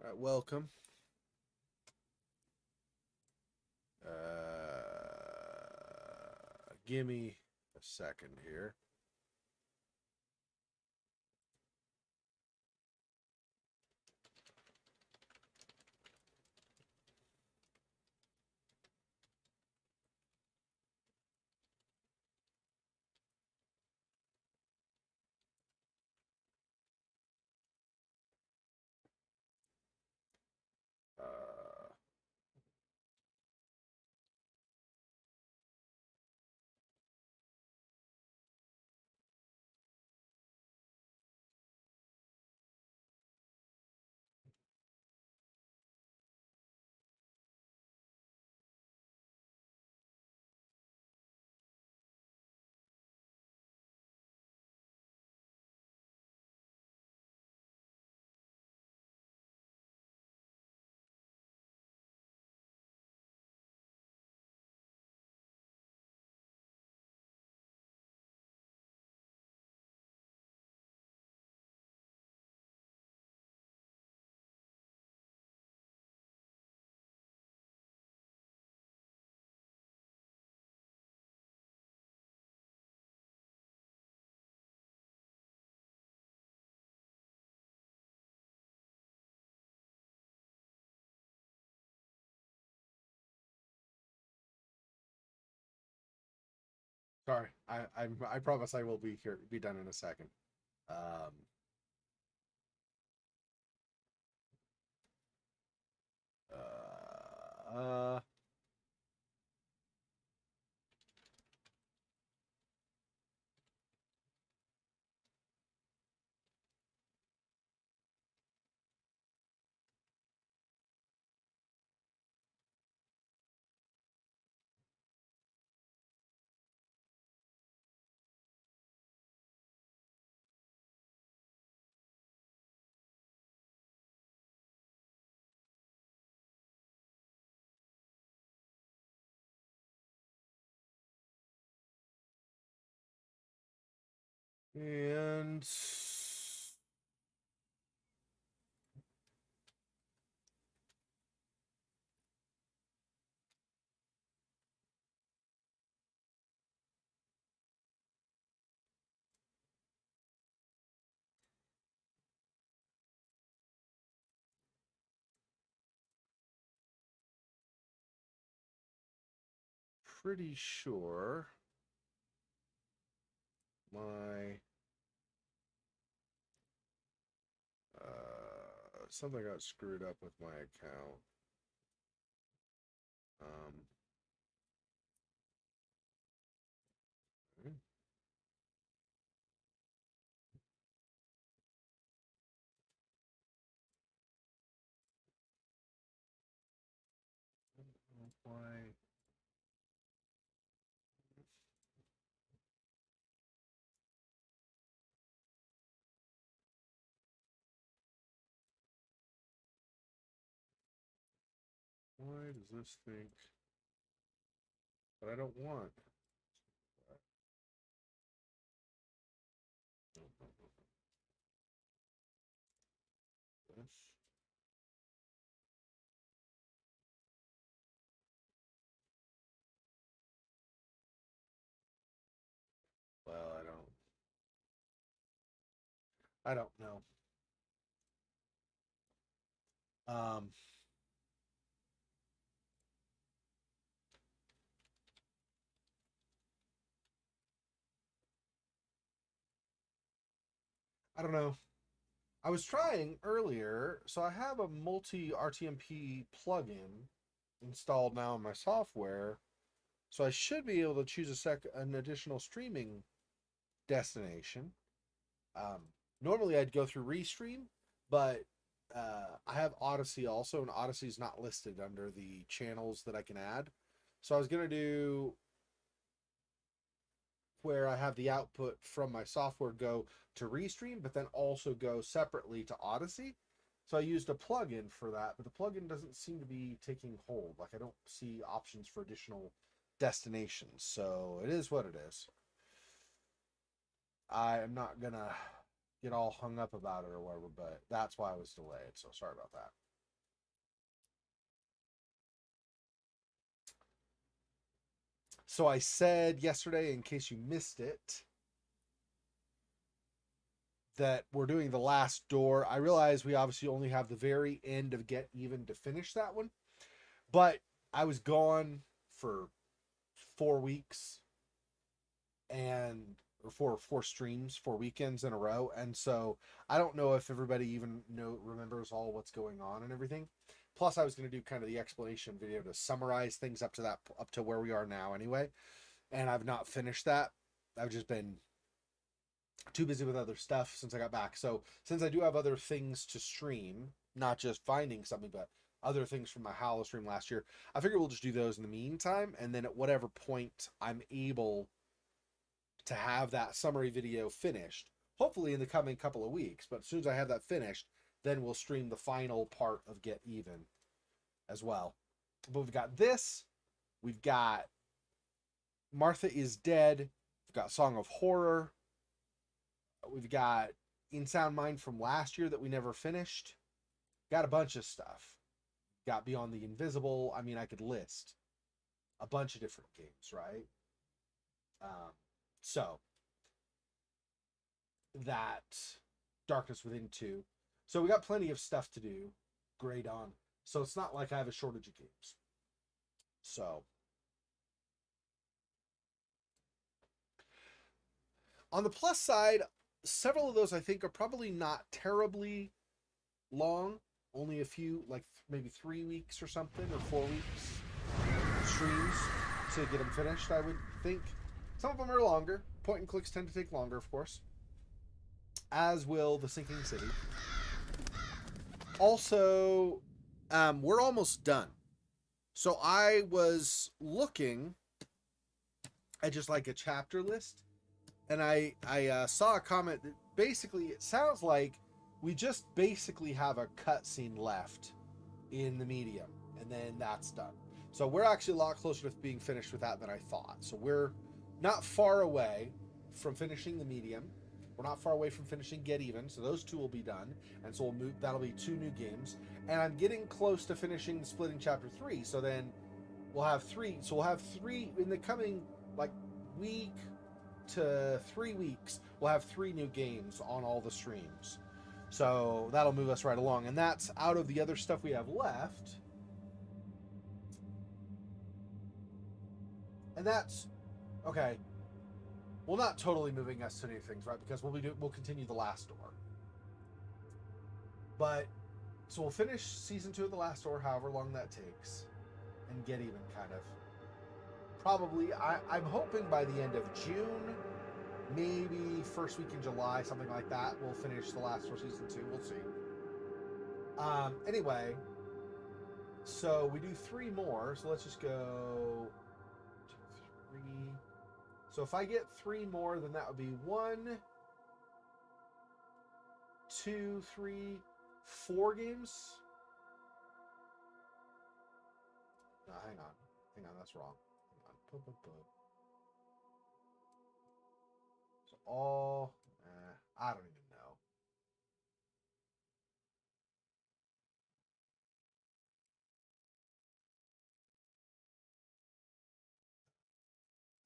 All right, welcome. Give me a second here. Uh, Sorry, I promise I will be done in a second. Um, uh, uh, and pretty sure my something got screwed up with my account. Um, why? Why does this think that I don't want this? Well, I don't know. Um, I don't know. I was trying earlier, so I have a multi RTMP plugin installed now in my software, so I should be able to choose an additional streaming destination. Um, Normally I'd go through Restream, but I have Odyssey also, and Odyssey is not listed under the channels that I can add. So I was gonna do where I have the output from my software go to Restream, but then also go separately to Odyssey. So I used a plugin for that, but the plugin doesn't seem to be taking hold. Like I don't see options for additional destinations. So it is what it is. I am not gonna get all hung up about it or whatever, but that's why I was delayed. So sorry about that. So I said yesterday, in case you missed it, that we're doing the last door. I realize we obviously only have the very end of Get Even to finish that one, but I was gone for 4 weeks and or four streams, 4 weekends in a row, and so I don't know if everybody even remembers all what's going on and everything. Plus, I was going to do kind of the explanation video to summarize things up to where we are now anyway, and I've not finished that. I've just been too busy with other stuff since I got back. So since I do have other things to stream, not just finding something, but other things from my Halo stream last year, I figure we'll just do those in the meantime, and then at whatever point I'm able to have that summary video finished, hopefully in the coming couple of weeks, but as soon as I have that finished, then we'll stream the final part of Get Even as well. But we've got this, we've got Martha is Dead, we've got Song of Horror, we've got In Sound Mind from last year that we never finished, got a bunch of stuff, got Beyond the Invisible. I mean, I could list a bunch of different games, right? So that Darkness Within 2. So we got plenty of stuff to do. Grey Dawn. So it's not like I have a shortage of games. So on the plus side, several of those I think are probably not terribly long. Only a few, like maybe 3 weeks or something, or 4 weeks streams to get them finished, I would think. Some of them are longer. Point and clicks tend to take longer, of course. As will The Sinking City. Also, we're almost done. So I was looking at just like a chapter list, and I saw a comment that basically it sounds like we just basically have a cutscene left in the medium, and then that's done. So we're actually a lot closer to being finished with that than I thought. So we're not far away from finishing the medium. We're not far away from finishing Get Even, so those two will be done, and so we'll move. That'll be 2 new games, and I'm getting close to finishing Splitting Chapter 3. So then we'll have 3. So we'll have 3 in the coming like week to 3 weeks. We'll have 3 new games on all the streams, so that'll move us right along. And that's out of the other stuff we have left, and that's okay. Well, not totally moving us to new things, right? Because we'll continue The Last Door. But so we'll finish season 2 of The Last Door, however long that takes, and Get Even kind of. Probably, I'm hoping by the end of June, maybe first week in July, something like that, we'll finish The Last Door season 2. We'll see. Anyway, so we do 3 more. So let's just go 2, 3. So if I get 3 more, then that would be 1, 2, 3, 4 games. No, hang on, that's wrong. Hang on. So all, I don't even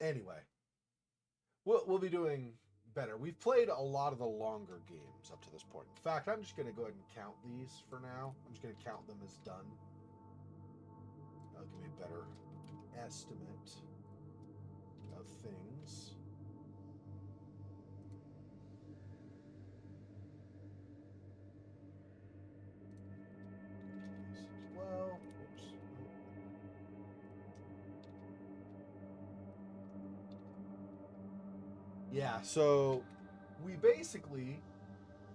know. Anyway. We'll be doing better. We've played a lot of the longer games up to this point. In fact, I'm just going to go ahead and count these for now. I'm just going to count them as done. That'll give me a better estimate of things. Well, oops. Yeah, so we basically,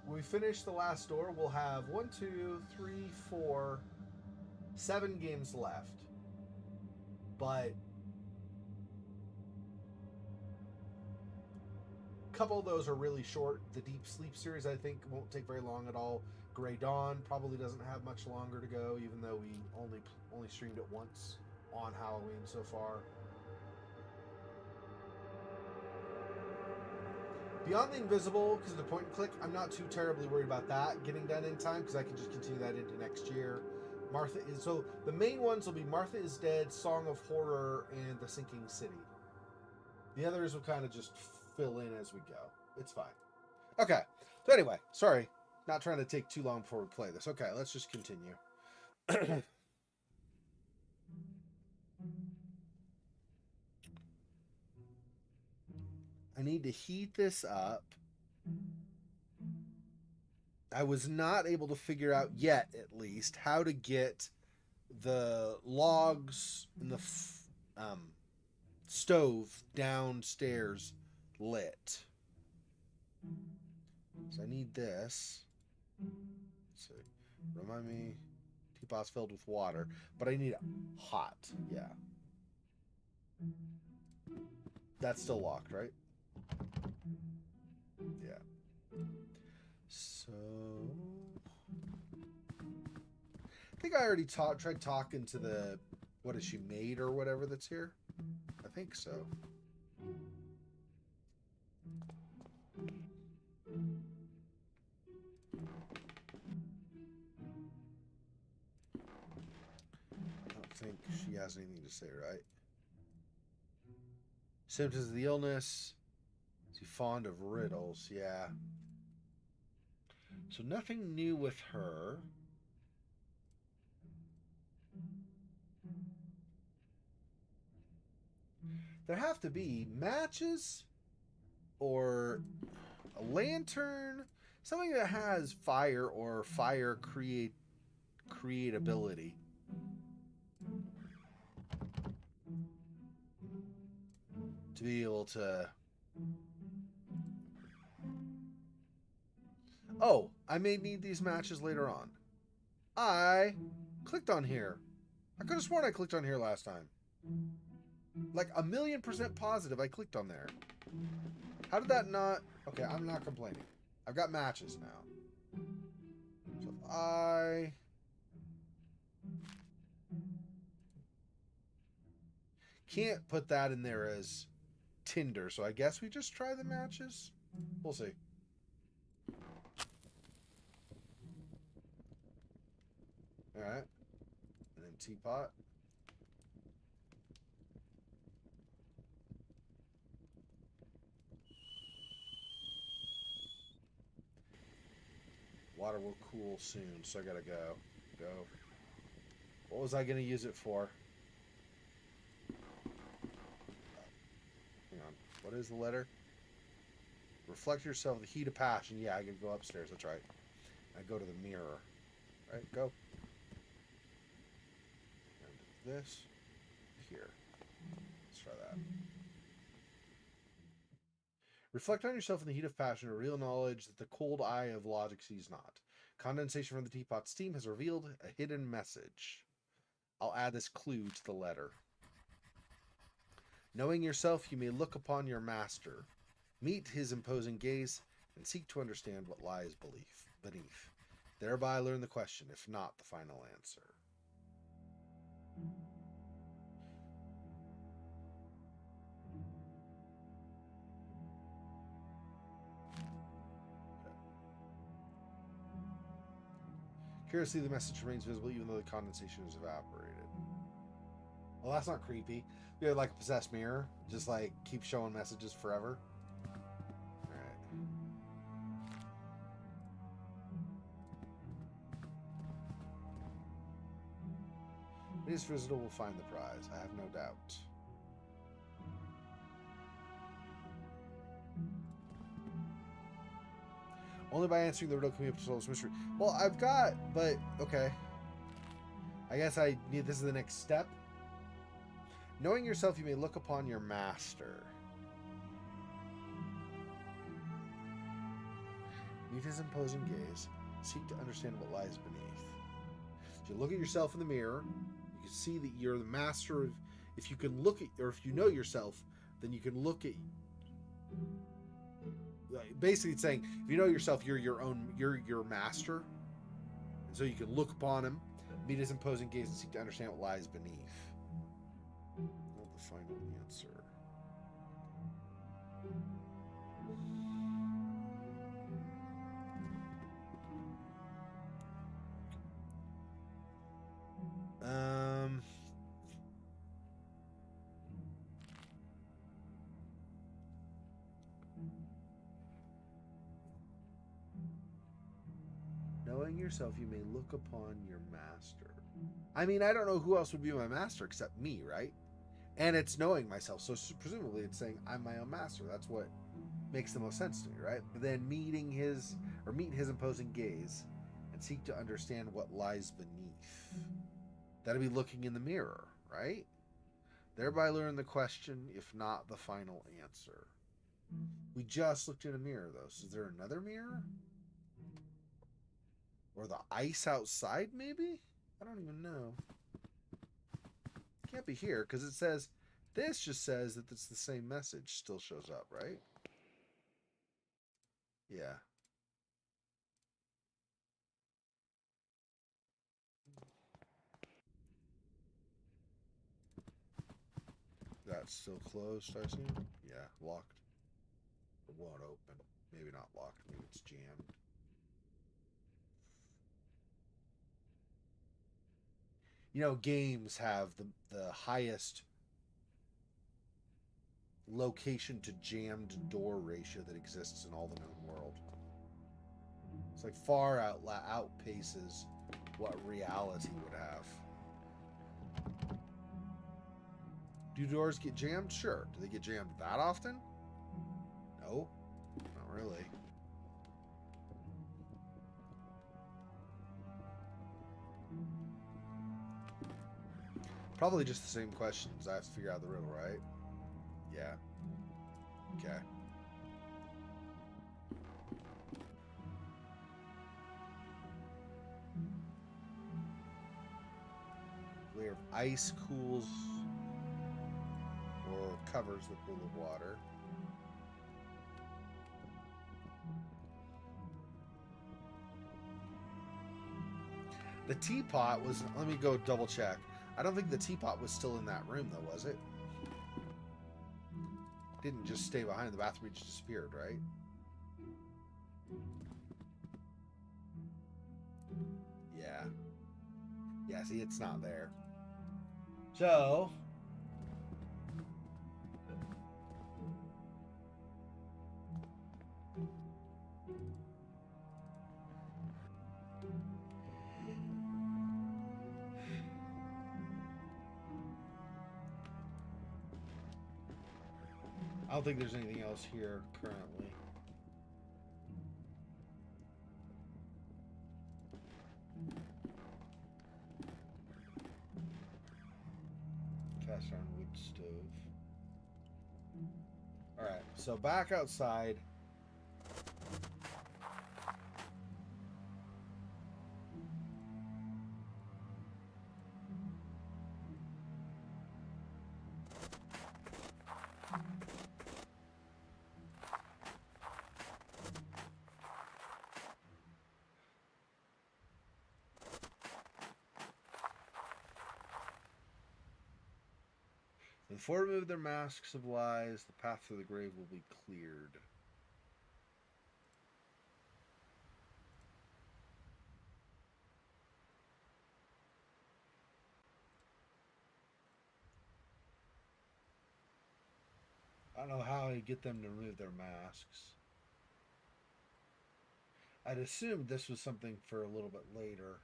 when we finish The Last Door, we'll have 1, 2, 3, 4, 7 games left. But a couple of those are really short. The Deep Sleep series, I think, won't take very long at all. Grey Dawn probably doesn't have much longer to go, even though we only streamed it once on Halloween so far. Beyond the Invisible, because of the point and click, I'm not too terribly worried about that getting done in time, because I can just continue that into next year. So the main ones will be Martha is Dead, Song of Horror, and The Sinking City. The others will kind of just fill in as we go. It's fine. Okay. So anyway, sorry, not trying to take too long before we play this. Okay, let's just continue. I need to heat this up. I was not able to figure out yet, at least, how to get the logs in the stove downstairs lit. So I need this. So remind me, teapot's filled with water, but I need it hot. Yeah. That's still locked, right? Yeah. So I think I already tried talking to the what is she maid or whatever that's here. I think so. I don't think she has anything to say, right? Symptoms of the illness. Is he fond of riddles? Yeah. So nothing new with her. There have to be matches or a lantern, something that has fire or fire creatability. To be able to... Oh, I may need these matches later on. I clicked on here. I could have sworn I clicked on here last time. Like 1,000,000% positive I clicked on there. How did that not... Okay, I'm not complaining. I've got matches now. So if I... Can't put that in there as Tinder, so I guess we just try the matches? We'll see. Alright. And then teapot. Water will cool soon, so I gotta go. What was I gonna use it for? Hang on. What is the letter? Reflect yourself with the heat of passion. Yeah, I can go upstairs. That's right. I go to the mirror. Right, go. And this here. Let's try that. Reflect on yourself in the heat of passion, a real knowledge that the cold eye of logic sees not. Condensation from the teapot's steam has revealed a hidden message. I'll add this clue to the letter. Knowing yourself, you may look upon your master, meet his imposing gaze, and seek to understand what lies beneath. Thereby learn the question, if not the final answer. Curiously, the message remains visible even though the condensation has evaporated. Well, that's not creepy. We have like a possessed mirror, just like keep showing messages forever. Alright. This visitor will find the prize, I have no doubt. Only by answering the riddle can we have to solve this mystery. Well, I've got, but okay. I guess I need. This is the next step. Knowing yourself, you may look upon your master. Meet his imposing gaze. Seek to understand what lies beneath. So you look at yourself in the mirror. You can see that you're the master of. If you can look at, or if you know yourself, then you can look at. Basically, it's saying if you know yourself, you're your master, and so you can look upon him, meet his imposing gaze, and seek to understand what lies beneath. Not the final answer. Knowing yourself, you may look upon your master. I mean, I don't know who else would be my master except me, right? And it's knowing myself. So presumably it's saying I'm my own master. That's what makes the most sense to me, right? But then meet his imposing gaze and seek to understand what lies beneath. That'd be looking in the mirror, right? Thereby learn the question, if not the final answer. We just looked in a mirror, though. So is there another mirror? Or the ice outside, maybe? I don't even know. Can't be here, because it says... This just says that it's the same message still shows up, right? Yeah. That's still closed, I assume? Yeah, locked. It won't open. Maybe not locked. Maybe it's jammed. You know, games have the highest location to jammed door ratio that exists in all the known world. It's like far outpaces what reality would have. Do doors get jammed? Sure. Do they get jammed that often? No, not really. Probably just the same questions. I have to figure out the riddle, right? Yeah. Okay. Layer of ice cools or covers the pool of water. The teapot was... Let me go double check. I don't think the teapot was still in that room, though, was it? Didn't just stay behind. The bathroom just disappeared, right? Yeah. Yeah, see, it's not there. So... I don't think there's anything else here currently. Cast iron wood stove. Alright, so back outside. When the four remove their masks of lies, the path through the grave will be cleared. I don't know how I get them to remove their masks. I'd assumed this was something for a little bit later,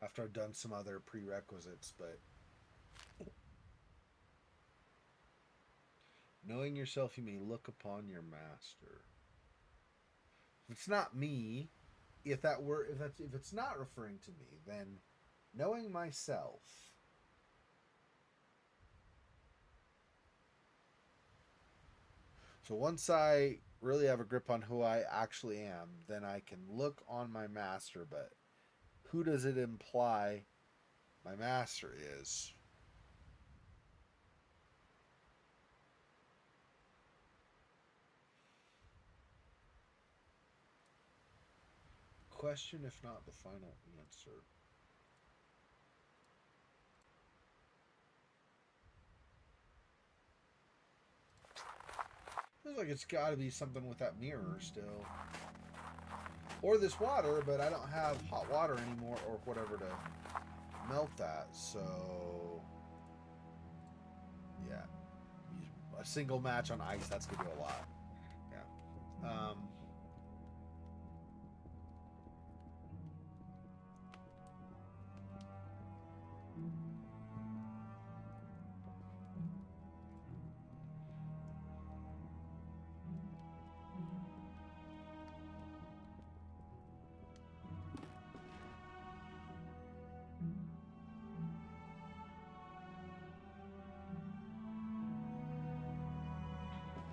after I've done some other prerequisites, but... Knowing yourself, you may look upon your master. If it's not me, if it's not referring to me, then knowing myself... So once I really have a grip on who I actually am, then I can look on my master, but who does it imply my master is? Question, if not the final answer. Feels like it's got to be something with that mirror still. Or this water, but I don't have hot water anymore or whatever to melt that, so... Yeah. A single match on ice, that's going to do a lot. Yeah.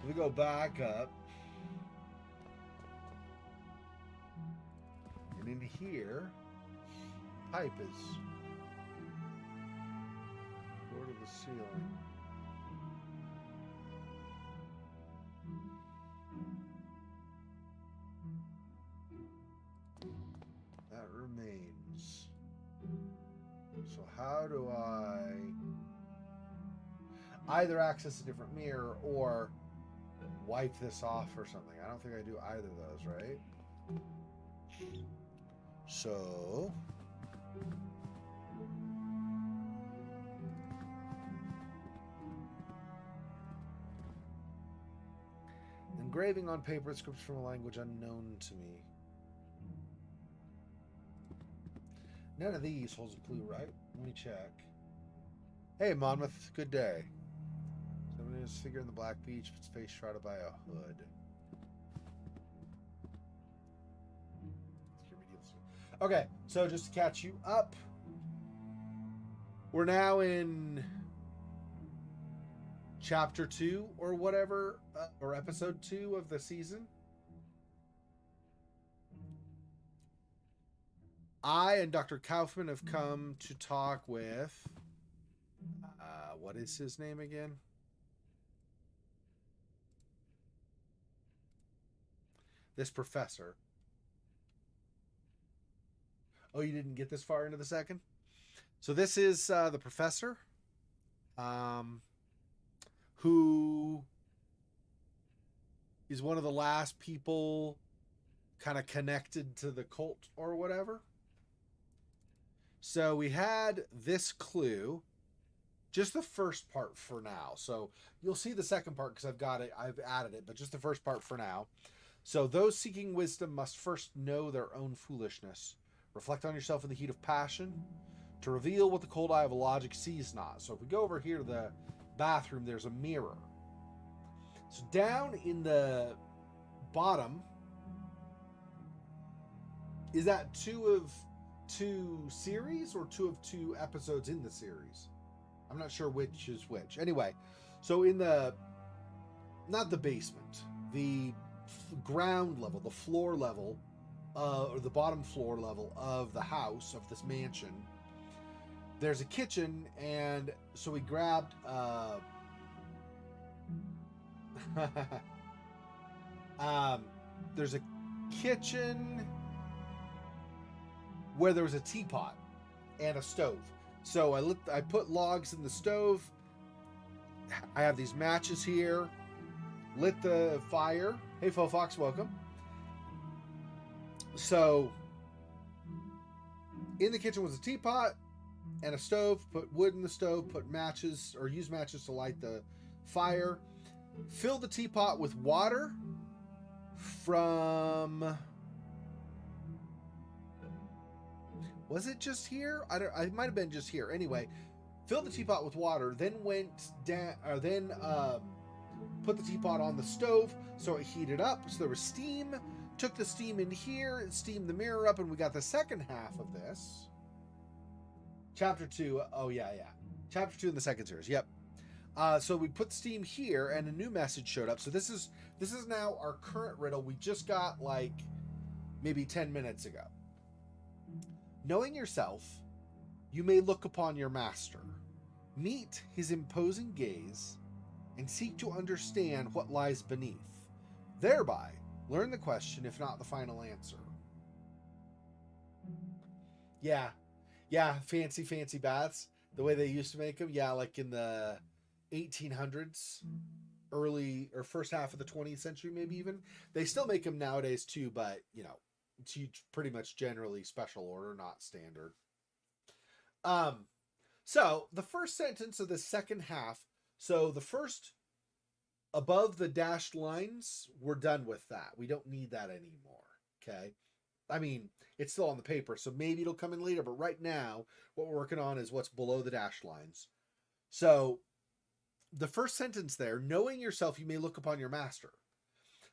We go back up. And in here, pipe is floor to the ceiling. That remains. So how do I either access a different mirror or wipe this off or something? I don't think I do either of those, right? So engraving on paper scripts from a language unknown to me. None of these holds a clue, right? Let me check. Hey, Monmouth. Good day. Somebody is figure in the black beach, its face shrouded by a hood. Okay, so just to catch you up, we're now in chapter 2 or whatever, or episode 2 of the season. I and Dr. Kaufman have come to talk with, what is his name again? This professor. Oh, you didn't get this far into the second? So this is the professor, who is one of the last people kind of connected to the cult or whatever. So we had this clue, just the first part for now. So you'll see the second part because I've added it, but just the first part for now. So those seeking wisdom must first know their own foolishness. Reflect on yourself in the heat of passion to reveal what the cold eye of logic sees not. So if we go over here to the bathroom, there's a mirror. So down in the bottom, is that 2 of 2 series or 2 of 2 episodes in the series? I'm not sure which is which. Anyway, so in the, not the basement, the ground level, the floor level, or the bottom floor level of the house, of this mansion, there's a kitchen, and so we grabbed there's a kitchen where there was a teapot and a stove. So I put logs in the stove. I have these matches here. Lit the fire. Hey, Fofox, welcome. So in the kitchen was a teapot and a stove. Put wood in the stove, put matches, or use matches to light the fire. Fill the teapot with water from, was it just here? I might have been just here. Anyway, filled the teapot with water, then went down, put the teapot on the stove so it heated up, so there was steam. Took the steam in here and steamed the mirror up, and we got the second half of this. Chapter 2. Oh, yeah. Chapter 2 in the second series. Yep. So we put steam here, and a new message showed up. So this is now our current riddle. We just got like maybe 10 minutes ago. Knowing yourself, you may look upon your master, meet his imposing gaze, and seek to understand what lies beneath. Thereby, learn the question, if not the final answer. Yeah, fancy baths. The way they used to make them. Yeah, like in the 1800s, early or first half of the 20th century, maybe even. They still make them nowadays too, but, you know, it's pretty much generally special order, not standard. So the first sentence of the second half. So the first, above the dashed lines, we're done with that. We don't need that anymore. Okay. I mean, it's still on the paper, so maybe it'll come in later, but right now, what we're working on is what's below the dashed lines. So the first sentence there, knowing yourself, you may look upon your master.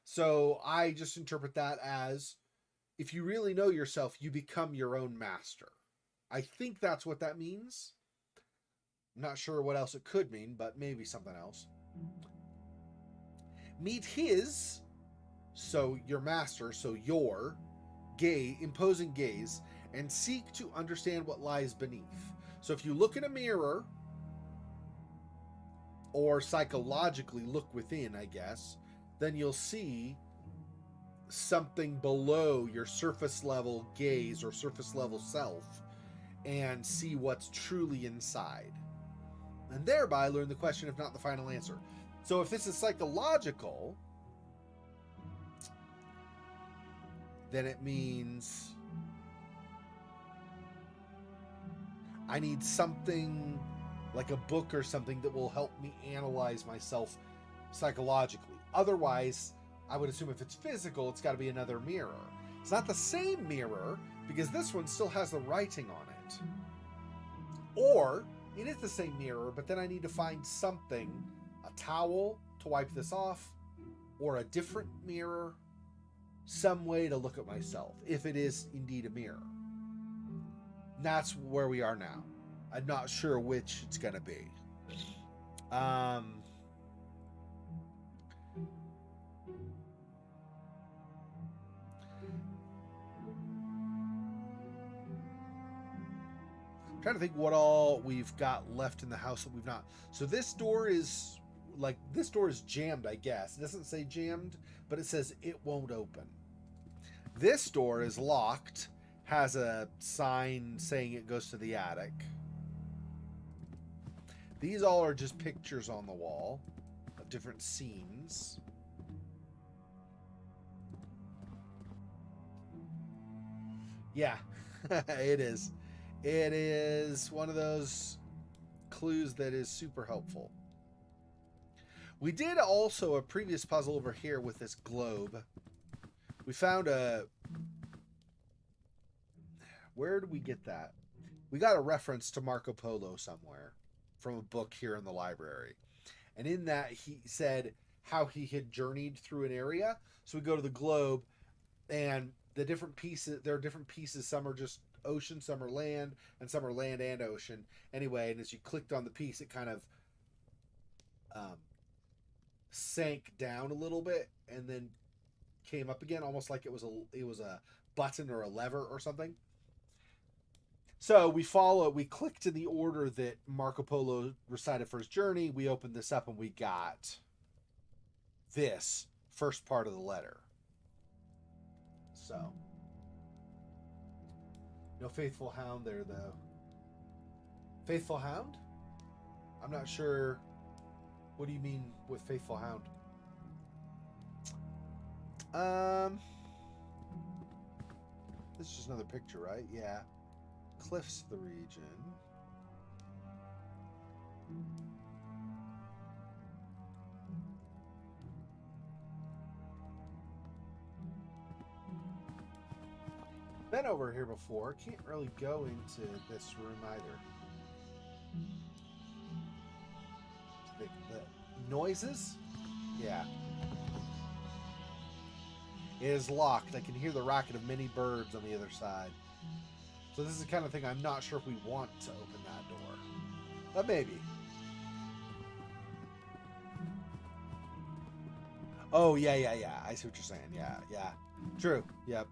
So I just interpret that as, if you really know yourself, you become your own master. I think that's what that means. I'm not sure what else it could mean, but maybe something else. Meet his, so your master, so your imposing gaze, and seek to understand what lies beneath. So if you look in a mirror, or psychologically look within, I guess, then you'll see something below your surface level gaze or surface level self and see what's truly inside. And thereby learn the question, if not the final answer. So if this is psychological, then it means I need something like a book or something that will help me analyze myself psychologically. Otherwise, I would assume if it's physical, it's got to be another mirror. It's not the same mirror because this one still has the writing on it. Or it is the same mirror, but then I need to find something, a towel to wipe this off, or a different mirror, some way to look at myself, if it is indeed a mirror. And that's where we are now. I'm not sure which it's going to be. I'm trying to think what all we've got left in the house that we've not. So this door is jammed, I guess. It doesn't say jammed, but it says it won't open. This door is locked, has a sign saying it goes to the attic. These all are just pictures on the wall of different scenes. Yeah, it is. It is one of those clues that is super helpful. We did also a previous puzzle over here with this globe. We found a... Where did we get that? We got a reference to Marco Polo somewhere from a book here in the library. And in that, he said how he had journeyed through an area. So we go to the globe, and the different pieces, there are different pieces. Some are just ocean, some are land, and some are land and ocean. Anyway, and as you clicked on the piece, it kind of sank down a little bit and then came up again, almost like it was a button or a lever or something. So we clicked in the order that Marco Polo recited for his journey. We opened this up and we got this first part of the letter. So, no Faithful Hound there, though. Faithful Hound? I'm not sure. What do you mean with Faithful Hound? This is just another picture, right? Yeah. Cliffs of the region. Been over here before. Can't really go into this room either. The noises? Yeah. It is locked. I can hear the racket of many birds on the other side. So this is the kind of thing I'm not sure if we want to open that door. But maybe. Oh, yeah. I see what you're saying. Yeah. True. Yep.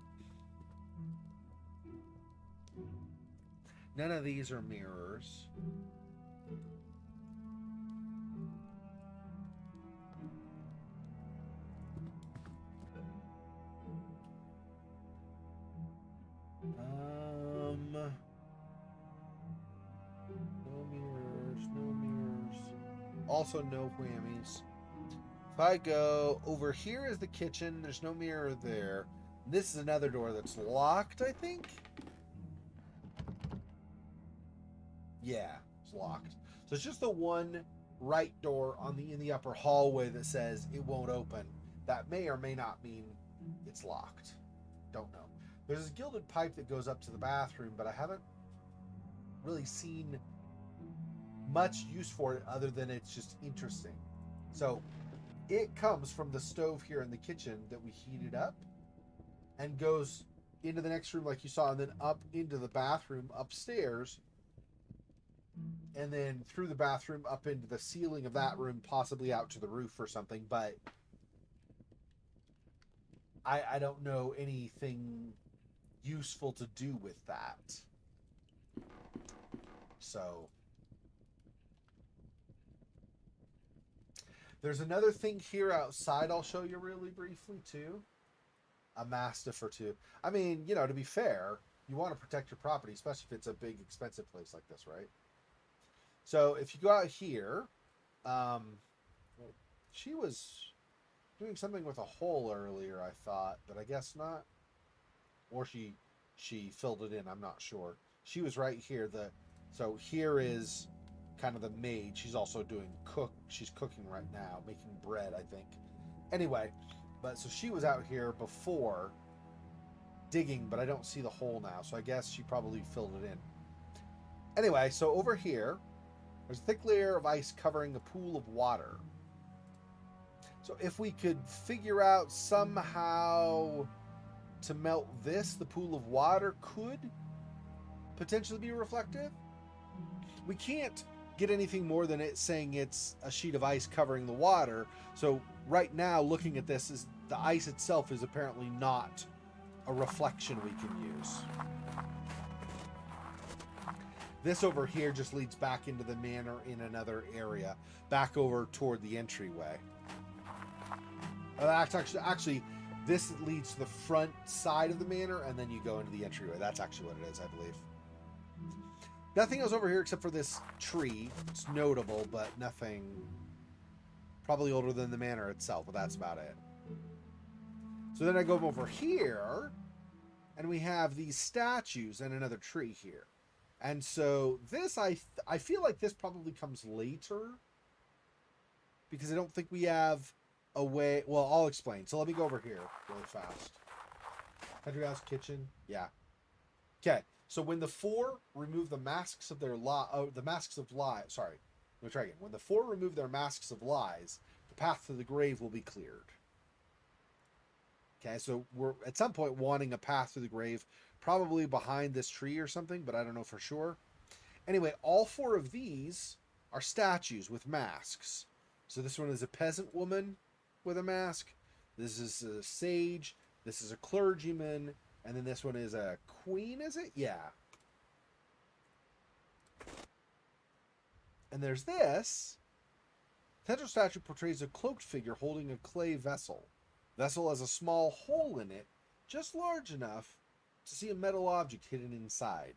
None of these are mirrors. No mirrors. Also no whammies. If I go over here is the kitchen, there's no mirror there. This is another door that's locked, I think. Yeah, it's locked. So it's just the one right door in the upper hallway that says it won't open. That may or may not mean it's locked. Don't know. There's this gilded pipe that goes up to the bathroom, but I haven't really seen much use for it other than it's just interesting. So it comes from the stove here in the kitchen that we heated up and goes into the next room like you saw, and then up into the bathroom upstairs, and then through the bathroom up into the ceiling of that room, possibly out to the roof or something. But I don't know anything useful to do with that. So there's another thing here outside I'll show you really briefly too. A mastiff or two. I mean, you know, to be fair, you want to protect your property, especially if it's a big, expensive place like this, right? So if you go out here, um, she was doing something with a hole earlier, I thought, but I guess not. Or she filled it in. I'm not sure. She was right here. So here is kind of the maid. She's also doing She's cooking right now, making bread, I think. Anyway, but so she was out here before digging, but I don't see the hole now. So I guess she probably filled it in. Anyway, so over here, there's a thick layer of ice covering a pool of water. So if we could figure out somehow to melt this, the pool of water could potentially be reflective. We can't get anything more than it saying it's a sheet of ice covering the water. So right now, looking at this, is the ice itself is apparently not a reflection we can use. This over here just leads back into the manor in another area, back over toward the entryway. Actually, this leads to the front side of the manor, and then you go into the entryway. That's actually what it is, I believe. Nothing else over here except for this tree. It's notable, but nothing probably older than the manor itself, but that's about it. So then I go over here, and we have these statues and another tree here. And so this, I feel like this probably comes later, because I don't think we have a way. Well, I'll explain. So let me go over here really fast. Country house, kitchen. Yeah. Okay. So when the four remove the masks of their the masks of lies. Sorry. Let me try again. When the four remove their masks of lies, the path to the grave will be cleared. Okay. So we're at some point wanting a path to the grave, probably behind this tree or something, but I don't know for sure. Anyway, all four of these are statues with masks. So this one is a peasant woman with a mask. This is a sage. This is a clergyman. And then this one is a queen, is it? Yeah. And there's this. Central statue portrays a cloaked figure holding a clay vessel. Vessel has a small hole in it, just large enough to see a metal object hidden inside.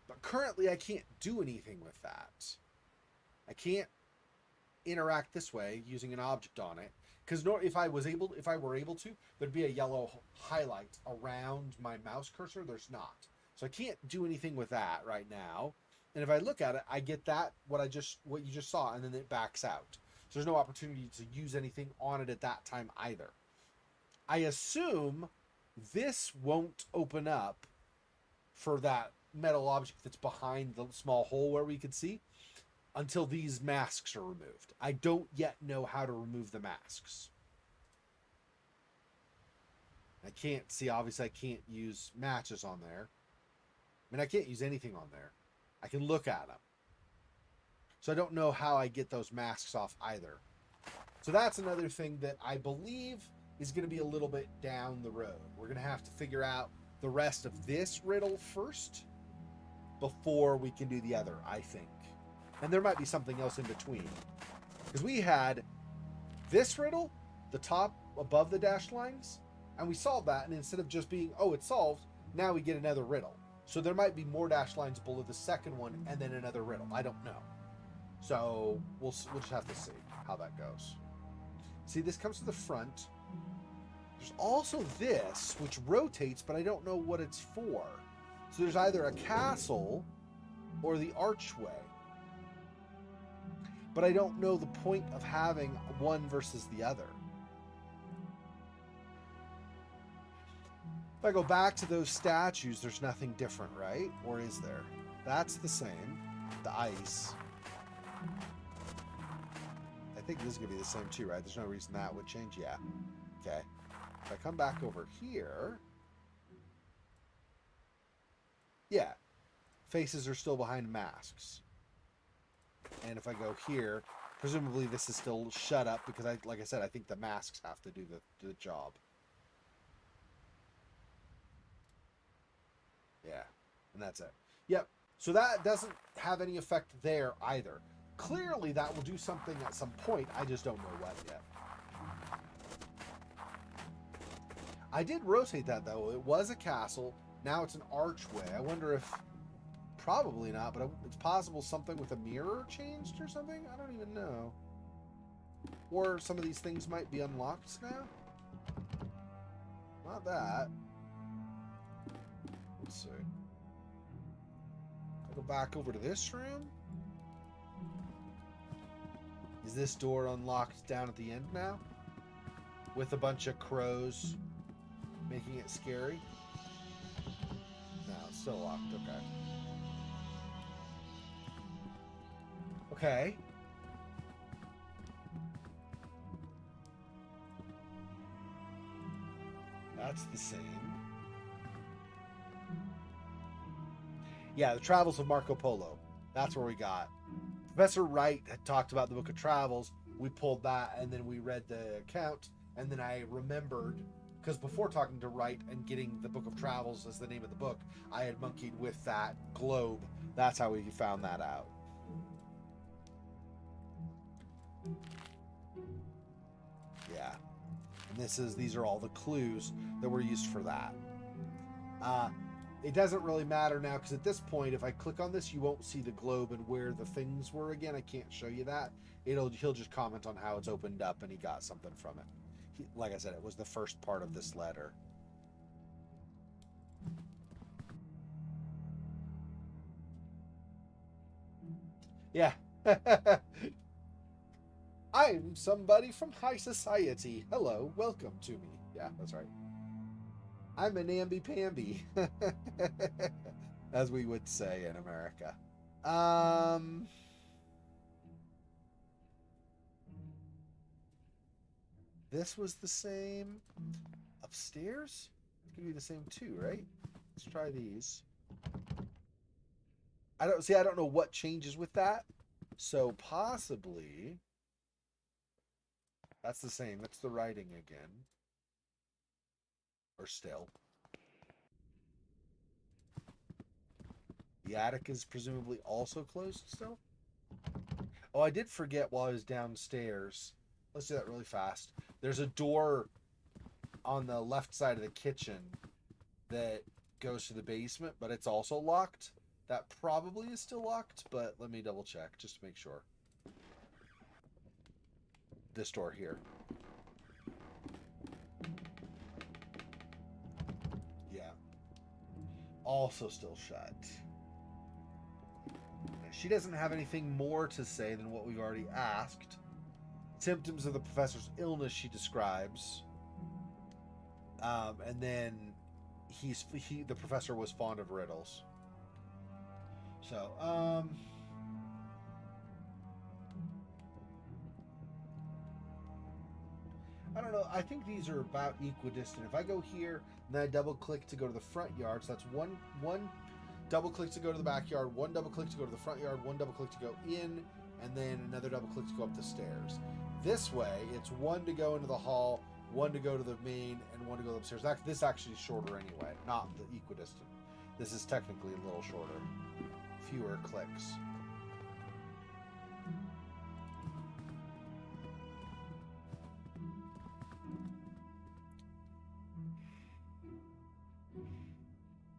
But currently I can't do anything with that. I can't interact this way using an object on it. Because if I were able to, there'd be a yellow highlight around my mouse cursor. There's not. So I can't do anything with that right now. And if I look at it, I get that, what you just saw, and then it backs out. So there's no opportunity to use anything on it at that time either. I assume this won't open up for that metal object that's behind the small hole where we could see, until these masks are removed. I don't yet know how to remove the masks. I can't see, obviously I can't use matches on there. I mean, I can't use anything on there. I can look at them. So I don't know how I get those masks off either. So that's another thing that I believe is going to be a little bit down the road. We're going to have to figure out the rest of this riddle first before we can do the other, I think. And there might be something else in between. Because we had this riddle, the top above the dashed lines, and we solved that, and instead of just being, oh, it's solved, now we get another riddle. So there might be more dashed lines below the second one, and then another riddle. I don't know. So we'll just have to see how that goes. See, this comes to the front. There's also this, which rotates, but I don't know what it's for. So there's either a castle or the archway. But I don't know the point of having one versus the other. If I go back to those statues, there's nothing different, right? Or is there? That's the same. The ice. I think this is going to be the same too, right? There's no reason that would change. Yeah. Okay. If I come back over here. Yeah. Faces are still behind masks. And if I go here, presumably this is still shut up because like I said, I think the masks have to do the job. Yeah, and that's it. Yep. So that doesn't have any effect there either. Clearly, that will do something at some point. I just don't know what yet. I did rotate that though. It was a castle. Now it's an archway. I wonder if probably not, but it's possible something with a mirror changed or something. I don't even know. Or some of these things might be unlocked now. Not that. Let's see. I go back over to this room. Is this door unlocked down at the end now? With a bunch of crows making it scary? No, it's still locked. Okay. Okay. That's the same. Yeah, the Travels of Marco Polo. That's where we got. Professor Wright had talked about the Book of Travels. We pulled that, and then we read the account, and then I remembered, because before talking to Wright and getting the Book of Travels as the name of the book, I had monkeyed with that globe. That's how we found that out. Yeah. And these are all the clues that were used for that. It doesn't really matter now, because at this point, if I click on this, you won't see the globe and where the things were again. I can't show you that. He'll just comment on how it's opened up and he got something from it. Like I said, it was the first part of this letter. Yeah. I'm somebody from high society. Hello, welcome to me. Yeah, that's right. I'm a namby-pamby, as we would say in America. This was the same upstairs? It's gonna be the same too, right? Let's try these. I don't know what changes with that. So possibly that's the same. That's the writing again. Or still. The attic is presumably also closed still. Oh, I did forget while I was downstairs. Let's do that really fast. There's a door on the left side of the kitchen that goes to the basement, but it's also locked. That probably is still locked, but let me double check just to make sure. This door here. Yeah. Also still shut. She doesn't have anything more to say than what we've already asked. Symptoms of the professor's illness she describes. And then the professor was fond of riddles. So, I don't know. I think these are about equidistant. If I go here and then I double click to go to the front yard, so that's one double click to go to the backyard, one double click to go to the front yard, one double click to go in, and then another double click to go up the stairs. This way, it's one to go into the hall, one to go to the main, and one to go upstairs. This actually is shorter anyway, not the equidistant. This is technically a little shorter. Fewer clicks.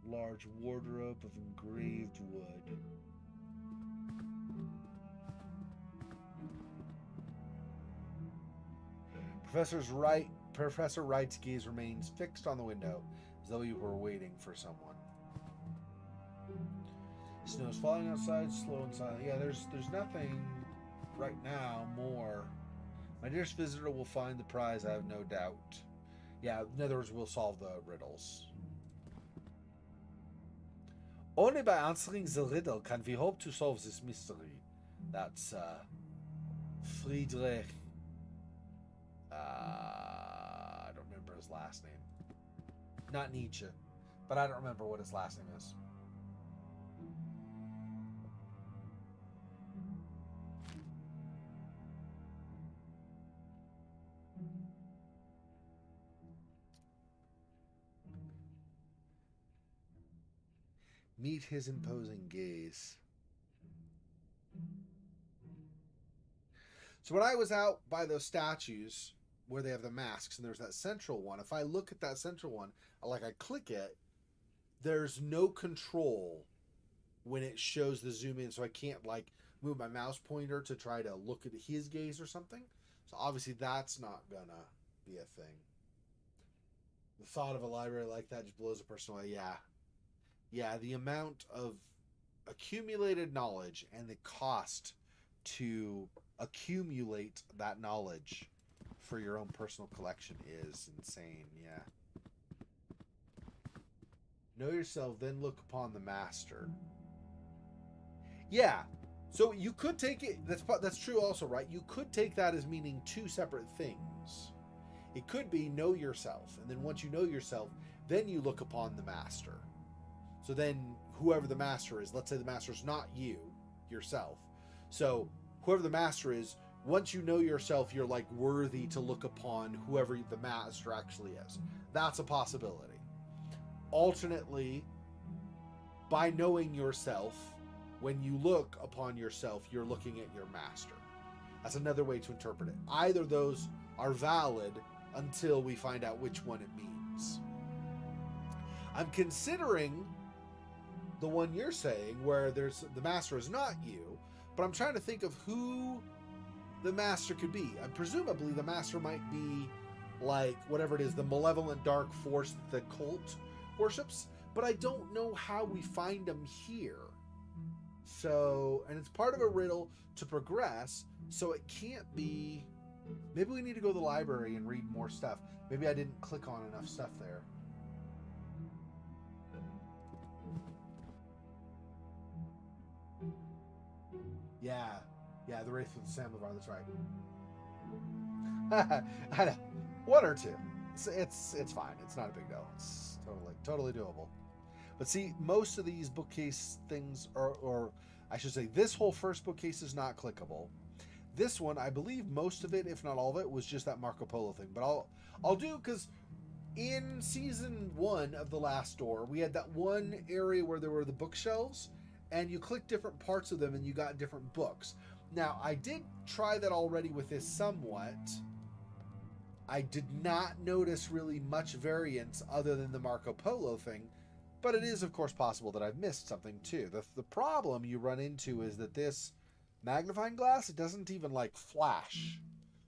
Large wardrobe of engraved wood. Professor Wright's gaze remains fixed on the window, as though he were waiting for someone. Snow's falling outside, slow and silent. Yeah, there's nothing right now more. My dearest visitor will find the prize, I have no doubt. Yeah, in other words, we'll solve the riddles. Only by answering the riddle can we hope to solve this mystery. That's Friedrich. I don't remember his last name. Not Nietzsche, but I don't remember what his last name is. Meet his imposing gaze. So when I was out by those statues where they have the masks and there's that central one, if I look at that central one, like I click it, there's no control when it shows the zoom in, so I can't like move my mouse pointer to try to look at his gaze or something. So obviously that's not gonna be a thing. The thought of a library like that just blows a person away. Yeah, the amount of accumulated knowledge and the cost to accumulate that knowledge for your own personal collection is insane. Yeah. Know yourself, then look upon the master. Yeah. So you could take it, that's true also, right? You could take that as meaning two separate things. It could be know yourself, and then once you know yourself, then you look upon the master. So then whoever the master is, let's say the master is not you, yourself. So whoever the master is, once you know yourself, you're like worthy to look upon whoever the master actually is. That's a possibility. Alternately, by knowing yourself, when you look upon yourself, you're looking at your master. That's another way to interpret it. Either of those are valid until we find out which one it means. I'm considering the one you're saying where there's the master is not you, but I'm trying to think of who the master could be. Presumably the master might be like whatever it is, the malevolent dark force that the cult worships, but I don't know how we find them here. So, and it's part of a riddle to progress, so it can't be. Maybe we need to go to the library and read more stuff. Maybe I didn't click on enough stuff there. Yeah, the Wraith with the Samovar, that's right. I know. One or two. It's fine. It's not a big deal. It's totally doable. But see, most of these bookcase things or I should say this whole first bookcase is not clickable. This one, I believe most of it, if not all of it, was just that Marco Polo thing. But I'll do, because in season 1 of The Last Door, we had that one area where there were the bookshelves, and you click different parts of them and you got different books. Now, I did try that already with this somewhat. I did not notice really much variance other than the Marco Polo thing, but it is, of course, possible that I've missed something too. The problem you run into is that this magnifying glass, it doesn't even like flash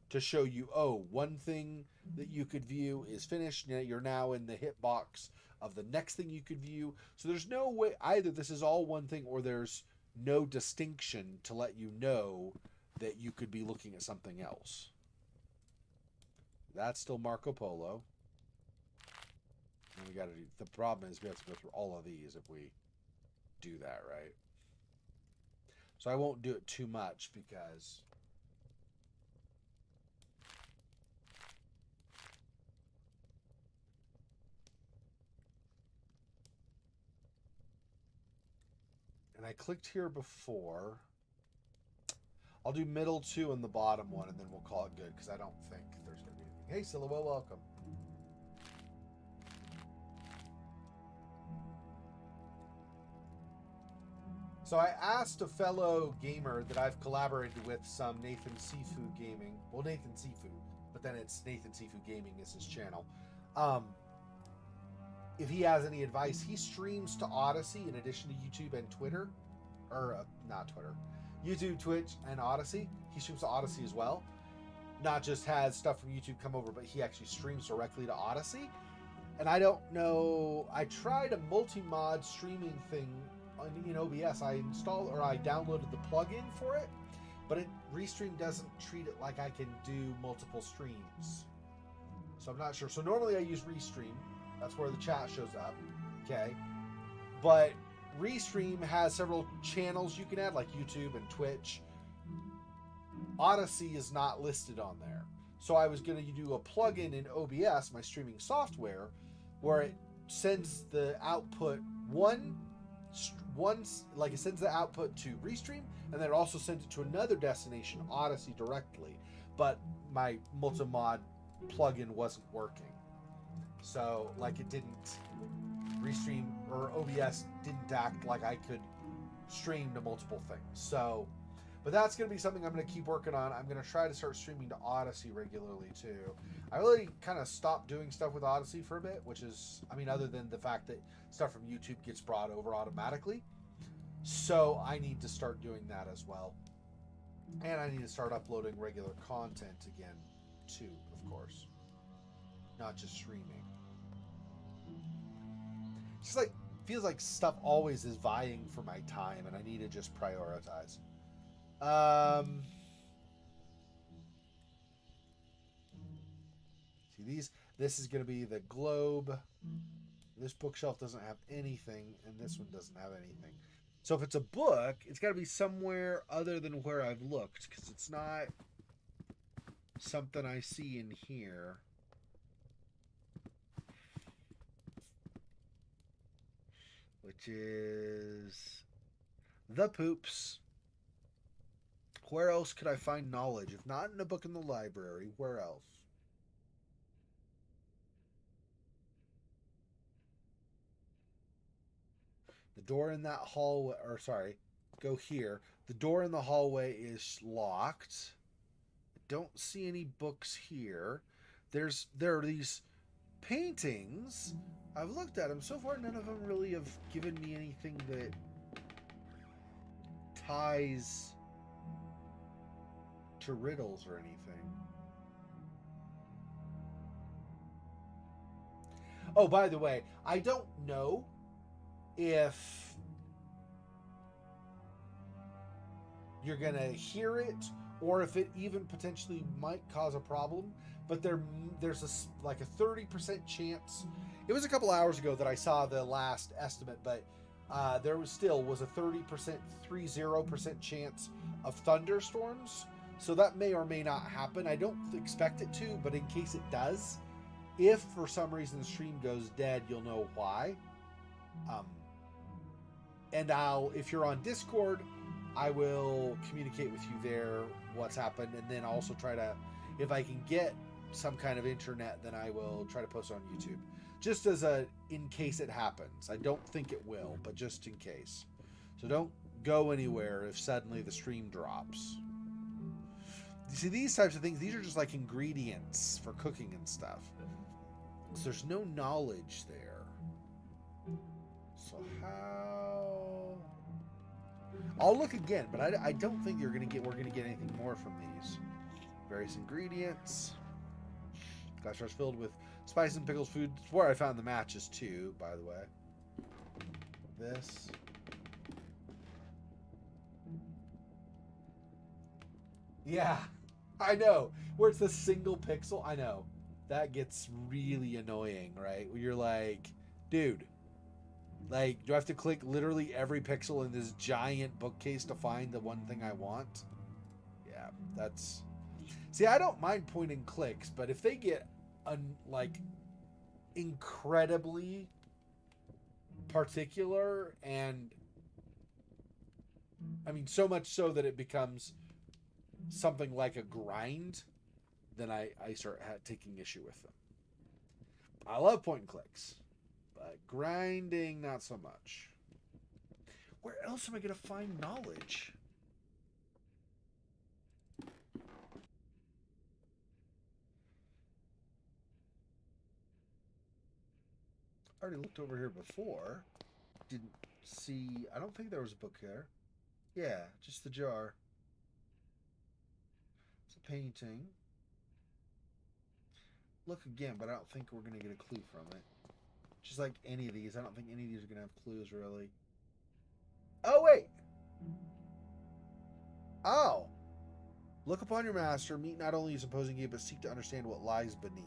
to show you, oh, one thing that you could view is finished. You're now in the hitbox of the next thing you could view. So there's no way either this is all one thing or there's no distinction to let you know that you could be looking at something else. That's still Marco Polo. And we got to do, the problem is we have to go through all of these if we do that, right? So I won't do it too much because and I clicked here before. I'll do middle 2 and the bottom 1, and then we'll call it good because I don't think there's going to be anything. Hey, Silhouette, welcome. So I asked a fellow gamer that I've collaborated with some, Nathan Sifu Gaming. Well, Nathan Sifu, but then it's Nathan Sifu Gaming is his channel. If he has any advice, he streams to Odyssey in addition to YouTube and Twitter. Or, not Twitter. YouTube, Twitch, and Odyssey. He streams to Odyssey as well. Not just has stuff from YouTube come over, but he actually streams directly to Odyssey. And I don't know, I tried a multi-mod streaming thing in OBS. I downloaded the plugin for it, but Restream doesn't treat it like I can do multiple streams. So I'm not sure. So normally I use Restream. That's where the chat shows up. Okay. But Restream has several channels you can add, like YouTube and Twitch. Odyssey is not listed on there. So I was going to do a plugin in OBS, my streaming software, where it sends the output like it sends the output to Restream, and then it also sends it to another destination, Odyssey, directly. But my multi-mod plugin wasn't working. So, like, it didn't. Restream or OBS didn't act like I could stream to multiple things. So, but that's going to be something I'm going to keep working on. I'm going to try to start streaming to Odyssey regularly too. I really kind of stopped doing stuff with Odyssey for a bit, which is, I mean, other than the fact that stuff from YouTube gets brought over automatically. So I need to start doing that as well. And I need to start uploading regular content again too, of course. Not just streaming. It's just like, feels like stuff always is vying for my time and I need to just prioritize. See, this is going to be the globe. This bookshelf doesn't have anything, and this one doesn't have anything. So if it's a book, it's got to be somewhere other than where I've looked, because it's not something I see in here. Which is The Poops. Where else could I find knowledge? If not in a book in the library, where else? The door in that hallway, or sorry, go here. The door in the hallway is locked. I don't see any books here. There are these paintings. I've looked at them. So far, none of them really have given me anything that ties to riddles or anything. Oh, by the way, I don't know if you're gonna hear it or if it even potentially might cause a problem, but there's like a 30% chance. It was a couple hours ago that I saw the last estimate, but there was a 30% chance of thunderstorms. So that may or may not happen. I don't expect it to, but in case it does, if for some reason the stream goes dead, you'll know why. And if you're on Discord, I will communicate with you there what's happened, and then also try to, if I can get some kind of internet, then I will try to post it on YouTube. Just as in case it happens. I don't think it will, but just in case. So don't go anywhere if suddenly the stream drops. You see, these types of things, these are just like ingredients for cooking and stuff. So there's no knowledge there. So how... I'll look again, but I don't think we're gonna get anything more from these. Various ingredients. Glass jars filled with spices and pickles food. It's where I found the matches too, by the way. This. Yeah, I know. Where it's the single pixel. I know. That gets really annoying, right? Where you're like, dude, like, do I have to click literally every pixel in this giant bookcase to find the one thing I want? Yeah, that's... See, I don't mind point and clicks, but if they get, like, incredibly particular and... I mean, so much so that it becomes something like a grind, then I start taking issue with them. I love point and clicks, but grinding, not so much. Where else am I going to find knowledge? I already looked over here before. Didn't see... I don't think there was a book there. Yeah, just the jar. It's a painting. Look again, but I don't think we're going to get a clue from it. Just like any of these. I don't think any of these are going to have clues, really. Oh, wait! Oh! Look upon your master, meet not only his opposing you, but seek to understand what lies beneath.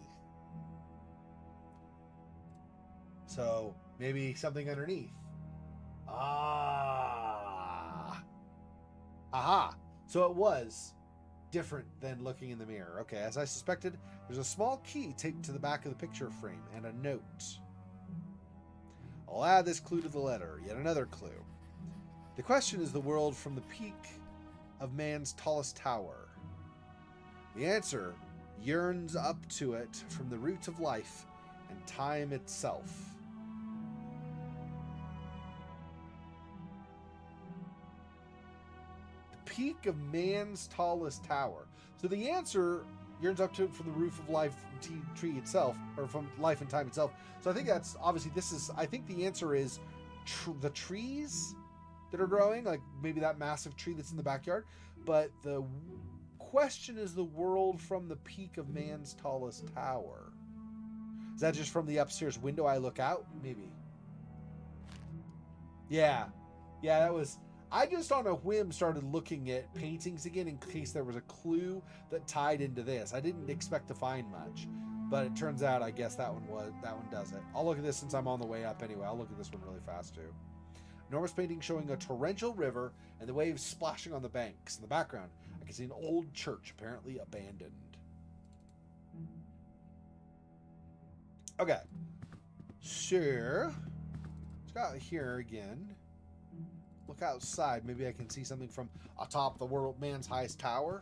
So, maybe something underneath. Ah! Aha! So it was different than looking in the mirror. Okay, as I suspected, there's a small key taped to the back of the picture frame and a note. I'll add this clue to the letter. Yet another clue. The question is the world from the peak of man's tallest tower. The answer yearns up to it from the roots of life and time itself. peak of man's tallest tower. So the answer yearns up to it from the roof of life tree itself, or from life and time itself. So I think that's obviously this is. I think the answer is the trees that are growing, like maybe that massive tree that's in the backyard. But the question is the world from the peak of man's tallest tower. Is that just from the upstairs window I look out? Maybe. Yeah. Yeah, that was. I just on a whim started looking at paintings again in case there was a clue that tied into this. I didn't expect to find much, but it turns out I guess that one does it. I'll look at this since I'm on the way up anyway. I'll look at this one really fast too. Enormous painting showing a torrential river and the waves splashing on the banks. In the background, I can see an old church apparently abandoned. Okay. Sure. Let's go out here again. Look outside. Maybe I can see something from atop the world man's highest tower.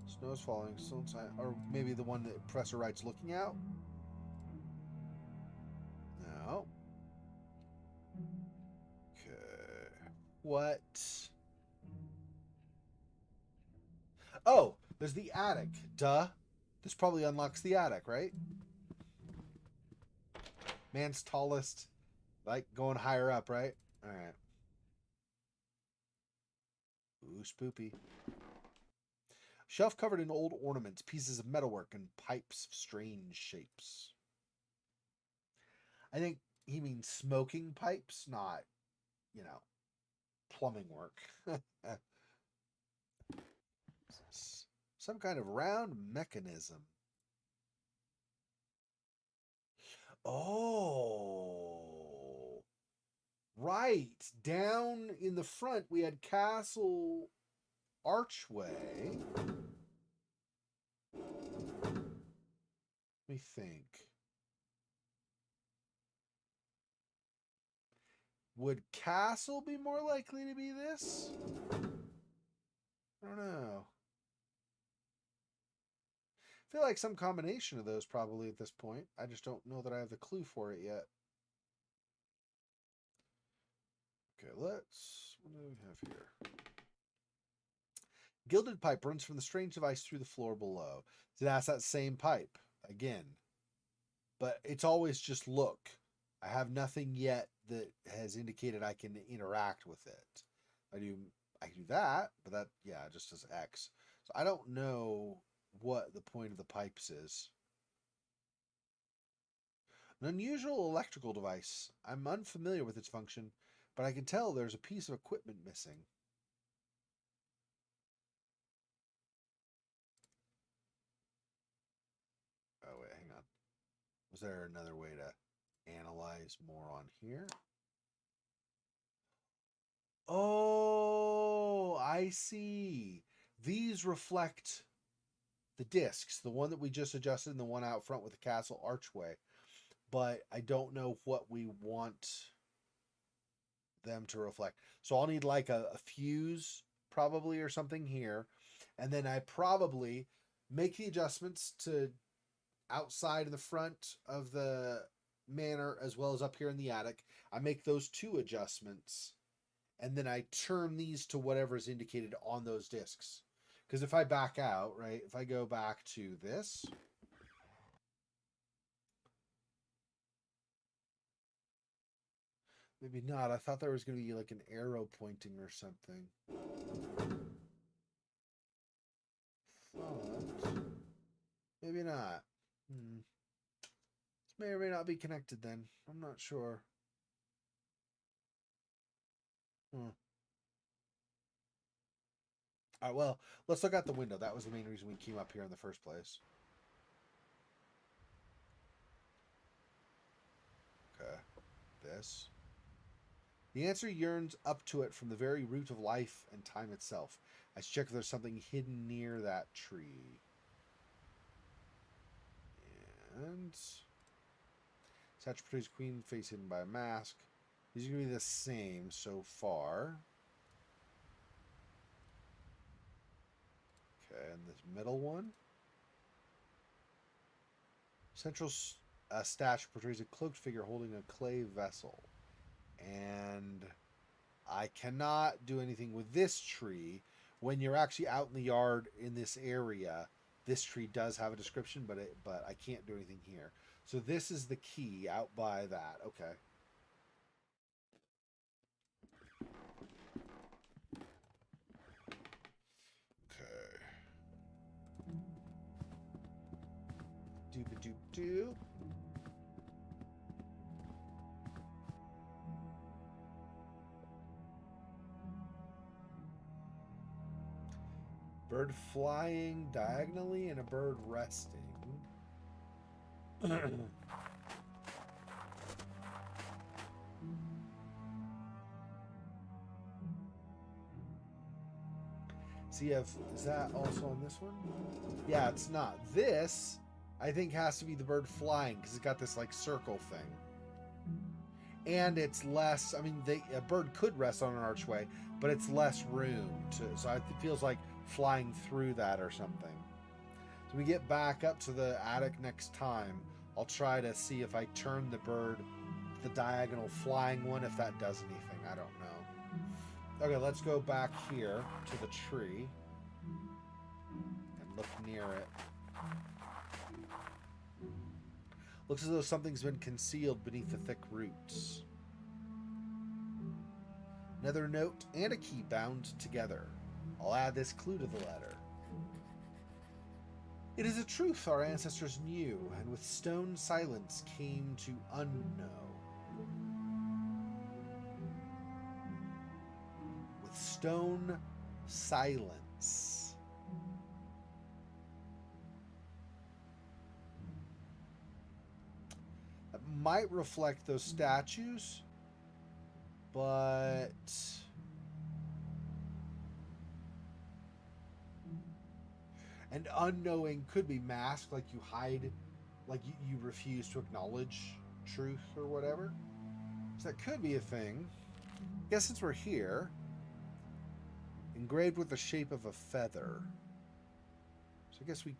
Snow's falling. Or maybe the one that Professor Wright's looking out. No. Okay. What? Oh, there's the attic. Duh. This probably unlocks the attic, right? Man's tallest. Like going higher up, right? Alright. Ooh, spoopy. Shelf covered in old ornaments, pieces of metalwork, and pipes of strange shapes. I think he means smoking pipes, not, plumbing work. Some kind of round mechanism. Oh. Right. Down in the front, we had Castle Archway. Let me think. Would Castle be more likely to be this? I don't know. I feel like some combination of those probably at this point. I just don't know that I have the clue for it yet. Okay, what do we have here? Gilded pipe runs from the strange device through the floor below. So that's that same pipe again. But it's always just look. I have nothing yet that has indicated I can interact with it. I can do that, but that, yeah, just as X. So I don't know what the point of the pipes is. An unusual electrical device. I'm unfamiliar with its function, but I can tell there's a piece of equipment missing. Oh, wait, hang on. Was there another way to analyze more on here? Oh, I see. These reflect the discs, the one that we just adjusted and the one out front with the castle archway. But I don't know what we want them to reflect. So I'll need like a fuse probably or something here. And then I probably make the adjustments to outside of the front of the manor as well as up here in the attic. I make those two adjustments and then I turn these to whatever is indicated on those discs. Because if I back out, right, if I go back to this, maybe not. I thought there was going to be like an arrow pointing or something. Thought. Maybe not. This may or may not be connected then. I'm not sure. All right, well, let's look out the window. That was the main reason we came up here in the first place. Okay. This. The answer yearns up to it from the very root of life and time itself. I should check if there's something hidden near that tree. And statue portrays queen, face hidden by a mask. These are going to be the same so far. Okay, and this middle one. Central statue portrays a cloaked figure holding a clay vessel. And I I cannot do anything with this tree. When you're actually out in the yard in this area, this tree does have a description, but I can't do anything here. So this is the key out by that. Okay. Okay. Doop-a-doop-doo. Bird flying diagonally and a bird resting. See, is that also on this one? Yeah, it's not. This, I think, has to be the bird flying because it's got this like circle thing. And it's less, I mean, a bird could rest on an archway, but it's less room to, so it feels like flying through that or something. So we get back up to the attic next time. I'll try to see if I turn the bird, the diagonal flying one, if that does anything. I don't know. Okay, let's go back here to the tree and look near it. Looks as though something's been concealed beneath the thick roots. Another note and a key bound together. I'll add this clue to the letter. It is a truth our ancestors knew, and with stone silence came to unknow. With stone silence. That might reflect those statues, but and unknowing could be masked, like you hide, like you refuse to acknowledge truth or whatever. So that could be a thing. I guess since we're here, engraved with the shape of a feather. So I guess we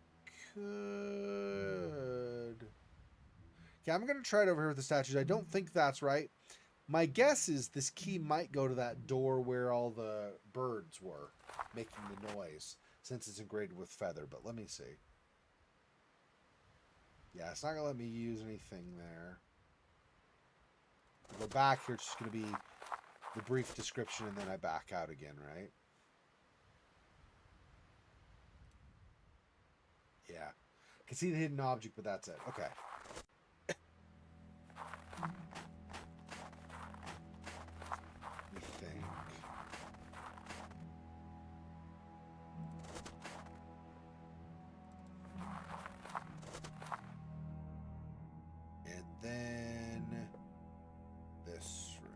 could. Okay, I'm going to try it over here with the statues. I don't think that's right. My guess is this key might go to that door where all the birds were making the noise, since it's engraved with feather, but let me see. Yeah, it's not going to let me use anything there. I'll go back here, it's just going to be the brief description, and then I back out again, right? Yeah. I can see the hidden object, but that's it. Okay. Let me think. And then this room.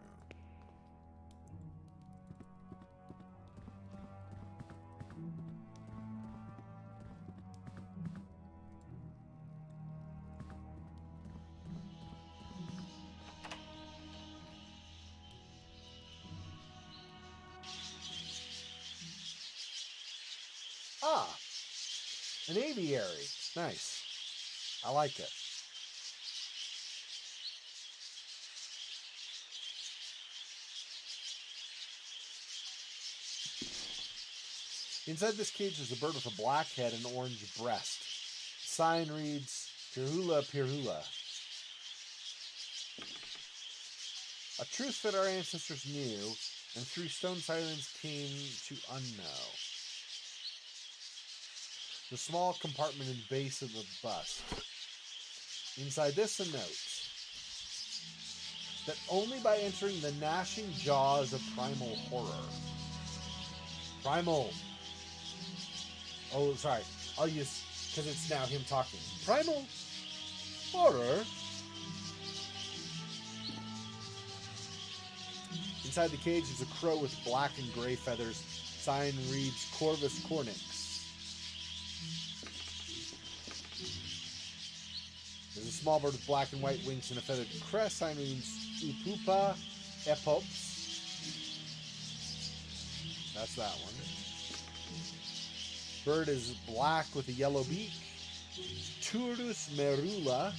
Ah, an aviary. Nice. I like it. Inside this cage is a bird with a black head and orange breast. The sign reads, Pirhula, Pirhula. A truth that our ancestors knew, and through stone silence came to unknow. The small compartment in the base of the bust. Inside this, a note. That only by entering the gnashing jaws of primal horror. Primal. Oh, sorry. I'll use, because it's now him talking. Primal horror. Inside the cage is a crow with black and gray feathers. Sign reads Corvus Cornix. There's a small bird with black and white wings and a feathered crest. Sign reads Upupa Epops. That's that one. Bird is black with a yellow beak. Turus merula.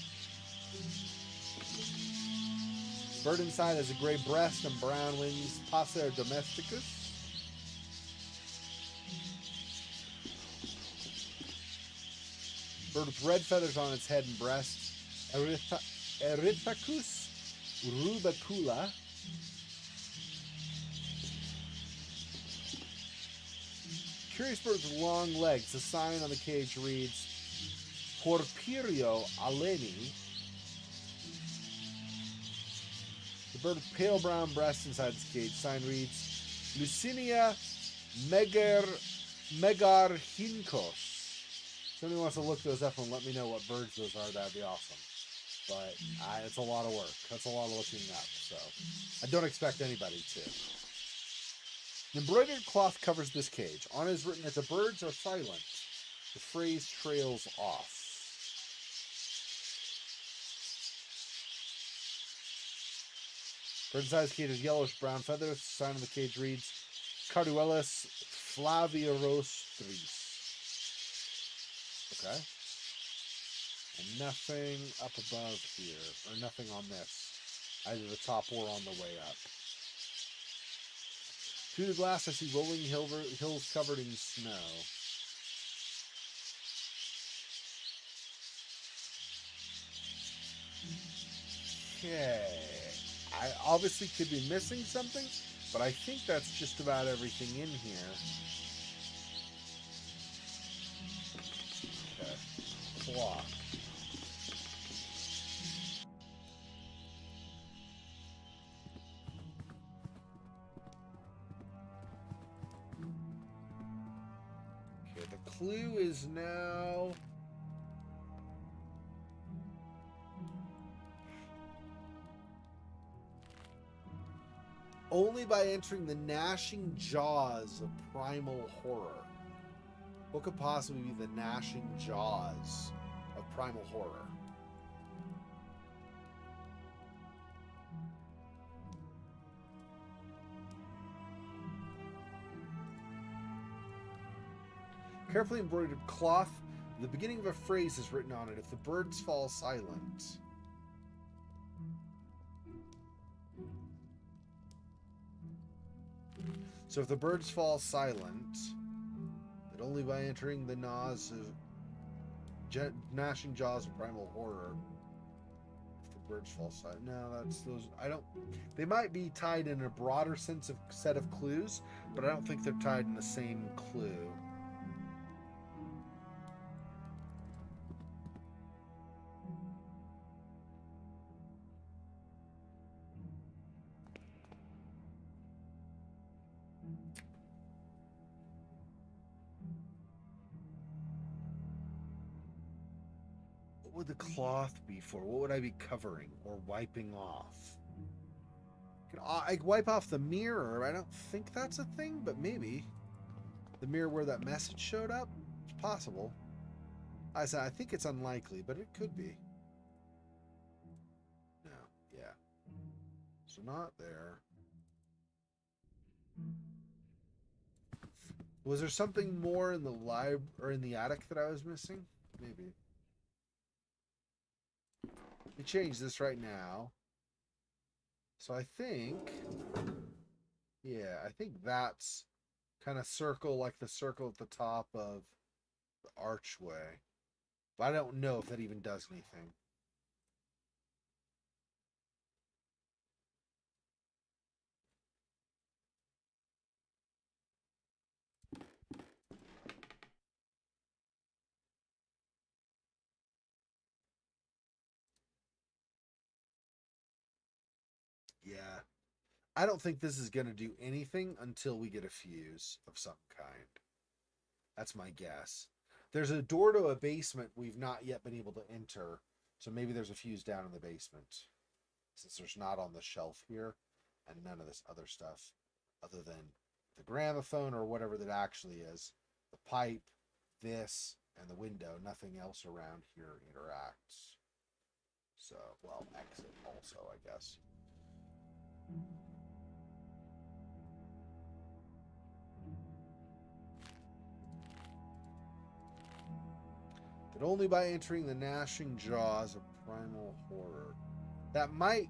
Bird inside has a gray breast and brown wings. Passer domesticus. Bird with red feathers on its head and breast. Erythacus rubicula. Curious bird with long legs. The sign on the cage reads Porphyrio aleni. The bird with pale brown breasts inside its cage. Sign reads Lucinia megarhincos. If somebody wants to look those up and let me know what birds those are, that'd be awesome. But it's a lot of work. That's a lot of looking up. So I don't expect anybody to. An embroidered cloth covers this cage. On it is written that the birds are silent. The phrase trails off. Bird inside the cage has yellowish brown feathers. The sign on the cage reads Carduelis flaviorostris. Okay. And nothing up above here, or nothing on this. Either the top or on the way up. Through the glass, I see rolling hills covered in snow. Okay. I obviously could be missing something, but I think that's just about everything in here. Okay. Clock. Okay, the clue is now... only by entering the gnashing jaws of primal horror. What could possibly be the gnashing jaws of primal horror? Carefully embroidered cloth. The beginning of a phrase is written on it. If the birds fall silent. So if the birds fall silent, but only by entering the gnashing jaws of primal horror. If the birds fall silent, no, that's those. I don't. They might be tied in a broader sense of set of clues, but I don't think they're tied in the same clue. What would the cloth be for? What would I be covering or wiping off? I wipe off the mirror. I don't think that's a thing, but maybe. The mirror where that message showed up? It's possible. I said I think it's unlikely, but it could be. No, yeah. So not there. Was there something more in the lab or in the attic that I was missing? Maybe. We change this right now. So I think, yeah, I think that's kind of circle like the circle at the top of the archway. But I don't know if that even does anything. Yeah. I don't think this is going to do anything until we get a fuse of some kind. That's my guess. There's a door to a basement we've not yet been able to enter. So maybe there's a fuse down in the basement. Since there's not on the shelf here. And none of this other stuff. Other than the gramophone or whatever that actually is. The pipe, this, and the window. Nothing else around here interacts. So, well, exit also, I guess. But only by entering the gnashing jaws of primal horror. That might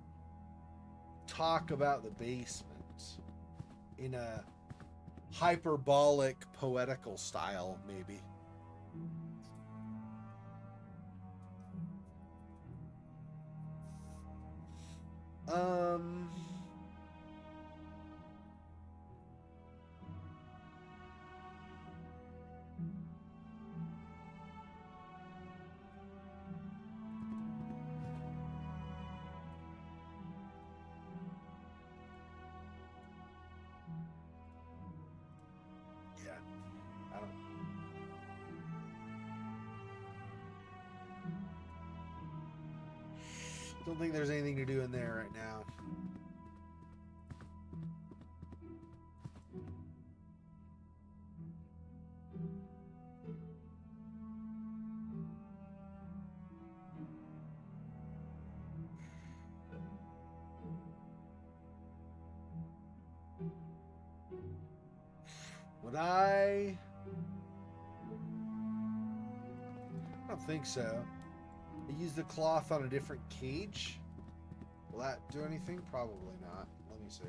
talk about the basement in a hyperbolic, poetical style, maybe. Um. Yeah, I don't think there's anything to do in there right now. Would I? I don't think so. I use the cloth on a different cage. Will that do anything? Probably not. Let me see.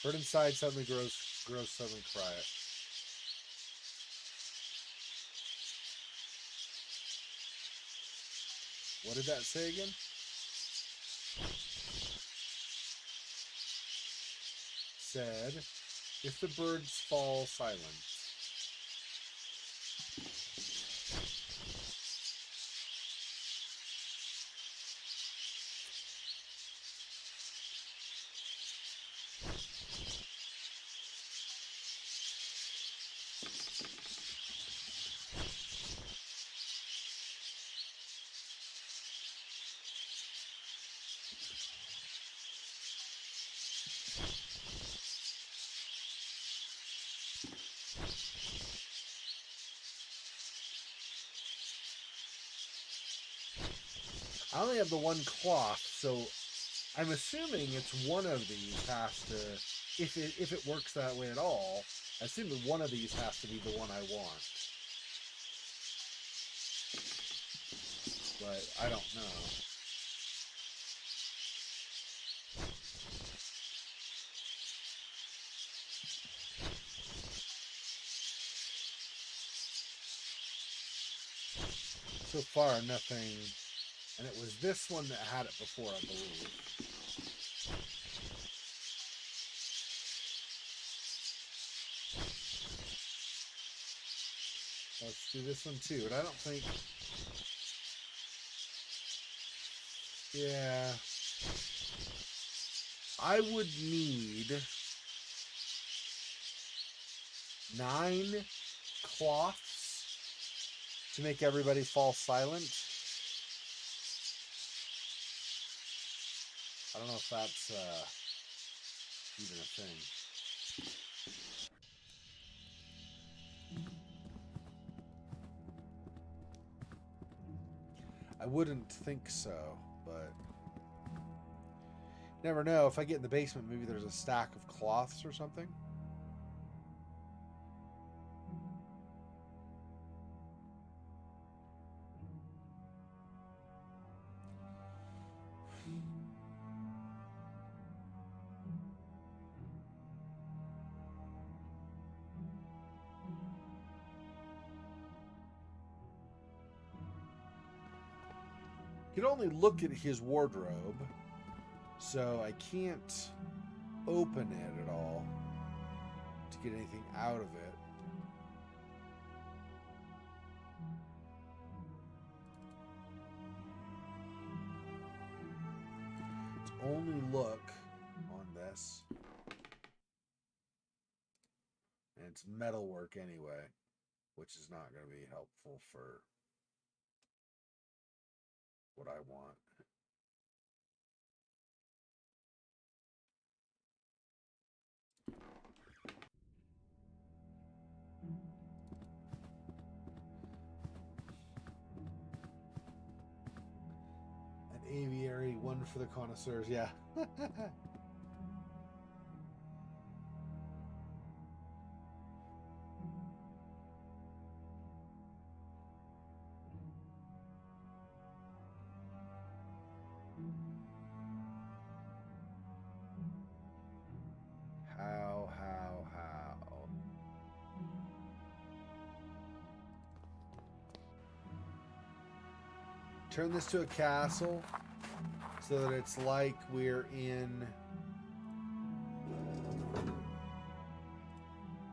Bird inside suddenly grows suddenly quiet. What did that say again? Said, if the birds fall silent. I only have the one cloth, so I'm assuming it's one of these has to, if it works that way at all, I assume that one of these has to be the one I want. But I don't know. So far, nothing. And it was this one that had it before, I believe. Let's do this one too. And I don't think... Yeah. I would need 9 cloths to make everybody fall silent. I don't know if that's even a thing. I wouldn't think so, but never know. If I get in the basement, maybe there's a stack of cloths or something. You can only look at his wardrobe, so I can't open it at all to get anything out of it. Let's only look on this. And it's metalwork anyway, which is not going to be helpful for what I want. An aviary, one for the connoisseurs, yeah. Turn this to a castle so that it's like we're in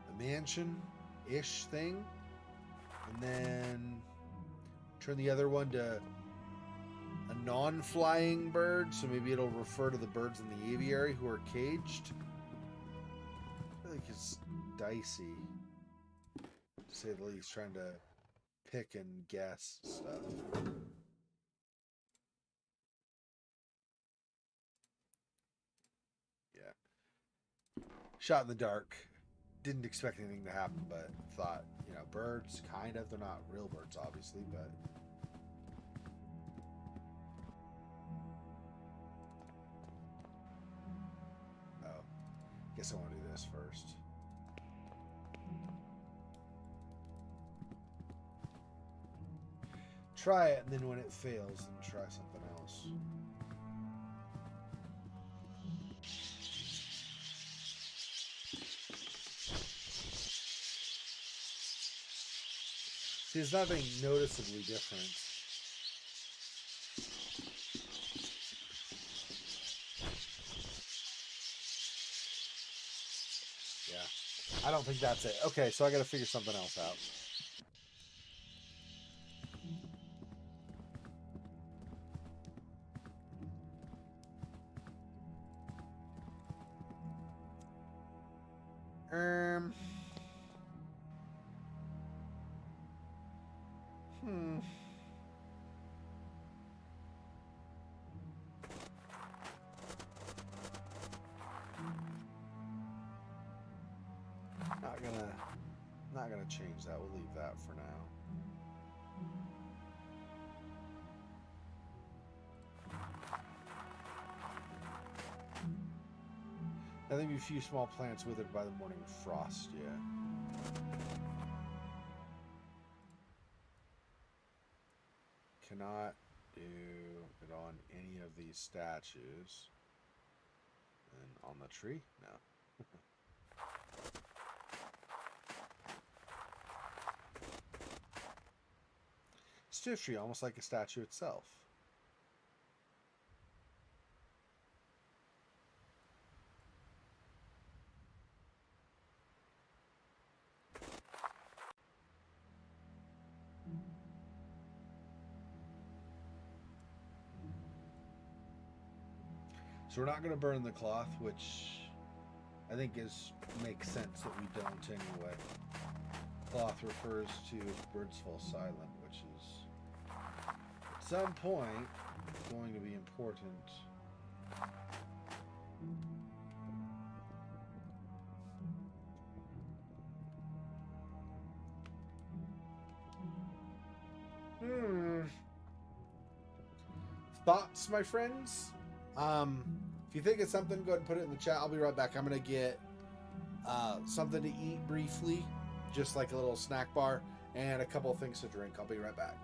a mansion-ish thing. And then turn the other one to a non-flying bird, so maybe it'll refer to the birds in the aviary who are caged. I feel like it's dicey, to say the least, trying to pick and guess stuff. Yeah. Shot in the dark. Didn't expect anything to happen, but thought, you know, birds, kind of. They're not real birds, obviously, but... Oh. Guess I want to do this first. Try it, and then when it fails, then try something else. See, there's nothing noticeably different. Yeah. I don't think that's it. Okay, so I gotta figure something else out. Not gonna change that. We'll leave that for now. I think a few small plants withered by the morning frost, yeah. Cannot do it on any of these statues. And on the tree? No. Stiff tree, almost like a statue itself. So we're not going to burn the cloth, which I think makes sense that we don't anyway. Cloth refers to birds fall silent, which is at some point going to be important. Thoughts, my friends? If you think it's something, go ahead and put it in the chat. I'll be right back. I'm going to get something to eat briefly, just like a little snack bar, and a couple of things to drink. I'll be right back.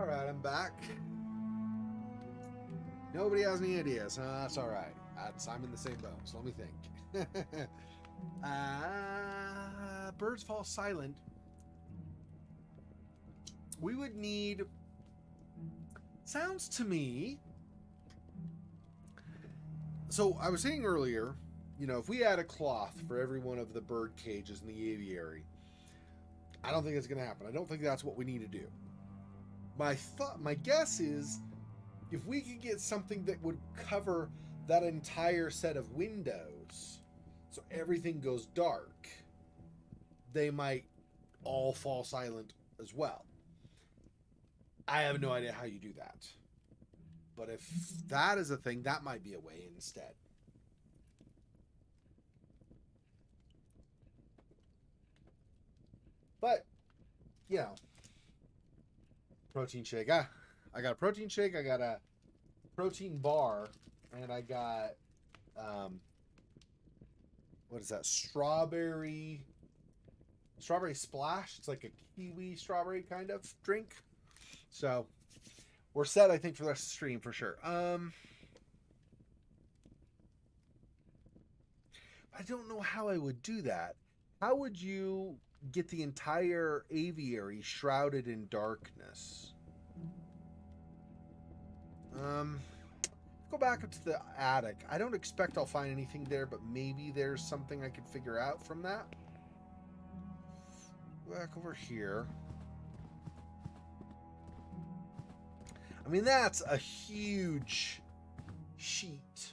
All right, I'm back. Nobody has any ideas. That's all right. I'm in the same boat, so let me think. Birds fall silent. We would need. Sounds to me. So I was saying earlier, if we add a cloth for every one of the bird cages in the aviary, I don't think it's going to happen. I don't think that's what we need to do. My guess is, if we could get something that would cover that entire set of windows, so everything goes dark, they might all fall silent as well. I have no idea how you do that. But if that is a thing, that might be a way instead. But, protein shake. I got a protein shake, I got a protein bar, and I got, what is that? Strawberry splash. It's like a kiwi strawberry kind of drink. So, we're set, I think, for the rest of the stream for sure. I don't know how I would do that. How would you get the entire aviary shrouded in darkness? Go back up to the attic. I don't expect I'll find anything there, but maybe there's something I could figure out from that. Back over here. I mean, that's a huge sheet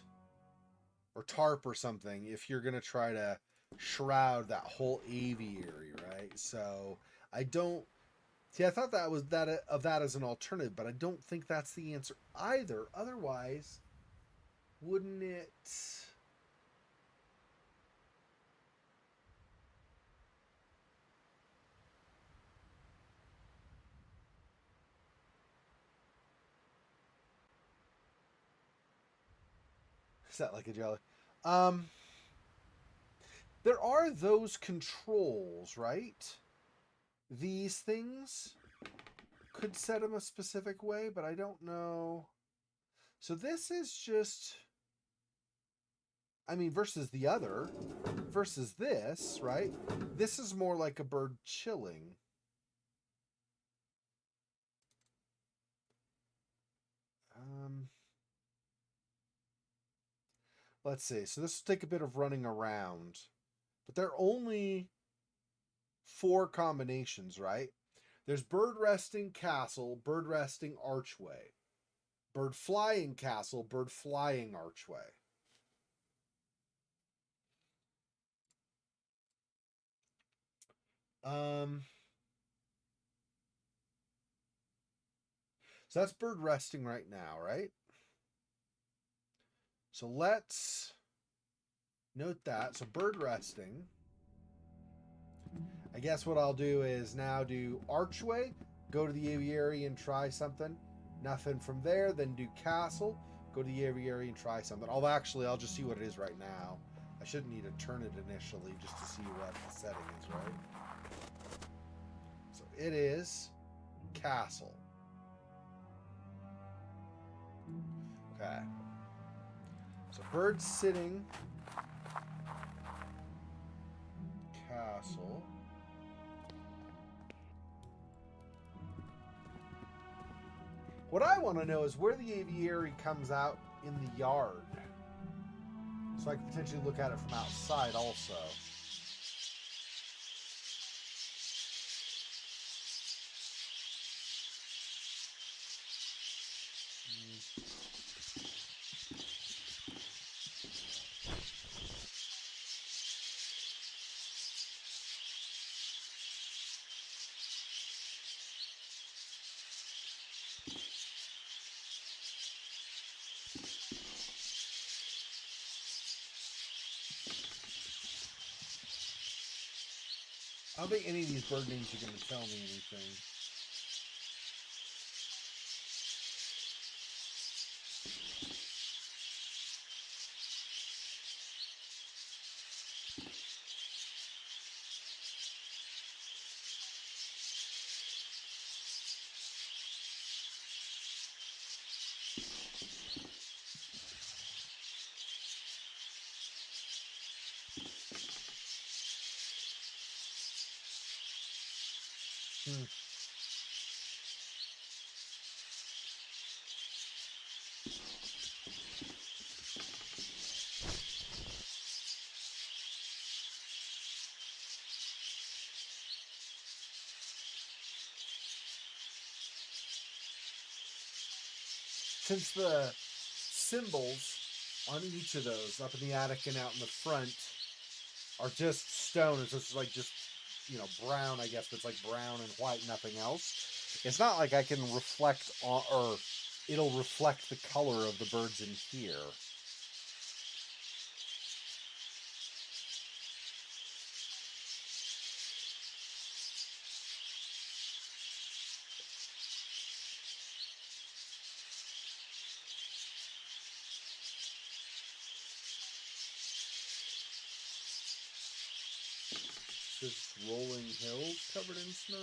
or tarp or something if you're going to try to shroud that whole aviary, right? So I don't see. I thought that was that as an alternative, but I don't think that's the answer either. Otherwise, wouldn't it? Set like a jelly. There are those controls, right? These things could set them a specific way, but I don't know. So this is just, I mean, versus the other, versus this, right? This is more like a bird chilling. Let's see. So this will take a bit of running around, but there are only 4 combinations, right? There's bird resting castle, bird resting archway, bird flying castle, bird flying archway. So that's bird resting right now, right? So let's note that. So bird resting. I guess what I'll do is now do archway, go to the aviary and try something. Nothing from there, then do castle, go to the aviary and try something. I'll just see what it is right now. I shouldn't need to turn it initially just to see what the setting is, right? So it is castle. Okay. So bird sitting, castle. What I want to know is where the aviary comes out in the yard. So I can potentially look at it from outside also. I don't think any of these bird names are going to tell me anything. Hmm. Since the symbols on each of those up in the attic and out in the front are just stone, it's just like just brown, I guess, but it's like brown and white, nothing else. It's not like I can reflect on, or it'll reflect the color of the birds in here. This rolling hills covered in snow.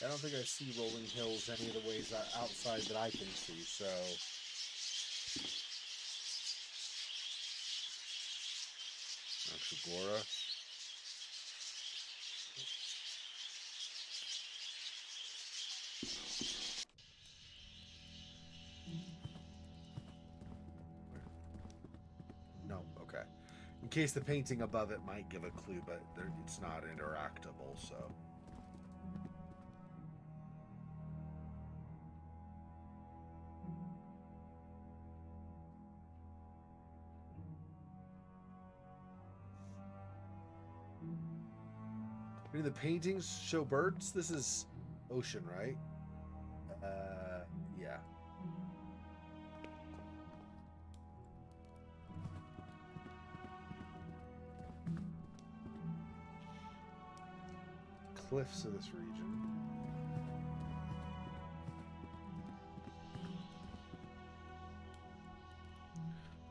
I don't think I see rolling hills any of the ways outside that I can see, so. Gora. No, okay. In case the painting above it might give a clue, but it's not interactable, so. I mean, the paintings show birds. This is ocean, right? Yeah. Cliffs of this region.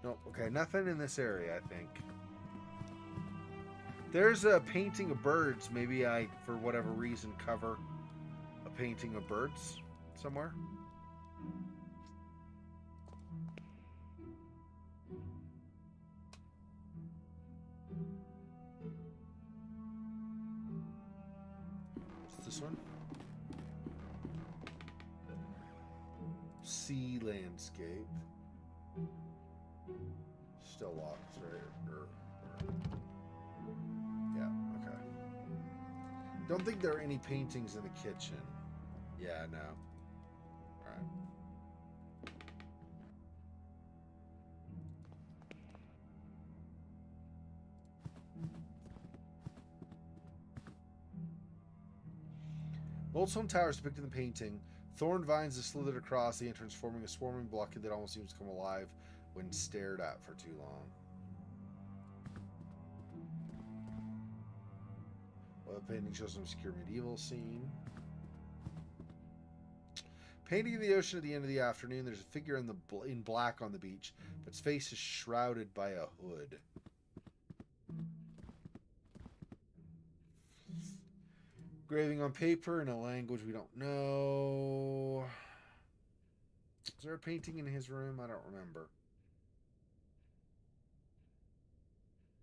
Nope. Okay, nothing in this area, I think. There's a painting of birds. Maybe I, for whatever reason, cover a painting of birds somewhere. What's this one? Sea landscape. Still locked, right? Yeah, okay. Don't think there are any paintings in the kitchen. Yeah, no. Alright. Moldstone towers depicted in the painting. Thorn vines have slithered across the entrance, forming a swarming blockade that almost seems to come alive when stared at for too long. Well, the painting shows some obscure medieval scene. Painting in the ocean at the end of the afternoon, there's a figure in black on the beach, but its face is shrouded by a hood. Graving on paper in a language we don't know. Is there a painting in his room? I don't remember.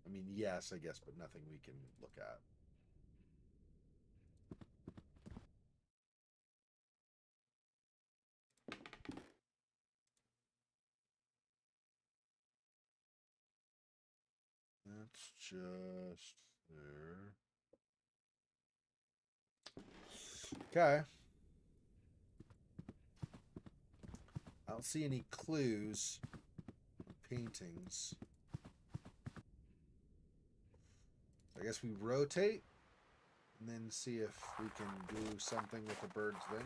I mean, yes, I guess, but nothing we can look at. That's just there. Okay. I don't see any clues. Paintings. I guess we rotate and then see if we can do something with the birds then.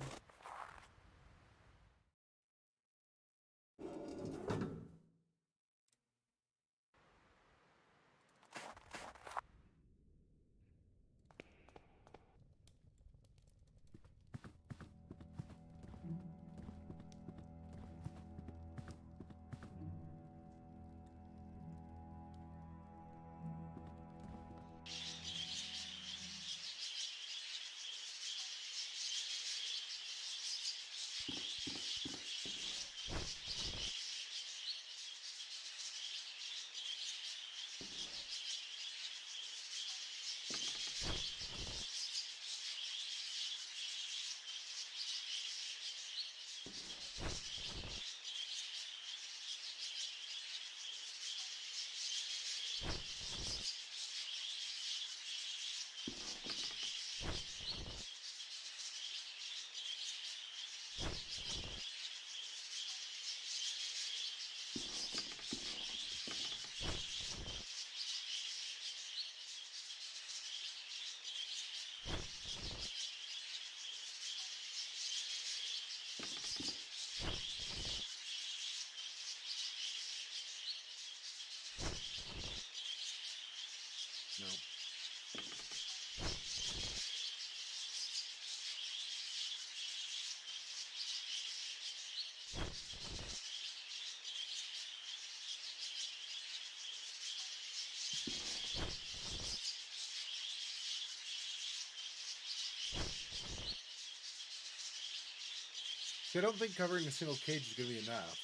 I don't think covering a single cage is going to be enough.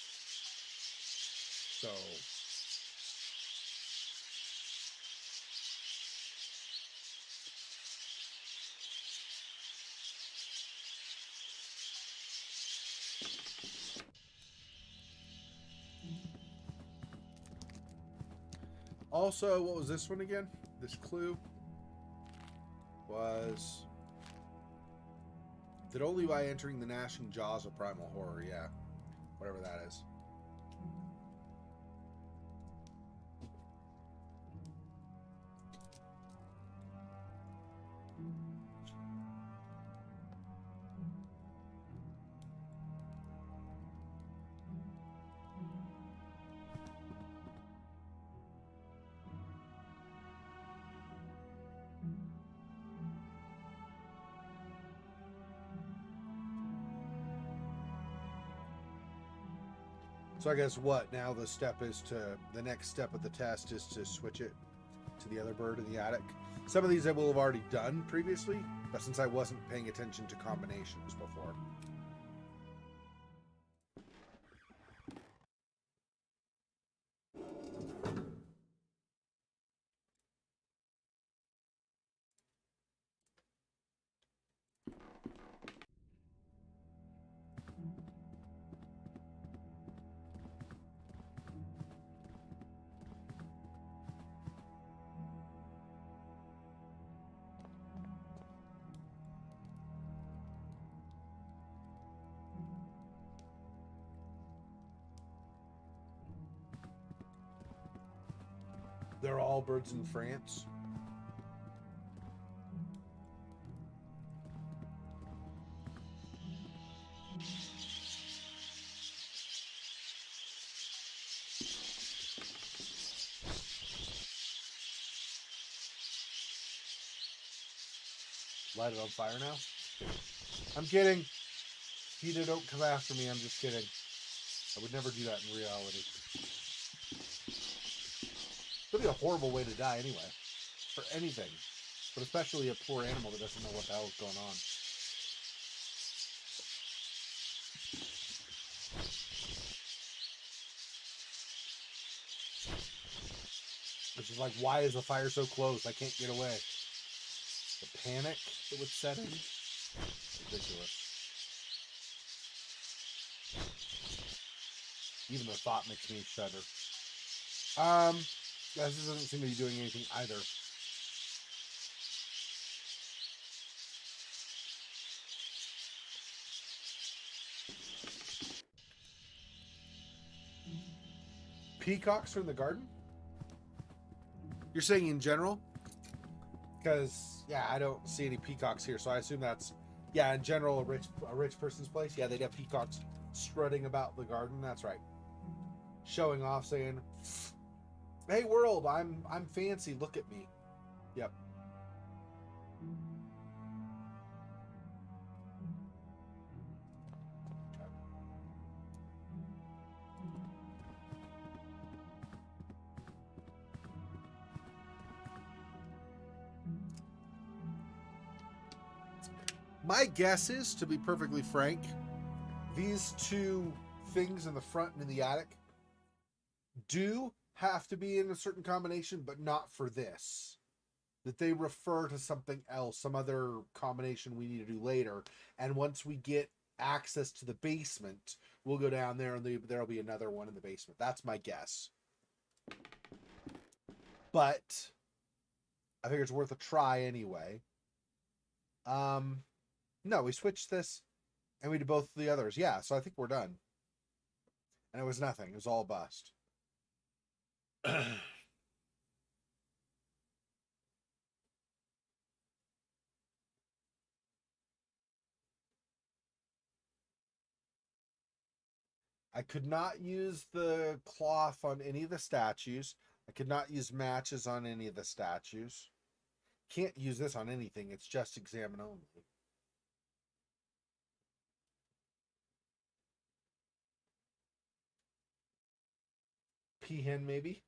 So... Also, what was this one again? This clue was that only by entering the gnashing jaws of primal horror, yeah. Whatever that is. So I guess what now the next step of the test is to switch it to the other bird in the attic. Some of these I will have already done previously, but since I wasn't paying attention to combinations before. They're all birds in France. Light it on fire now? I'm kidding. PETA, don't come after me. I'm just kidding. I would never do that in reality. It'd be a horrible way to die anyway. For anything. But especially a poor animal that doesn't know what the hell is going on. It's just like, why is the fire so close? I can't get away. The panic that would set in? Ridiculous. Even the thought makes me shudder. This doesn't seem to be doing anything either. Peacocks from the garden? You're saying in general? Because, yeah, I don't see any peacocks here, so I assume that's, yeah, in general, a rich person's place. Yeah, they'd have peacocks strutting about the garden. That's right. Showing off, saying, "Hey, world, I'm fancy. Look at me." Yep. My guess is, to be perfectly frank, these two things in the front and in the attic do have to be in a certain combination, but not for this. That they refer to something else, some other combination we need to do later. And once we get access to the basement, we'll go down there and there'll be another one in the basement. That's my guess. But I think it's worth a try anyway. No, we switched this and we did both the others. Yeah, so I think we're done. And it was nothing. It was all bust. I could not use the cloth on any of the statues. I could not use matches on any of the statues. Can't use this on anything. It's just examine only. Peahen, maybe?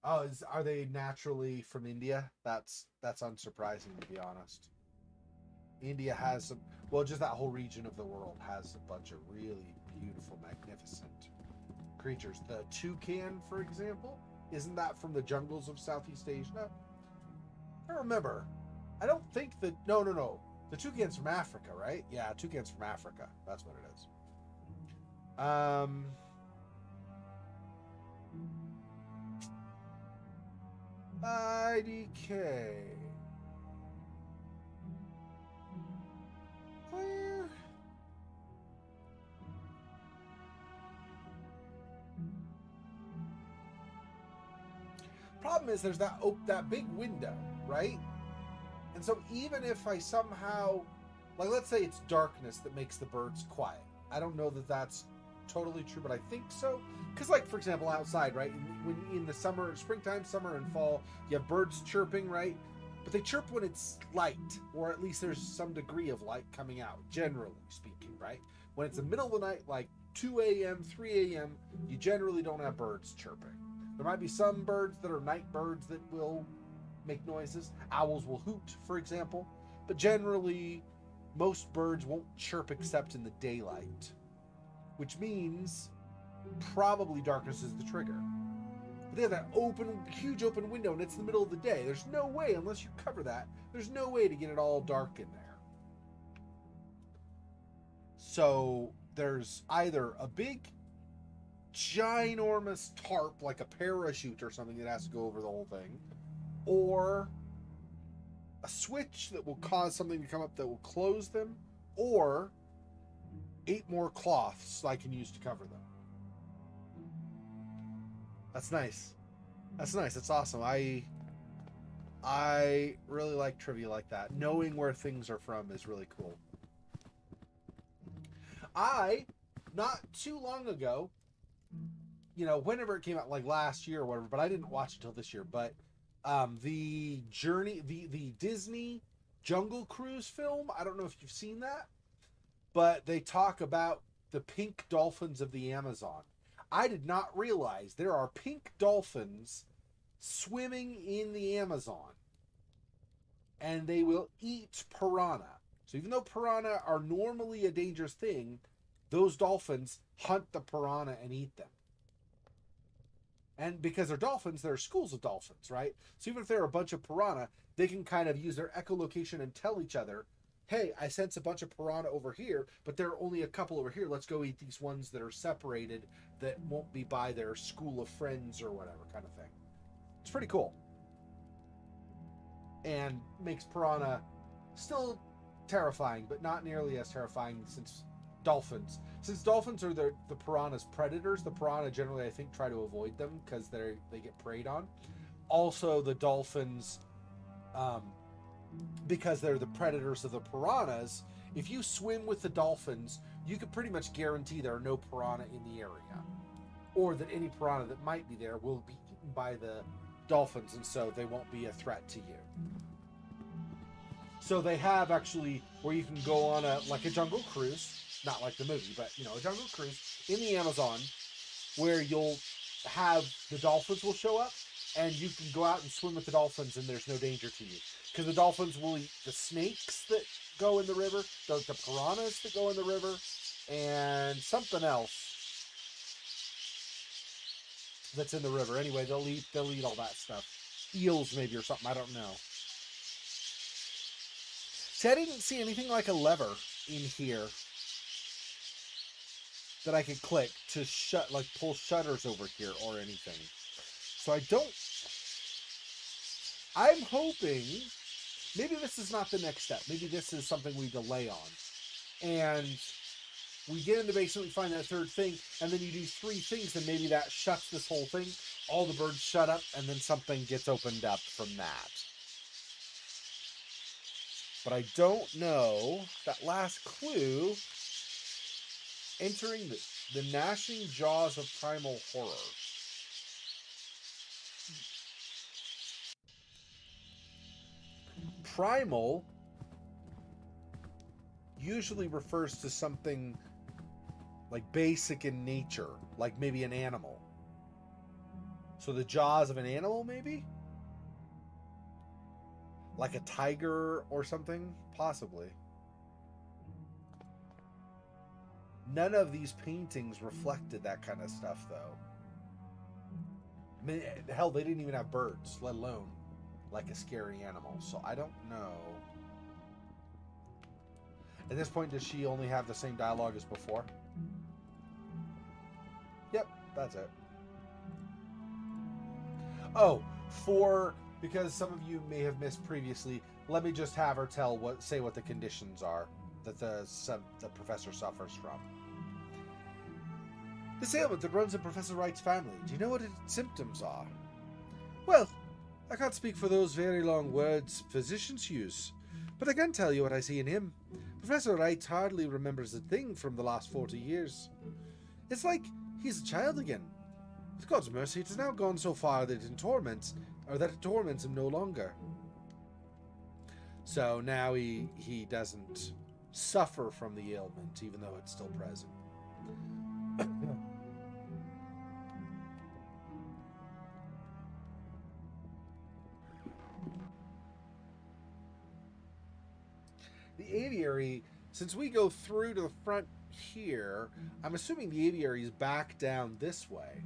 Oh, are they naturally from India? That's unsurprising, to be honest. India has some... Well, just that whole region of the world has a bunch of really beautiful, magnificent creatures. The toucan, for example, isn't that from the jungles of Southeast Asia? I don't remember. I don't think that. No, no, no. The toucan's from Africa, right? Yeah, toucan's from Africa. That's what it is. IDK. Where? Problem is, there's that big window, right? And so even if I somehow, like, let's say it's darkness that makes the birds quiet. I don't know that that's totally true, but I think so. Because, like, for example, outside, right? When in the summer, springtime, summer, and fall, you have birds chirping, right? But they chirp when it's light, or at least there's some degree of light coming out, generally speaking, right? When it's the middle of the night, like 2 a.m., 3 a.m., you generally don't have birds chirping. There might be some birds that are night birds that will make noises. Owls will hoot, for example. But generally, most birds won't chirp except in the daylight, which means probably darkness is the trigger. But they have that huge open window, and it's the middle of the day. There's no way, unless you cover that, there's no way to get it all dark in there. So there's either a big, ginormous tarp, like a parachute or something that has to go over the whole thing, or a switch that will cause something to come up that will close them, or 8 more cloths I can use to cover them. That's nice. That's nice. That's awesome. I really like trivia like that. Knowing where things are from is really cool. Not too long ago, whenever it came out, like last year or whatever, but I didn't watch it until this year, but the Disney Jungle Cruise film, I don't know if you've seen that, but they talk about the pink dolphins of the Amazon. I did not realize there are pink dolphins swimming in the Amazon, and they will eat piranha. So even though piranha are normally a dangerous thing, those dolphins hunt the piranha and eat them. And because they're dolphins, there are schools of dolphins, right? So even if there are a bunch of piranha, they can kind of use their echolocation and tell each other, hey, I sense a bunch of piranha over here, but there are only a couple over here. Let's go eat these ones that are separated that won't be by their school of friends or whatever kind of thing. It's pretty cool. And makes piranha still terrifying, but not nearly as terrifying since dolphins are the piranha's predators. The piranha generally, I think, try to avoid them because they get preyed on. Also, the dolphins, because they're the predators of the piranhas, if you swim with the dolphins, you can pretty much guarantee there are no piranha in the area, or that any piranha that might be there will be eaten by the dolphins, and so they won't be a threat to you. So they have actually where you can go on a jungle cruise, not like the movie, but a jungle cruise in the Amazon, where you'll have the dolphins will show up, and you can go out and swim with the dolphins, and there's no danger to you because the dolphins will eat the snakes that go in the river, the piranhas that go in the river, and something else that's in the river. Anyway, they'll eat all that stuff, eels maybe or something. I don't know. See, I didn't see anything like a lever in here that I could click to pull shutters over here or anything. So I'm hoping maybe this is not the next step. Maybe this is something we delay on. And we get in the basement, we find that third thing, and then you do 3 things, and maybe that shuts this whole thing. All the birds shut up, and then something gets opened up from that. But I don't know. That last clue, entering the gnashing jaws of primal horror. Primal usually refers to something like basic in nature, like maybe an animal. So the jaws of an animal, maybe? Like a tiger or something? Possibly. None of these paintings reflected that kind of stuff, though. I mean, hell, they didn't even have birds, let alone like a scary animal. So I don't know. At this point, does she only have the same dialogue as before? Yep, that's it. Oh, because some of you may have missed previously, let me just have her say what the conditions are that the professor suffers from. This ailment that runs in Professor Wright's family. Do you know what its symptoms are? Well, I can't speak for those very long words physicians use, but I can tell you what I see in him. Professor Wright hardly remembers a thing from the last 40 years. It's like he's a child again. With God's mercy, it has now gone so far that it torments him no longer. So now he doesn't suffer from the ailment, even though it's still present. The aviary, since we go through to the front here, I'm assuming the aviary is back down this way.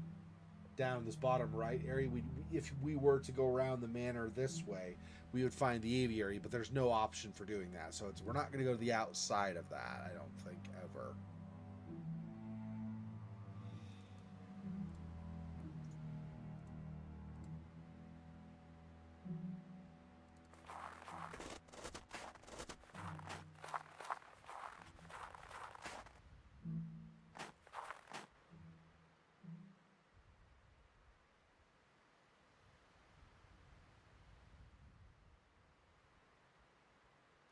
Down this bottom right area. If we were to go around the manor this way, we would find the aviary, but there's no option for doing that. So we're not going to go to the outside of that, I don't think, ever.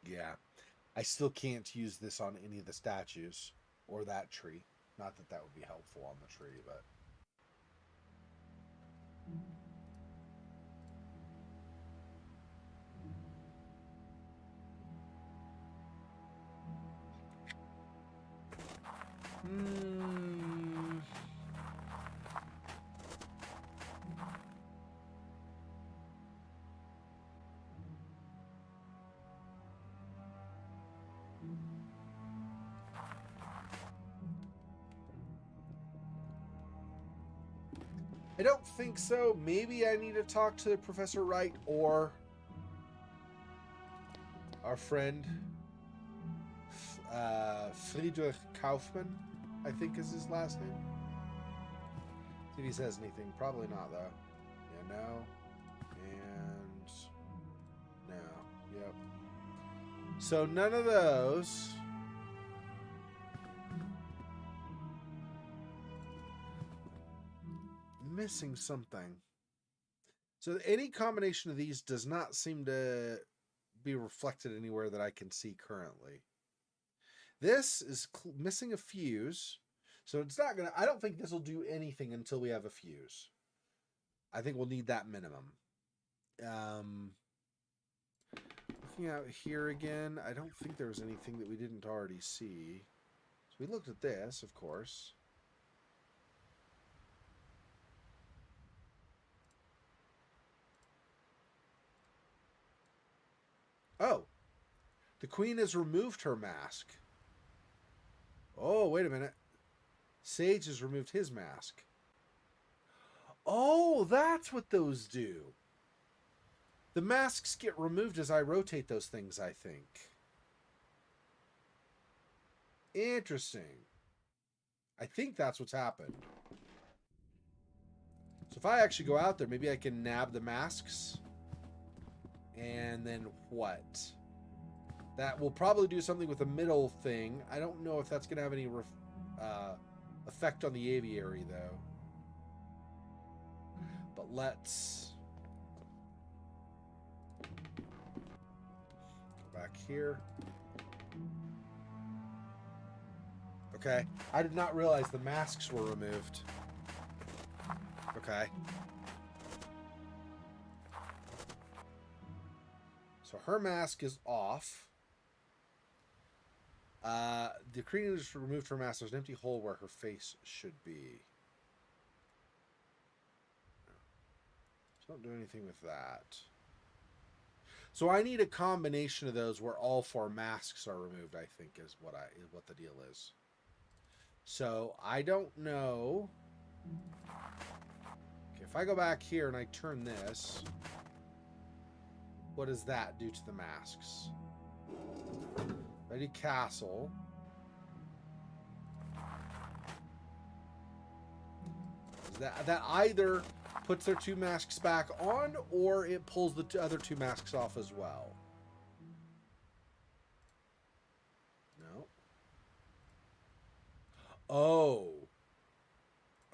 Yeah. I still can't use this on any of the statues or that tree. Not that that would be helpful on the tree, but... I don't think so. Maybe I need to talk to Professor Wright or our friend Friedrich Kaufmann, I think is his last name. See if he says anything. Probably not, though. Yeah, no. And no. Yep. So none of those. Missing something. So any combination of these does not seem to be reflected anywhere that I can see currently. This is missing a fuse. So it's not going to... I don't think this will do anything until we have a fuse. I think we'll need that minimum. Looking out here again, I don't think there was anything that we didn't already see. So we looked at this, of course. Oh, the queen has removed her mask. Oh, wait a minute. Sage has removed his mask. Oh, that's what those do. The masks get removed as I rotate those things, I think. Interesting. I think that's what's happened. So if I actually go out there, maybe I can nab the masks. And then what? That will probably do something with the middle thing. I don't know if that's going to have any effect on the aviary, though. But let's go back here. Okay. I did not realize the masks were removed. Okay. So her mask is off. The queen just removed her mask. There's an empty hole where her face should be. So don't do anything with that. So I need a combination of those where all four masks are removed, I think, is what the deal is. So I don't know. Okay, if I go back here and I turn this, what does that do to the masks? Ready castle. That either puts their 2 masks back on, or it pulls the other 2 masks off as well. No. Oh.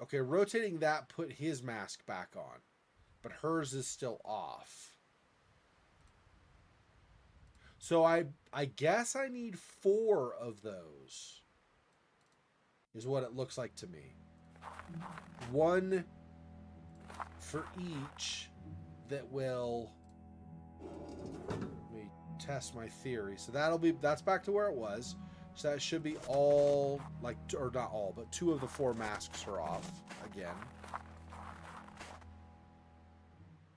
Okay, rotating that put his mask back on, but hers is still off. So I guess I need 4 of those. Is what it looks like to me. 1 for each that will, let me test my theory. So that's back to where it was. So that should be all, like, or not all, but 2 of the 4 masks are off again.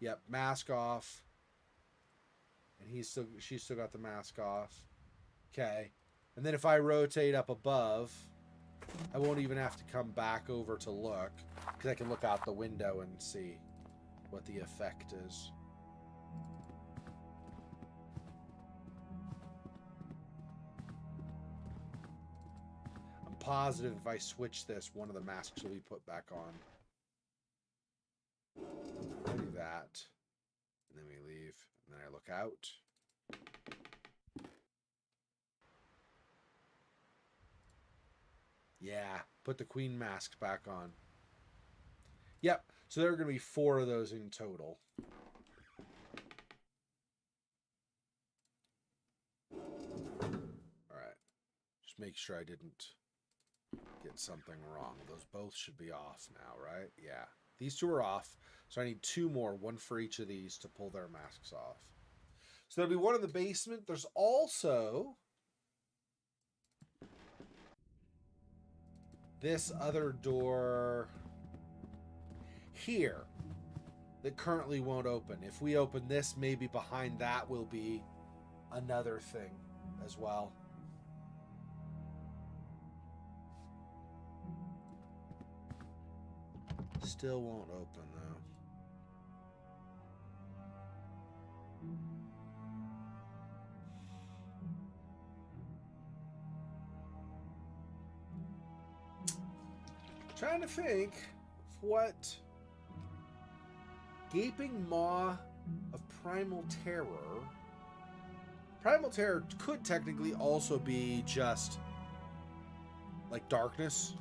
Yep, mask off. And she's still got the mask off. Okay. And then if I rotate up above, I won't even have to come back over to look, because I can look out the window and see what the effect is. I'm positive if I switch this, one of the masks will be put back on. I do that. And then we leave. And then I look out. Yeah, put the queen mask back on. Yep, so there are going to be 4 of those in total. Alright. Just make sure I didn't get something wrong. Those both should be off now, right? Yeah. These 2 are off, so I need 2 more, 1 for each of these to pull their masks off. So there'll be 1 in the basement. There's also this other door here that currently won't open. If we open this, maybe behind that will be another thing as well. Still won't open though. Trying to think of what Gaping Maw of Primal Terror. Primal Terror could technically also be just like darkness.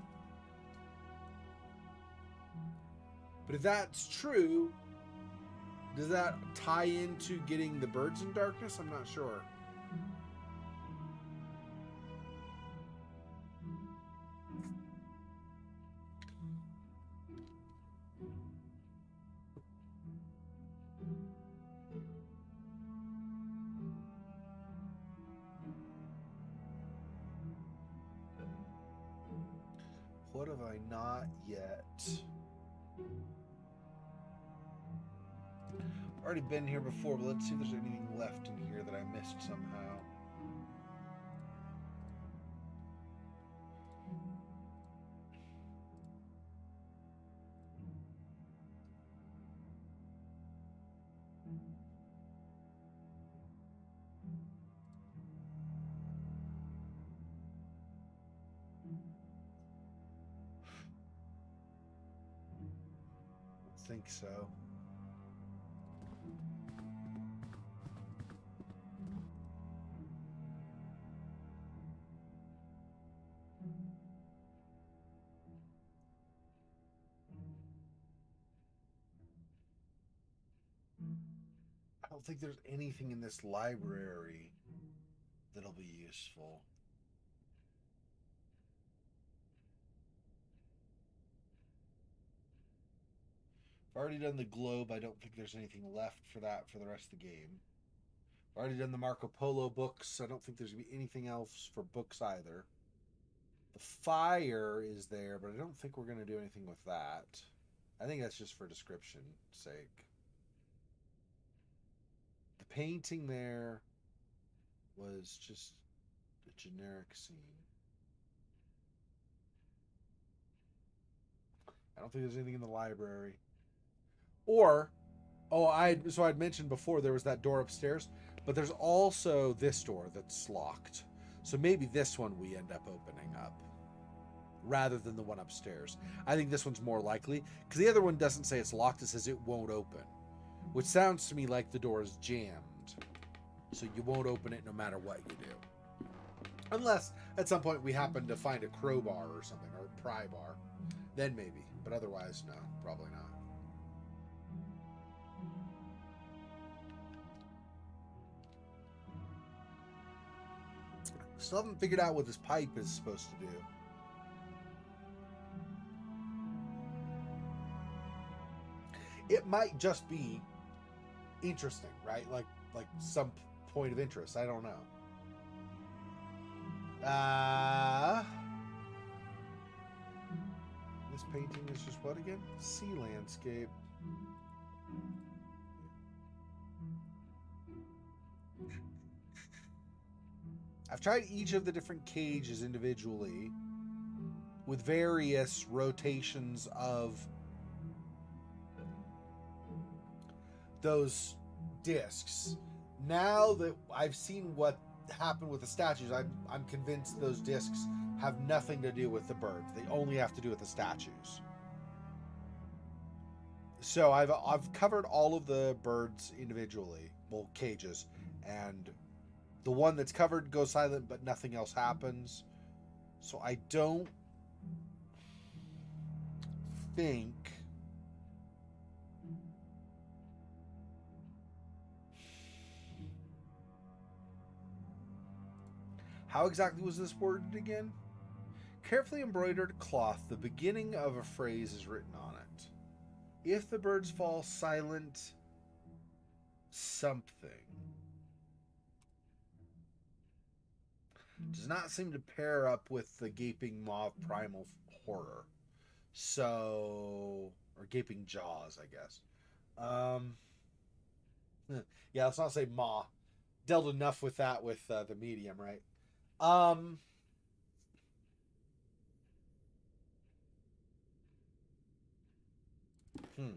But if that's true, does that tie into getting the birds in darkness? I'm not sure. What have I not yet? Already been here before, but let's see if there's anything left in here that I missed somehow. I think so. I don't think there's anything in this library that'll be useful. I've already done the globe. I don't think there's anything left for that for the rest of the game. I've already done the Marco Polo books. I don't think there's going to be anything else for books either. The fire is there, but I don't think we're going to do anything with that. I think that's just for description's sake. The painting there was just a generic scene. I don't think there's anything in the library. Or, I'd mentioned before there was that door upstairs, but there's also this door that's locked. So maybe this one we end up opening up rather than the one upstairs. I think this one's more likely because the other one doesn't say it's locked, it says it won't open, which sounds to me like the door is jammed. So you won't open it no matter what you do. Unless at some point we happen to find a crowbar or something, or a pry bar. Then maybe. But otherwise, no, probably not. Still haven't figured out what this pipe is supposed to do. It might just be interesting, right? Like some point of interest. I don't know. This painting is just what again? Sea landscape. I've tried each of the different cages individually with various rotations of those discs. Now that I've seen what happened with the statues, I'm convinced those discs have nothing to do with the birds. They only have to do with the statues. So I've covered all of the birds individually, well, cages, and the one that's covered goes silent, but nothing else happens. So I don't think how exactly was this worded again? Carefully embroidered cloth, the beginning of a phrase is written on it. If the birds fall silent, something. Does not seem to pair up with the gaping maw of primal horror. So, or gaping jaws, I guess. Yeah, let's not say maw. Dealt enough with that with the medium, right? Um, hmm.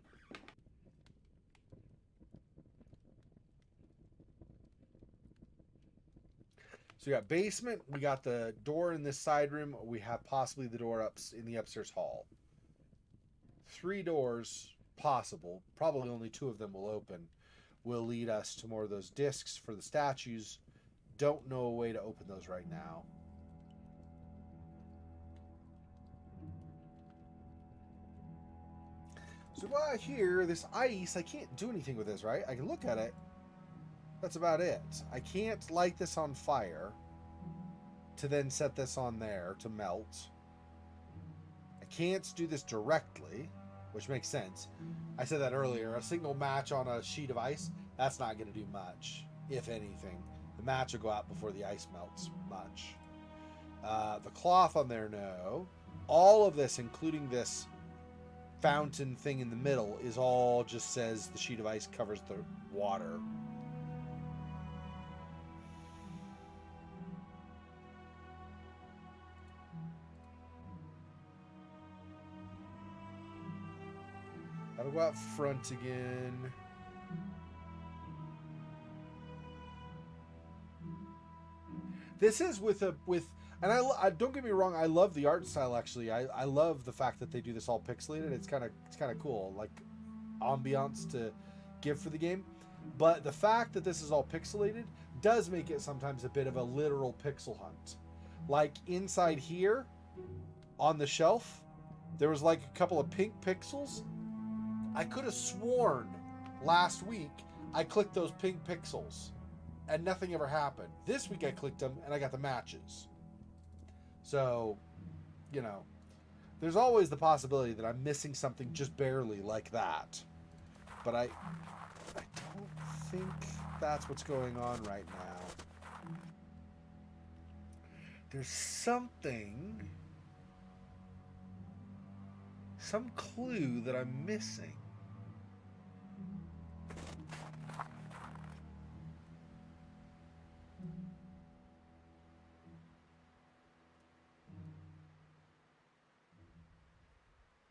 So we got basement, we got the door in this side room, we have possibly the door up in the upstairs hall. 3 doors possible, probably only 2 of them will open, will lead us to more of those discs for the statues. Don't know a way to open those right now. So while here, this ice, I can't do anything with this, right? I can look at it. That's about it. I can't light this on fire to then set this on there to melt. I can't do this directly, which makes sense. I said that earlier. A single match on a sheet of ice, that's not going to do much, if anything. The match will go out before the ice melts much. The cloth on there, no. All of this, including this fountain thing in the middle, is all just says the sheet of ice covers the water. That'll go out front again. This is with and I don't get me wrong, I love the art style actually. I love the fact that they do this all pixelated. It's kind of cool, like ambiance to give for the game. But the fact that this is all pixelated does make it sometimes a bit of a literal pixel hunt. Like inside here on the shelf, there was like a couple of pink pixels. I could have sworn last week I clicked those pink pixels and nothing ever happened. This week I clicked them and I got the matches. So, you know, there's always the possibility that I'm missing something just barely like that. But I don't think that's what's going on right now. There's something, some clue that I'm missing.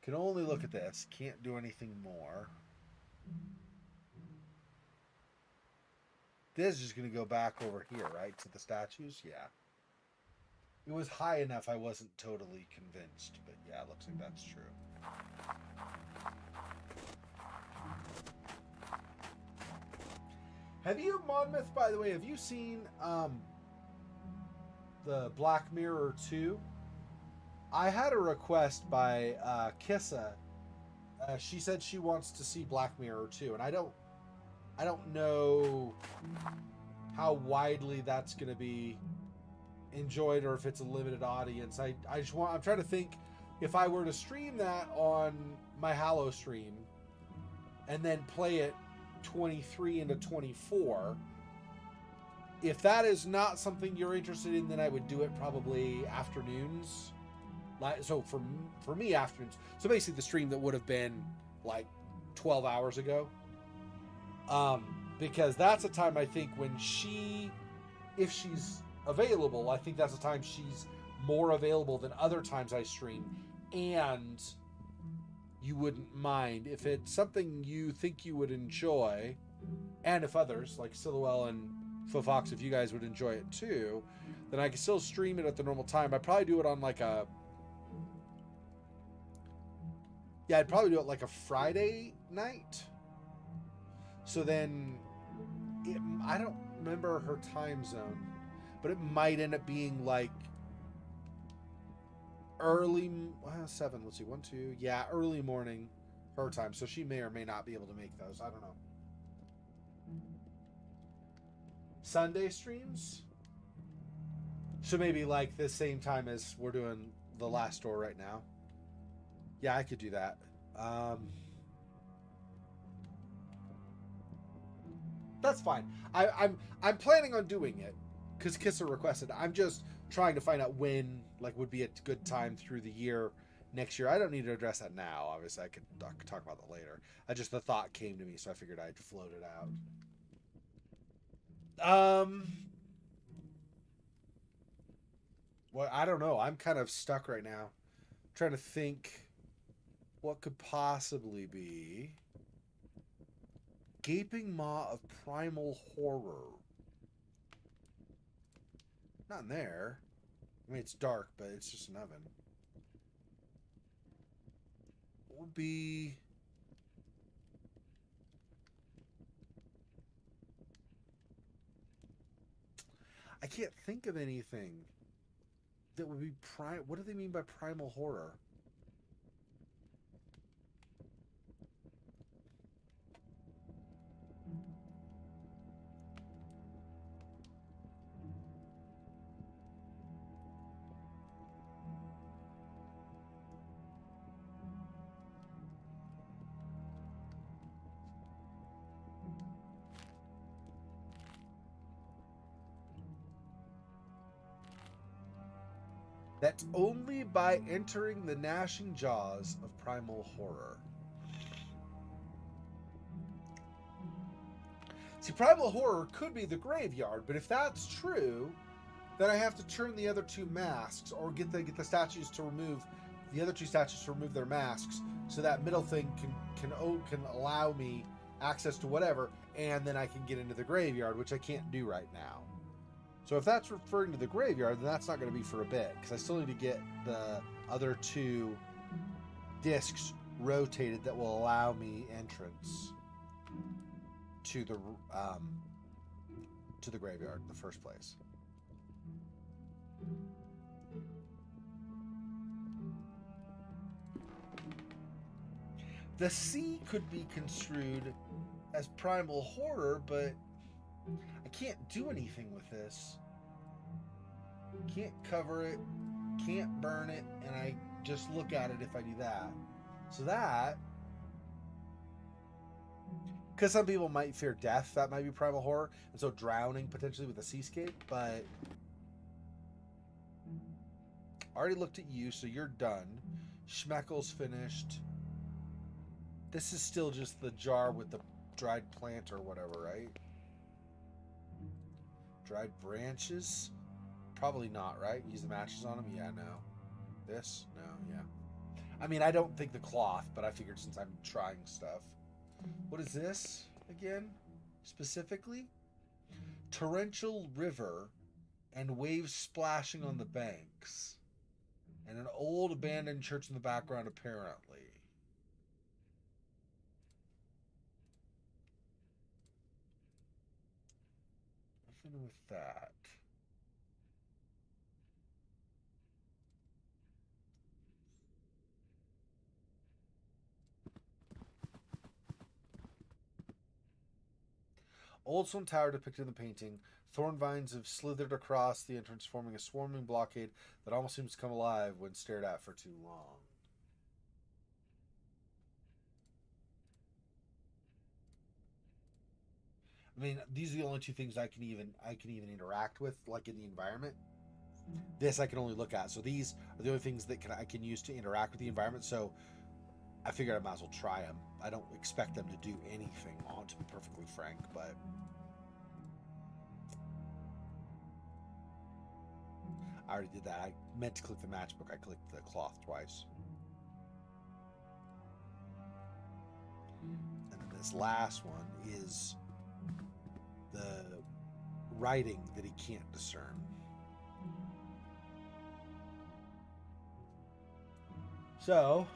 Can only look at this. Can't do anything more. This is just going to go back over here, right? To the statues? Yeah. It was high enough I wasn't totally convinced. But yeah, it looks like that's true. Have you, Monmouth, by the way, have you seen the Black Mirror 2? I had a request by Kissa. She said she wants to see Black Mirror 2, and I don't know how widely that's going to be enjoyed or if it's a limited audience. I'm trying to think if I were to stream that on my Halo stream and then play it 23 into 24. If that is not something you're interested in, then I would do it probably afternoons. So for me, afternoons. So basically the stream that would have been like 12 hours ago. Because that's a time I think when if she's available, I think that's a time she's more available than other times I stream. And you wouldn't mind if it's something you think you would enjoy, and if others like Silhouette and Fofox, if you guys would enjoy it too, then I can still stream it at the normal time. I'd probably do it on I'd probably do it like a Friday night. So then I don't remember her time zone, but it might end up being like early 7. Let's see, 1, 2. Yeah, early morning her time. So she may or may not be able to make those. I don't know. Sunday streams. So maybe like the same time as we're doing the last door right now. Yeah, I could do that. That's fine. I'm planning on doing it because Kissa requested. I'm just trying to find out when would be a good time through the year next year. I don't need to address that now. Obviously, I could talk about that later. The thought came to me, so I figured I'd float it out. Well, I don't know. I'm kind of stuck right now, trying to think what could possibly be. Gaping Maw of Primal Horror. Not in there. I mean, it's dark, but it's just an oven. What would be... I can't think of anything that would be What do they mean by Primal Horror? That's only by entering the gnashing jaws of Primal Horror. See, Primal Horror could be the graveyard, but if that's true, then I have to turn the other two masks, or get the statues to remove the other two statues to remove their masks, so that middle thing can allow me access to whatever, and then I can get into the graveyard, which I can't do right now. So if that's referring to the graveyard, then that's not going to be for a bit, because I still need to get the other two discs rotated that will allow me entrance to the graveyard in the first place. The sea could be construed as Primal Horror, but I can't do anything with this. Can't cover it, can't burn it, and I just look at it if I do that. So that... Because some people might fear death, that might be Primal Horror, and so drowning potentially with a seascape, but... I already looked at you, so you're done. Schmeckel's finished. This is still just the jar with the dried plant or whatever, right? Dried branches? Probably not, right? Use the matches on them? Yeah, no. This? No, yeah. I mean, I don't think the cloth, but I figured since I'm trying stuff. What is this again? Specifically? Torrential river and waves splashing on the banks. And an old abandoned church in the background, apparently. Nothing with that. Old stone tower depicted in the painting. Thorn vines have slithered across the entrance, forming a swarming blockade that almost seems to come alive when stared at for too long. I mean, these are the only two things I can even interact with, like in the environment. This I can only look at. So these are the only things that I can use to interact with the environment. So I figured I might as well try them. I don't expect them to do anything, to be perfectly frank, but I already did that. I meant to click the matchbook. I clicked the cloth twice. And then this last one is the writing that he can't discern. So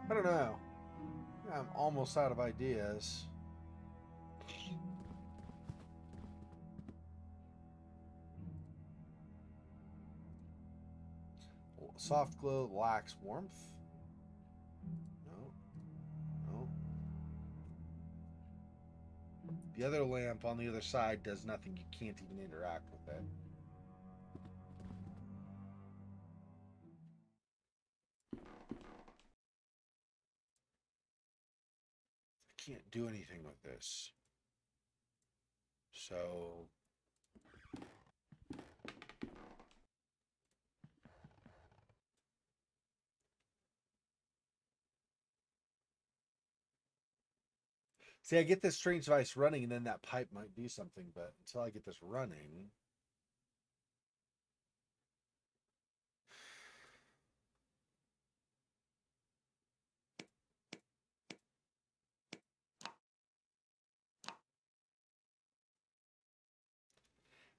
I don't know. I'm almost out of ideas. Soft glow lacks warmth. No. No. The other lamp on the other side does nothing. You can't even interact with it. I can't do anything with this. So see, I get this strange device running, and then that pipe might do something, but until I get this running.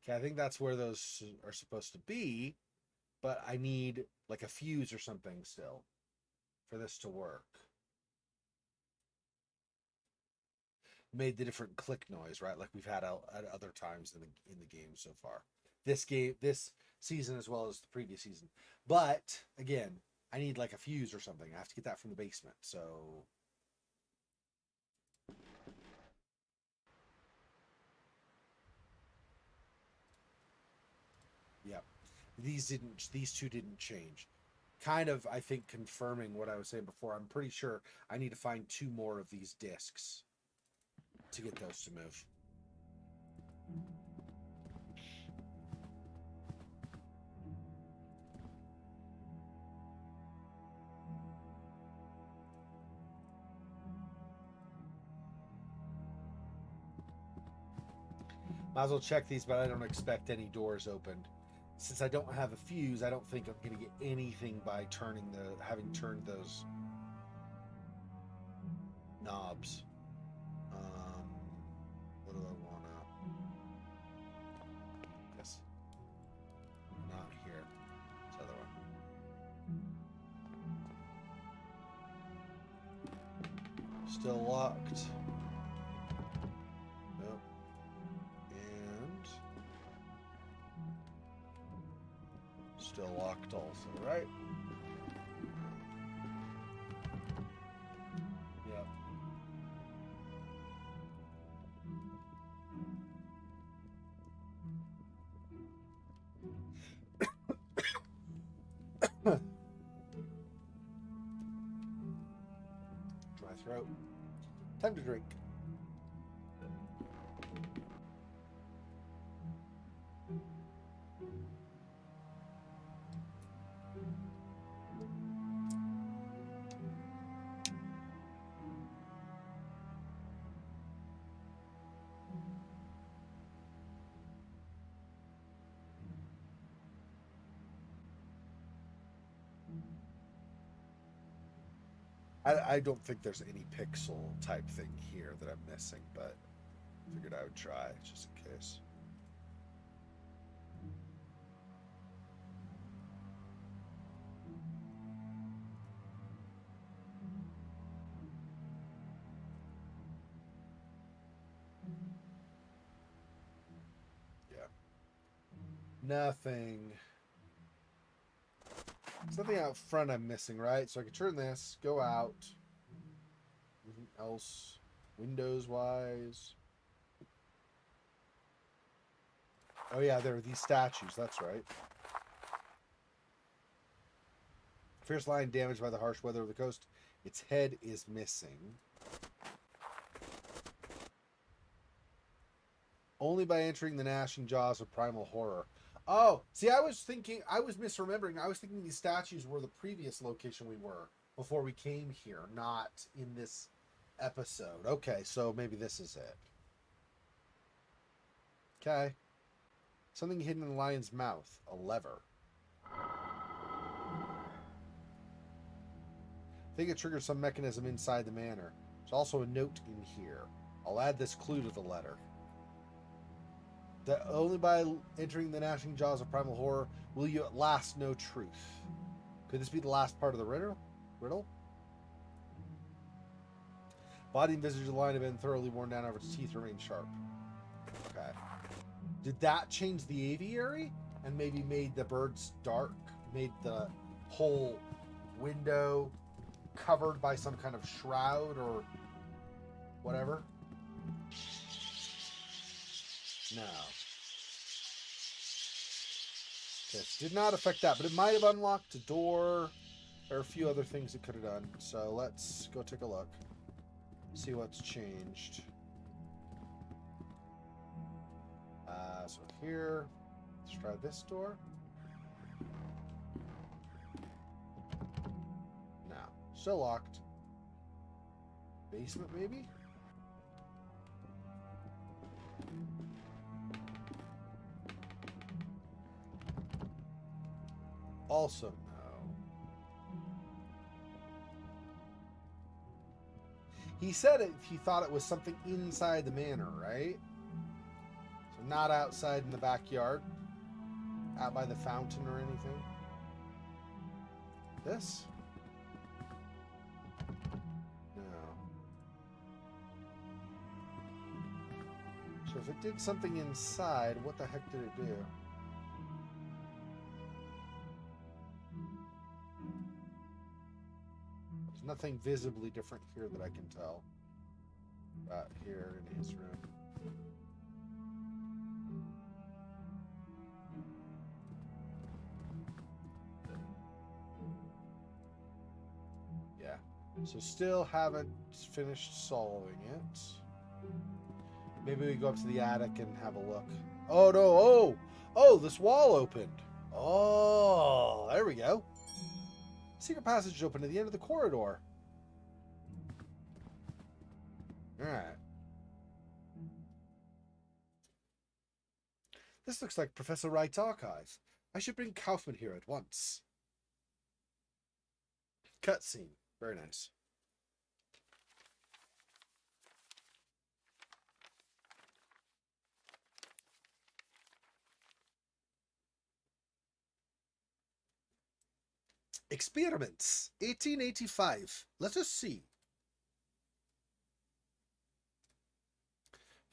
Okay, I think that's where those are supposed to be, but I need like a fuse or something still for this to work. Made the different click noise, right? Like we've had at other times in the game so far. This season as well as the previous season. But again, I need like a fuse or something. I have to get that from the basement. So yeah, these two didn't change. Kind of, I think, confirming what I was saying before. I'm pretty sure I need to find two more of these discs to get those to move. Might as well check these, but I don't expect any doors opened. Since I don't have a fuse, I don't think I'm going to get anything by having turned those knobs. What do I want to? Yes, not here. This other one. Still locked. Nope. And Still locked also, right? Yep. Dry throat. Time to drink. I don't think there's any pixel type thing here that I'm missing, but figured I would try just in case. Yeah. Nothing. There's nothing out front I'm missing, right? So I can turn this, go out. Anything else Windows wise? Oh yeah, there are these statues, that's right. Fierce lion damaged by the harsh weather of the coast. Its head is missing. Only by entering the gnashing jaws of primal horror. Oh, see, I was misremembering. I was thinking these statues were the previous location we were before we came here, not in this episode. Okay, so maybe this is it. Okay. Something hidden in the lion's mouth. A lever. I think it triggers some mechanism inside the manor. There's also a note in here. I'll add this clue to the letter. That only by entering the gnashing jaws of primal horror will you at last know truth. Could this be the last part of the riddle? Body and visage of the lion have been thoroughly worn down, over its teeth remain sharp. Okay. Did that change the aviary? And maybe made the birds dark? Made the whole window covered by some kind of shroud or whatever? No. This did not affect that, but it might have unlocked a door. There are a few other things it could have done. So let's go take a look. See what's changed. So here, let's try this door. No, still locked. Basement, maybe? Also no. He said he thought it was something inside the manor, right? So not outside in the backyard, out by the fountain or anything. This? No. So if it did something inside, what the heck did it do? There's nothing visibly different here that I can tell. Here in his room. Yeah. So still haven't finished solving it. Maybe we go up to the attic and have a look. Oh no! Oh! This wall opened. Oh, there we go. Secret passage open at the end of the corridor. Alright. This looks like Professor Wright's archive. I should bring Kaufman here at once. Cutscene. Very nice. Experiments. 1885. Let us see.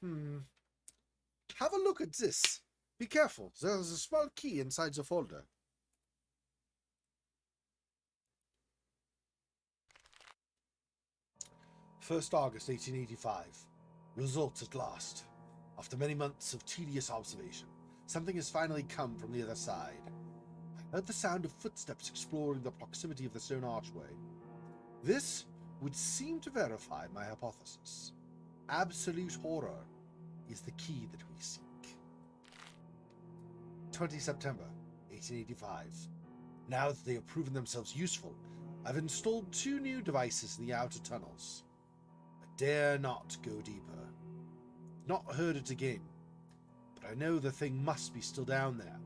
Have a look at this. Be careful. There is a small key inside the folder. 1st August 1885. Results at last. After many months of tedious observation, something has finally come from the other side. I heard the sound of footsteps exploring the proximity of the stone archway. This would seem to verify my hypothesis. Absolute horror is the key that we seek. 20 September 1885. Now that they have proven themselves useful, I've installed 2 new devices in the outer tunnels. I dare not go deeper. Not heard it again, but I know the thing must be still down there.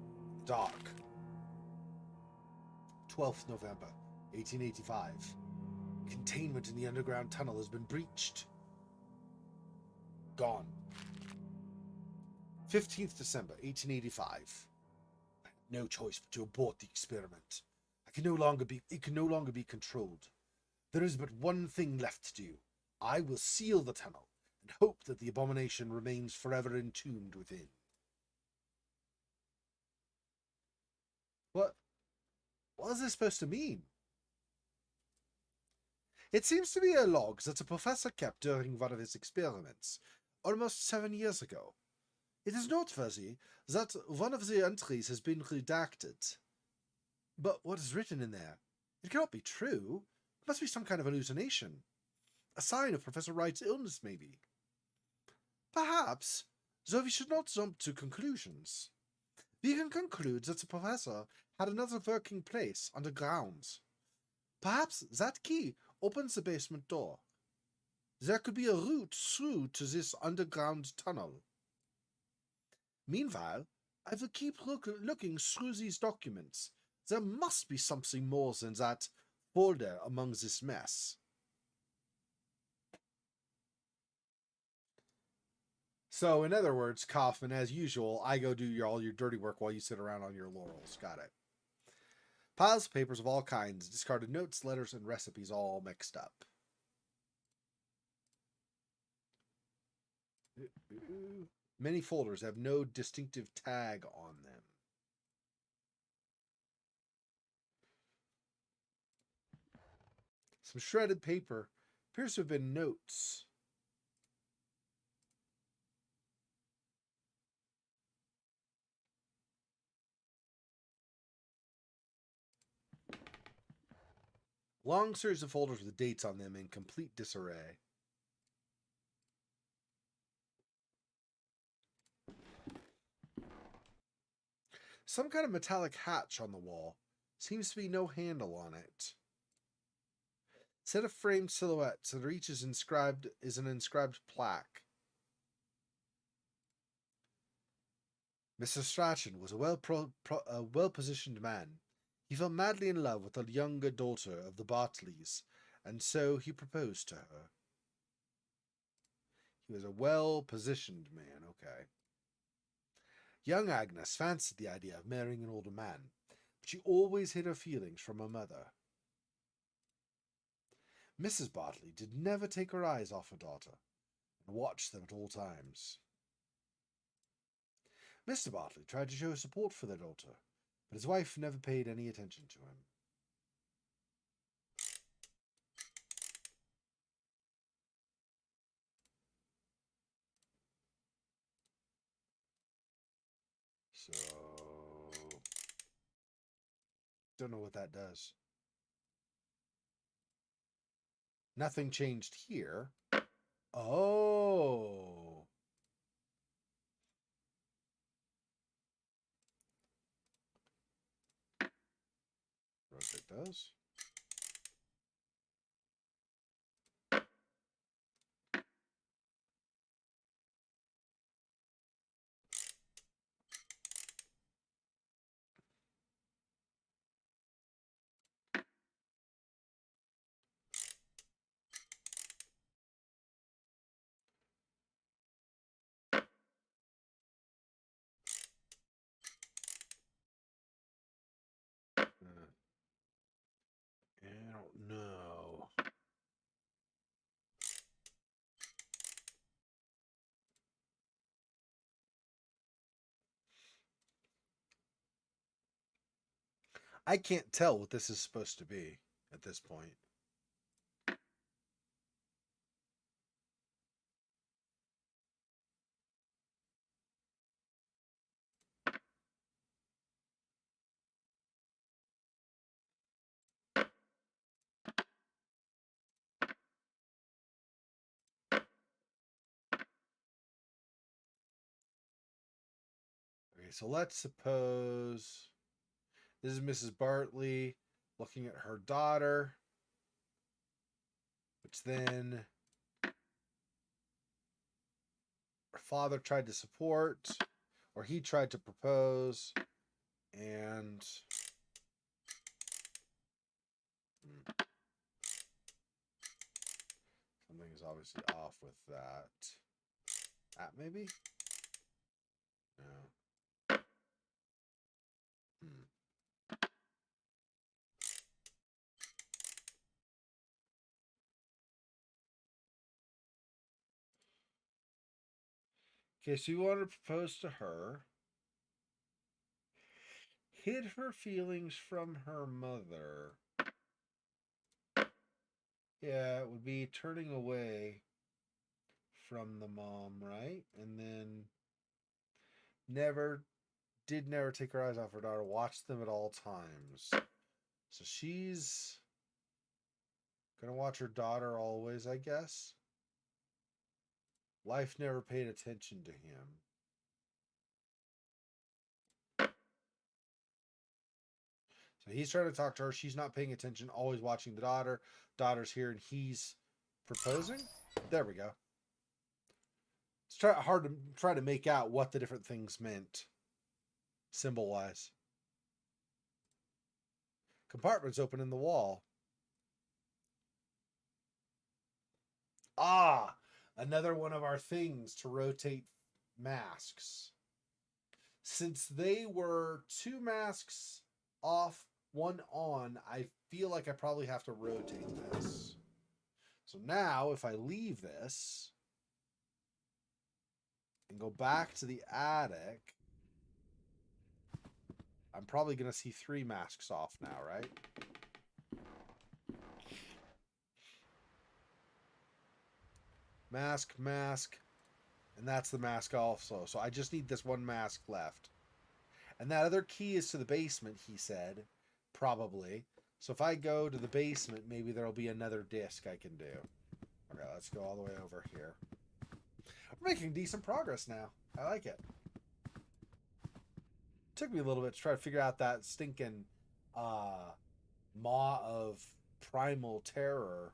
Dark. 12th November 1885. Containment in the underground tunnel has been breached. Gone. 15th December 1885. I had no choice but to abort the experiment. It can no longer be controlled. There is but one thing left to do. I will seal the tunnel and hope that the abomination remains forever entombed within. What is this supposed to mean? It seems to be a log that a professor kept during one of his experiments, almost 7 years ago. It is noteworthy that one of the entries has been redacted. But what is written in there? It cannot be true. It must be some kind of hallucination. A sign of Professor Wright's illness, maybe. Perhaps, though we should not jump to conclusions. We can conclude that the professor had another working place underground. Perhaps that key opens the basement door. There could be a route through to this underground tunnel. Meanwhile, I will keep looking through these documents. There must be something more than that folder among this mess. So, in other words, Kaufman, as usual, I go do all your dirty work while you sit around on your laurels. Got it. Piles of papers of all kinds, discarded notes, letters, and recipes all mixed up. Many folders have no distinctive tag on them. Some shredded paper appears to have been notes. Long series of folders with dates on them in complete disarray. Some kind of metallic hatch on the wall. Seems to be no handle on it. Set of framed silhouettes and each is an inscribed plaque. Mr. Strachan was a well-positioned man. He fell madly in love with the younger daughter of the Bartleys, and so he proposed to her. He was a well-positioned man, okay. Young Agnes fancied the idea of marrying an older man, but she always hid her feelings from her mother. Mrs. Bartley did never take her eyes off her daughter, and watched them at all times. Mr. Bartley tried to show support for their daughter, but his wife never paid any attention to him. So, don't know what that does. Nothing changed here. Oh. Rotate those. I don't know. I can't tell what this is supposed to be at this point. so let's suppose this is Mrs. Bartley looking at her daughter, which then her father tried to support, or he tried to propose, and something is obviously off with that. That maybe? No. Okay, so you want to propose to her, hid her feelings from her mother. Yeah, it would be turning away from the mom, right? And then never take her eyes off her daughter, watch them at all times. So she's gonna watch her daughter always, I guess. Life never paid attention to him. So he's trying to talk to her. She's not paying attention, always watching the daughter. Daughter's here and he's proposing. There we go. It's hard to try to make out what the different things meant symbol-wise. Compartments open in the wall. Ah, another one of our things to rotate masks. Since they were 2 masks off, 1 on, I feel like I probably have to rotate this. So now, if I leave this and go back to the attic, I'm probably going to see 3 masks off now, right? Mask, mask, and that's the mask also. So I just need this 1 mask left. And that other key is to the basement, he said. Probably. So if I go to the basement, maybe there'll be another disc I can do. Okay, let's go all the way over here. We're making decent progress now. I like it. Took me a little bit to try to figure out that stinking Maw of Primal Terror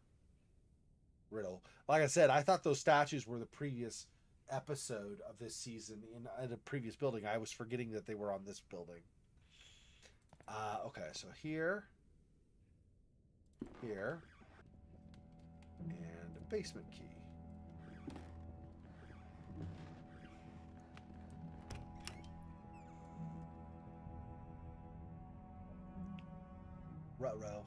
riddle. Like I said, I thought those statues were the previous episode of this season in a previous building. I was forgetting that they were on this building. Okay, so here, and a basement key. Ruh-roh.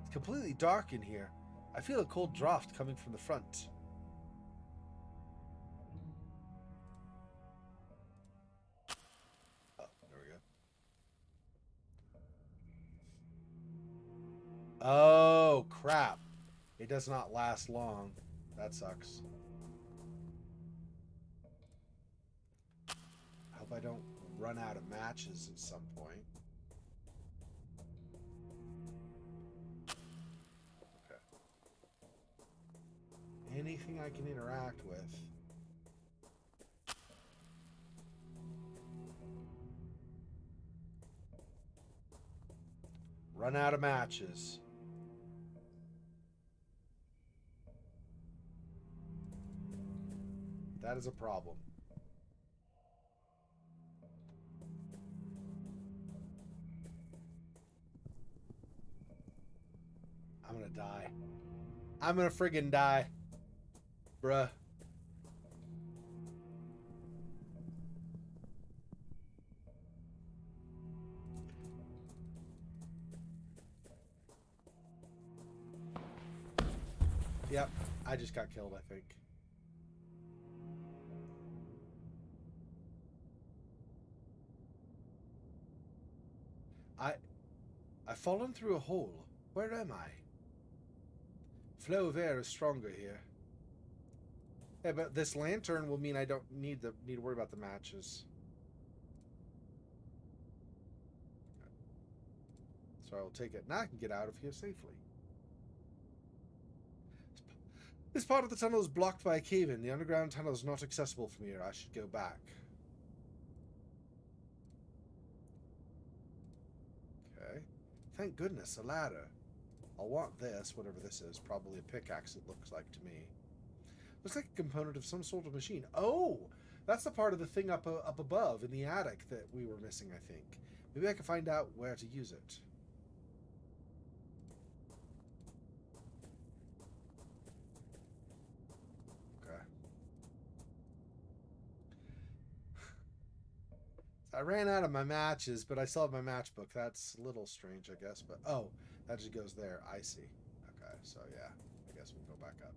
It's completely dark in here. I feel a cold draft coming from the front. Oh, there we go. Oh, crap. It does not last long. That sucks. I hope I don't run out of matches at some point. Okay. Anything I can interact with. Run out of matches. That is a problem. I'm gonna die. I'm gonna friggin' die. Bruh. Yep, I just got killed, I think. I've fallen through a hole. Where am I? Flow of air is stronger here. Yeah, but this lantern will mean I don't need to worry about the matches. So I will take it. Now I can get out of here safely. This part of the tunnel is blocked by a cave-in. The underground tunnel is not accessible from here. I should go back. Thank goodness, a ladder. I'll want this, whatever this is. Probably a pickaxe, it looks like to me. Looks like a component of some sort of machine. Oh! That's the part of the thing up above in the attic that we were missing, I think. Maybe I can find out where to use it. Okay. I ran out of my matches, but I still have my matchbook. That's a little strange, I guess. But, oh, that just goes there. I see. Okay, so yeah. I guess we can go back up.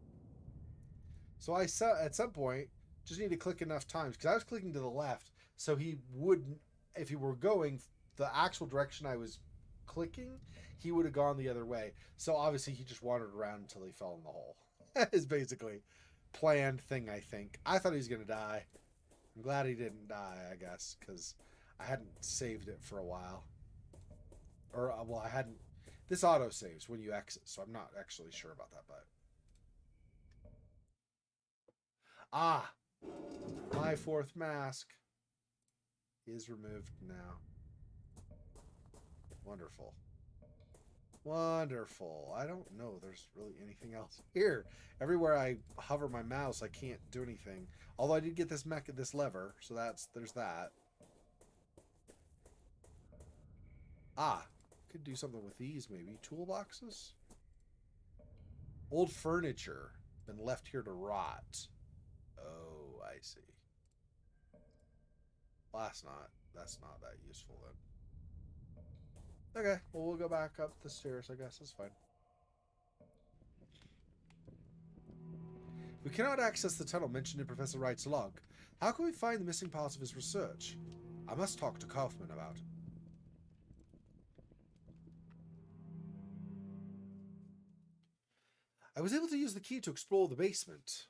So I saw at some point, just need to click enough times. Because I was clicking to the left, so he wouldn't, if he were going the actual direction I was clicking, he would have gone the other way. So obviously he just wandered around until he fell in the hole. Is basically planned thing, I think. I thought he was going to die. I'm glad he didn't die, I guess, because I hadn't saved it for a while. Or, well, I hadn't... This auto saves when you exit, so I'm not actually sure about that, but... Ah! My fourth mask is removed now. Wonderful. Wonderful. I don't know there's really anything else here. Everywhere I hover my mouse, I can't do anything. Although I did get this this lever, so there's that. Ah, could do something with these maybe. Toolboxes? Old furniture. Been left here to rot. Oh, I see. Well, that's not that useful then. Okay, well we'll go back up the stairs, I guess. That's fine. We cannot access the tunnel mentioned in Professor Wright's log. How can we find the missing parts of his research? I must talk to Kaufman about it. I was able to use the key to explore the basement.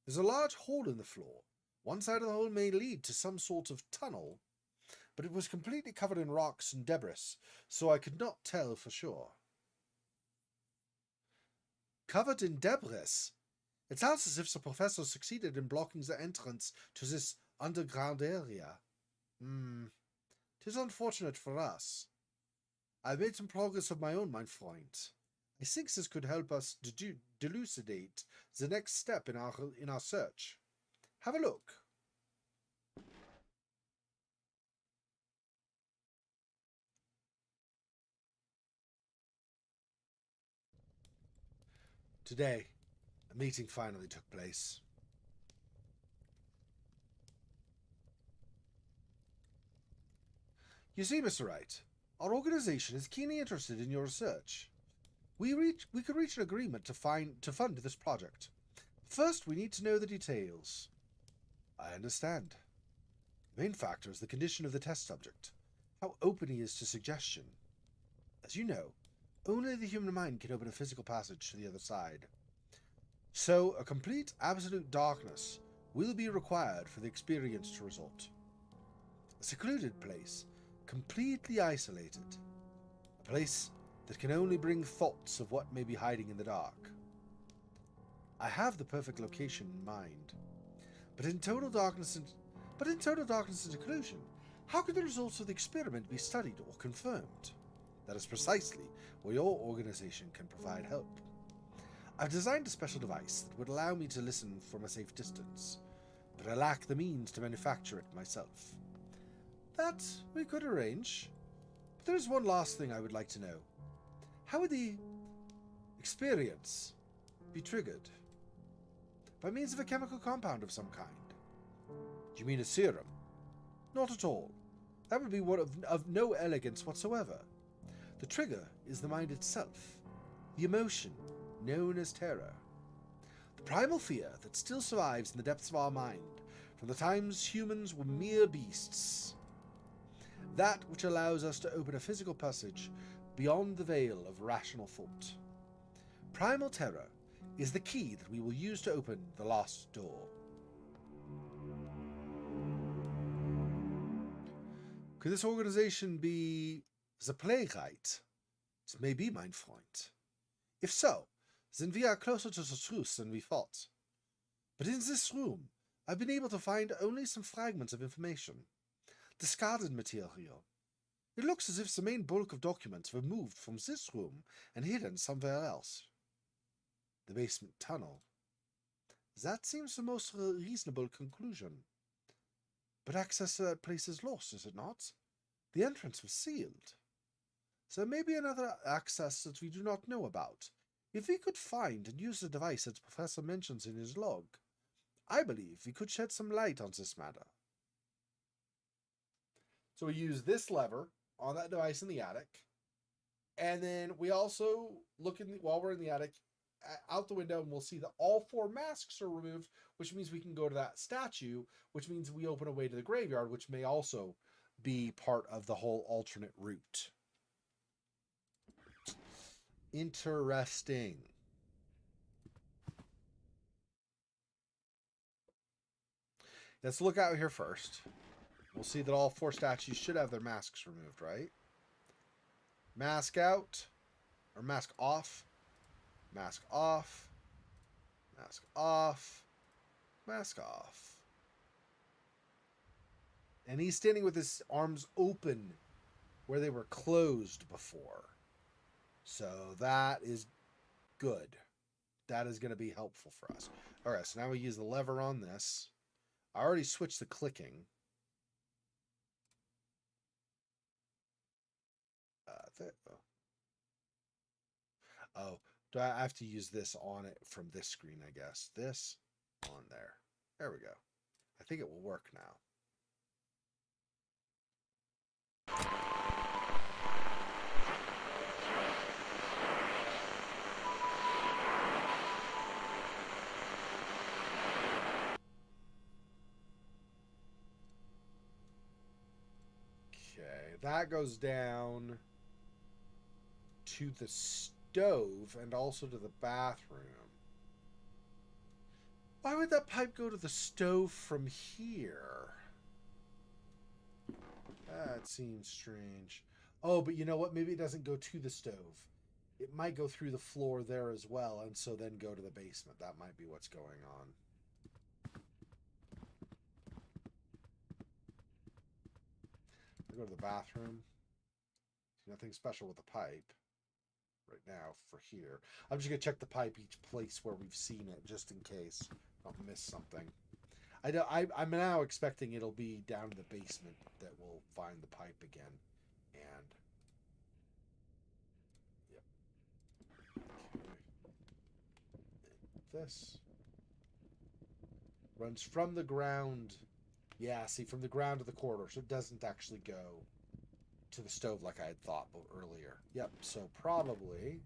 There's a large hole in the floor. One side of the hole may lead to some sort of tunnel, but it was completely covered in rocks and debris, so I could not tell for sure. Covered in debris? It sounds as if the professor succeeded in blocking the entrance to this underground area. Tis unfortunate for us. I made some progress of my own, my friend. I think this could help us delucidate the next step in our search. Have a look. Today, a meeting finally took place. You see, Mr. Wright, our organization is keenly interested in your research. We could reach an agreement to fund this project. First, we need to know the details. I understand. The main factor is the condition of the test subject, how open he is to suggestion. As you know, only the human mind can open a physical passage to the other side. So, a complete, absolute darkness will be required for the experience to result. A secluded place, completely isolated. A place that can only bring thoughts of what may be hiding in the dark. I have the perfect location in mind. But in total darkness and seclusion, how could the results of the experiment be studied or confirmed? That is precisely where your organization can provide help. I've designed a special device that would allow me to listen from a safe distance, but I lack the means to manufacture it myself. That we could arrange. But there is one last thing I would like to know. How would the experience be triggered? By means of a chemical compound of some kind. Do you mean a serum? Not at all. That would be one of no elegance whatsoever. The trigger is the mind itself, the emotion known as terror. The primal fear that still survives in the depths of our mind from the times humans were mere beasts. That which allows us to open a physical passage beyond the veil of rational thought. Primal terror is the key that we will use to open the lost door. Could this organization be the Playwright? It may be, mein Freund. If so, then we are closer to the truth than we thought. But in this room, I've been able to find only some fragments of information. Discarded material. It looks as if the main bulk of documents were moved from this room and hidden somewhere else. The basement tunnel. That seems the most reasonable conclusion. But access to that place is lost, is it not? The entrance was sealed. There may be another access that we do not know about. If we could find and use the device that the Professor mentions in his log, I believe we could shed some light on this matter. So we use this lever on that device in the attic, and then we also look while we're in the attic out the window, and we'll see that all 4 masks are removed, which means we can go to that statue, which means we open a way to the graveyard, which may also be part of the whole alternate route. Interesting. Let's look out here first. We'll see that all 4 statues should have their masks removed, right? Mask out, or mask off, mask off, mask off, mask off. And he's standing with his arms open where they were closed before. So that is good. That is going to be helpful for us. All right, so now we use the lever on this. I already switched the clicking. Oh, do I have to use this on it from this screen, I guess. This on there. There we go. I think it will work now. Okay, that goes down to the stove and also to the bathroom. Why would that pipe go to the stove from here? That seems strange. Oh, but you know what? Maybe it doesn't go to the stove. It might go through the floor there as well, and so then go to the basement. That might be what's going on. I go to the bathroom. Nothing special with the pipe right now for here. I'm just going to check the pipe each place where we've seen it, just in case I don't miss something. I'm now expecting it'll be down to the basement that we'll find the pipe again. And yep. Okay. This runs from the ground. Yeah, see, from the ground to the corridor, so it doesn't actually go to the stove like I had thought earlier. Yep, so probably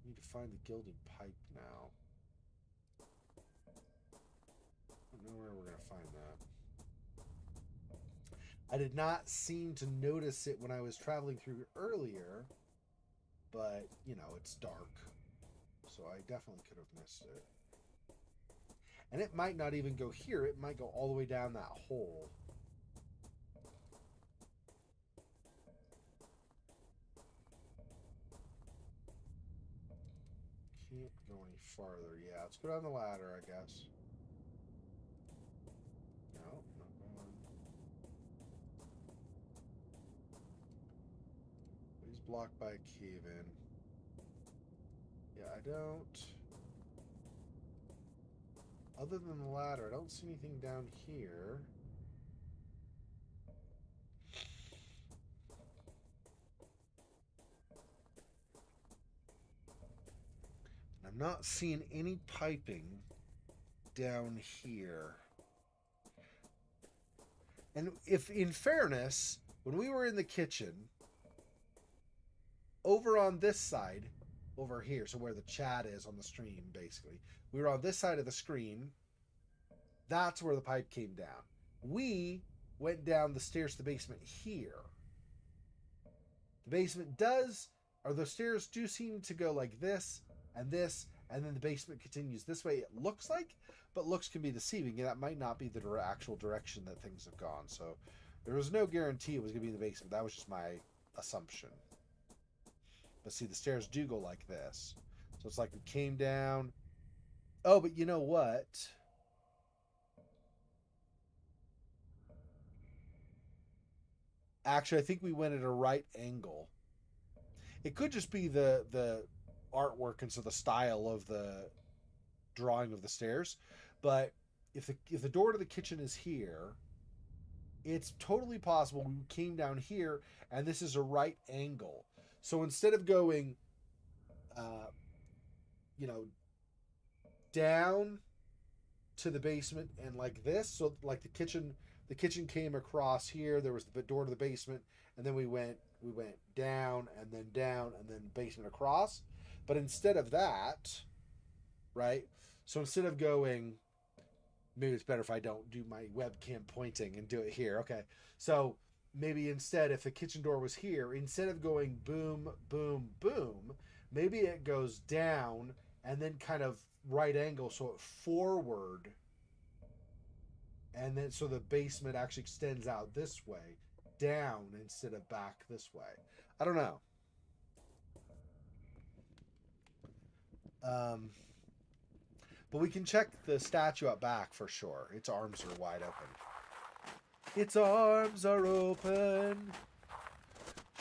need to find the gilded pipe now. I don't know where we're going to find that. I did not seem to notice it when I was traveling through earlier, but, you know, it's dark, so I definitely could have missed it. And it might not even go here. It might go all the way down that hole. Can't go any farther. Yeah, let's go down the ladder, I guess. No, not going. He's blocked by a cave-in. Yeah, I don't... Other than the ladder, I don't see anything down here. I'm not seeing any piping down here. And if, in fairness, when we were in the kitchen, over on this side, over here, so where the chat is on the stream, basically, we were on this side of the screen. That's where the pipe came down. We went down the stairs to the basement here. The basement does, or the stairs do seem to go like this, and then the basement continues this way, it looks like, but looks can be deceiving, and that might not be the actual direction that things have gone. So there was no guarantee it was going to be in the basement. That was just my assumption. But see, the stairs do go like this. So it's like we came down. Oh, but you know what? Actually, I think we went at a right angle. It could just be the artwork and so the style of the drawing of the stairs. But if the door to the kitchen is here, it's totally possible we came down here and this is a right angle. So instead of going, uh, you know, down to the basement and like this, so like the kitchen came across here. There was the door to the basement, and then we went down and then basement across. But instead of that, right? So instead of going, maybe it's better if I don't do my webcam pointing and do it here. Okay. So maybe instead, if the kitchen door was here, instead of going boom, boom, boom, maybe it goes down and then kind of right angle, so it forward, and then so the basement actually extends out this way, down instead of back this way. I don't know. Um, but we can check the statue up back for sure. Its arms are wide open. Its arms are open.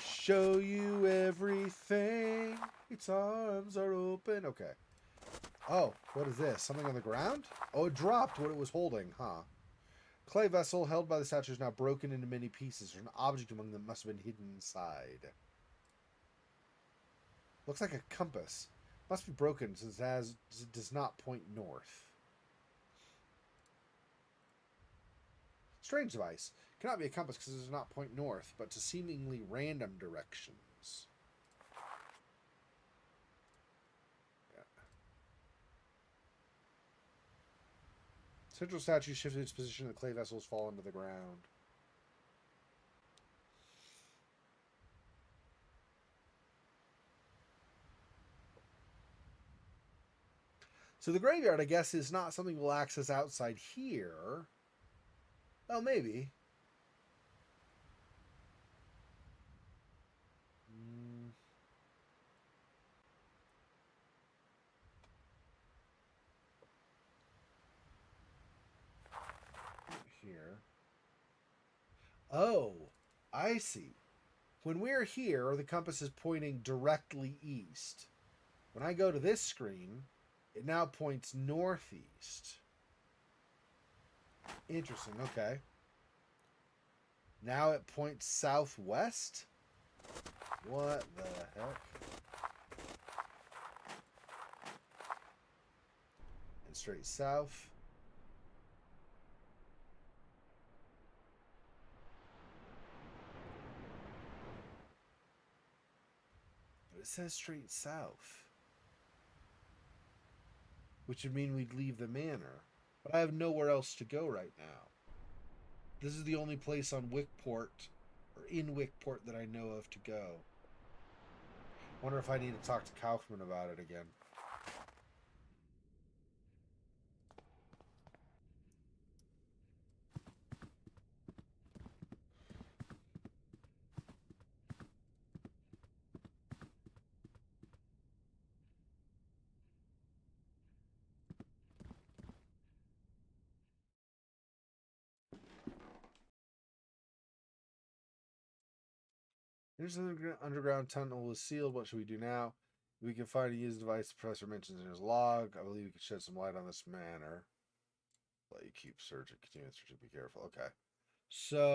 Show you everything. Its arms are open. Okay. Oh, what is this? Something on the ground? Oh, it dropped what it was holding, huh? Clay vessel held by the statue is now broken into many pieces. There's an object among them must have been hidden inside. Looks like a compass. Must be broken since it does not point north. Strange device. Cannot be a compass because it does not point north, but to seemingly random directions. Yeah. Central statue shifted its position and the clay vessels fall into the ground. So the graveyard, I guess, is not something we'll access outside here. Oh, maybe. Here. Oh, I see. When we're here, the compass is pointing directly east. When I go to this screen, it now points northeast. Interesting, okay. Now it points southwest? What the heck? And straight south. But it says straight south. Which would mean we'd leave the manor. But I have nowhere else to go right now. This is the only place on Wickport, or in Wickport, that I know of to go. Wonder if I need to talk to Kaufman about it again. Here's an underground tunnel is sealed. What should we do now? We can find a used device the professor mentions in his log. I believe we can shed some light on this manor. Let you keep searching. Continue searching. Be careful. Okay. So.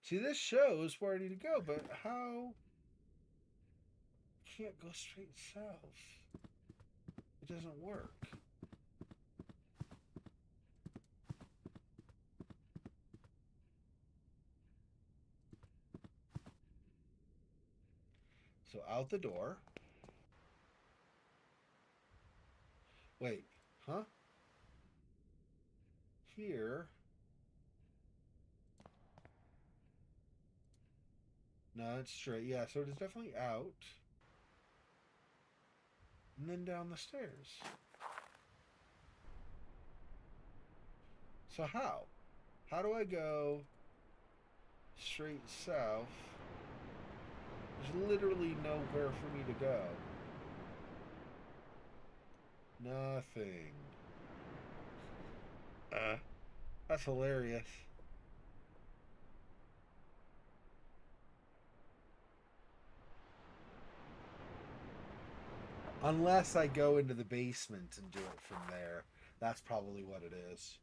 See, this shows where I need to go, but how? I can't go straight south. It doesn't work. So out the door. Wait, huh? Here. No, it's straight. Yeah, so it is definitely out. And then down the stairs. So how? How do I go straight south? There's literally nowhere for me to go. Nothing. That's hilarious. Unless I go into the basement and do it from there. That's probably what it is.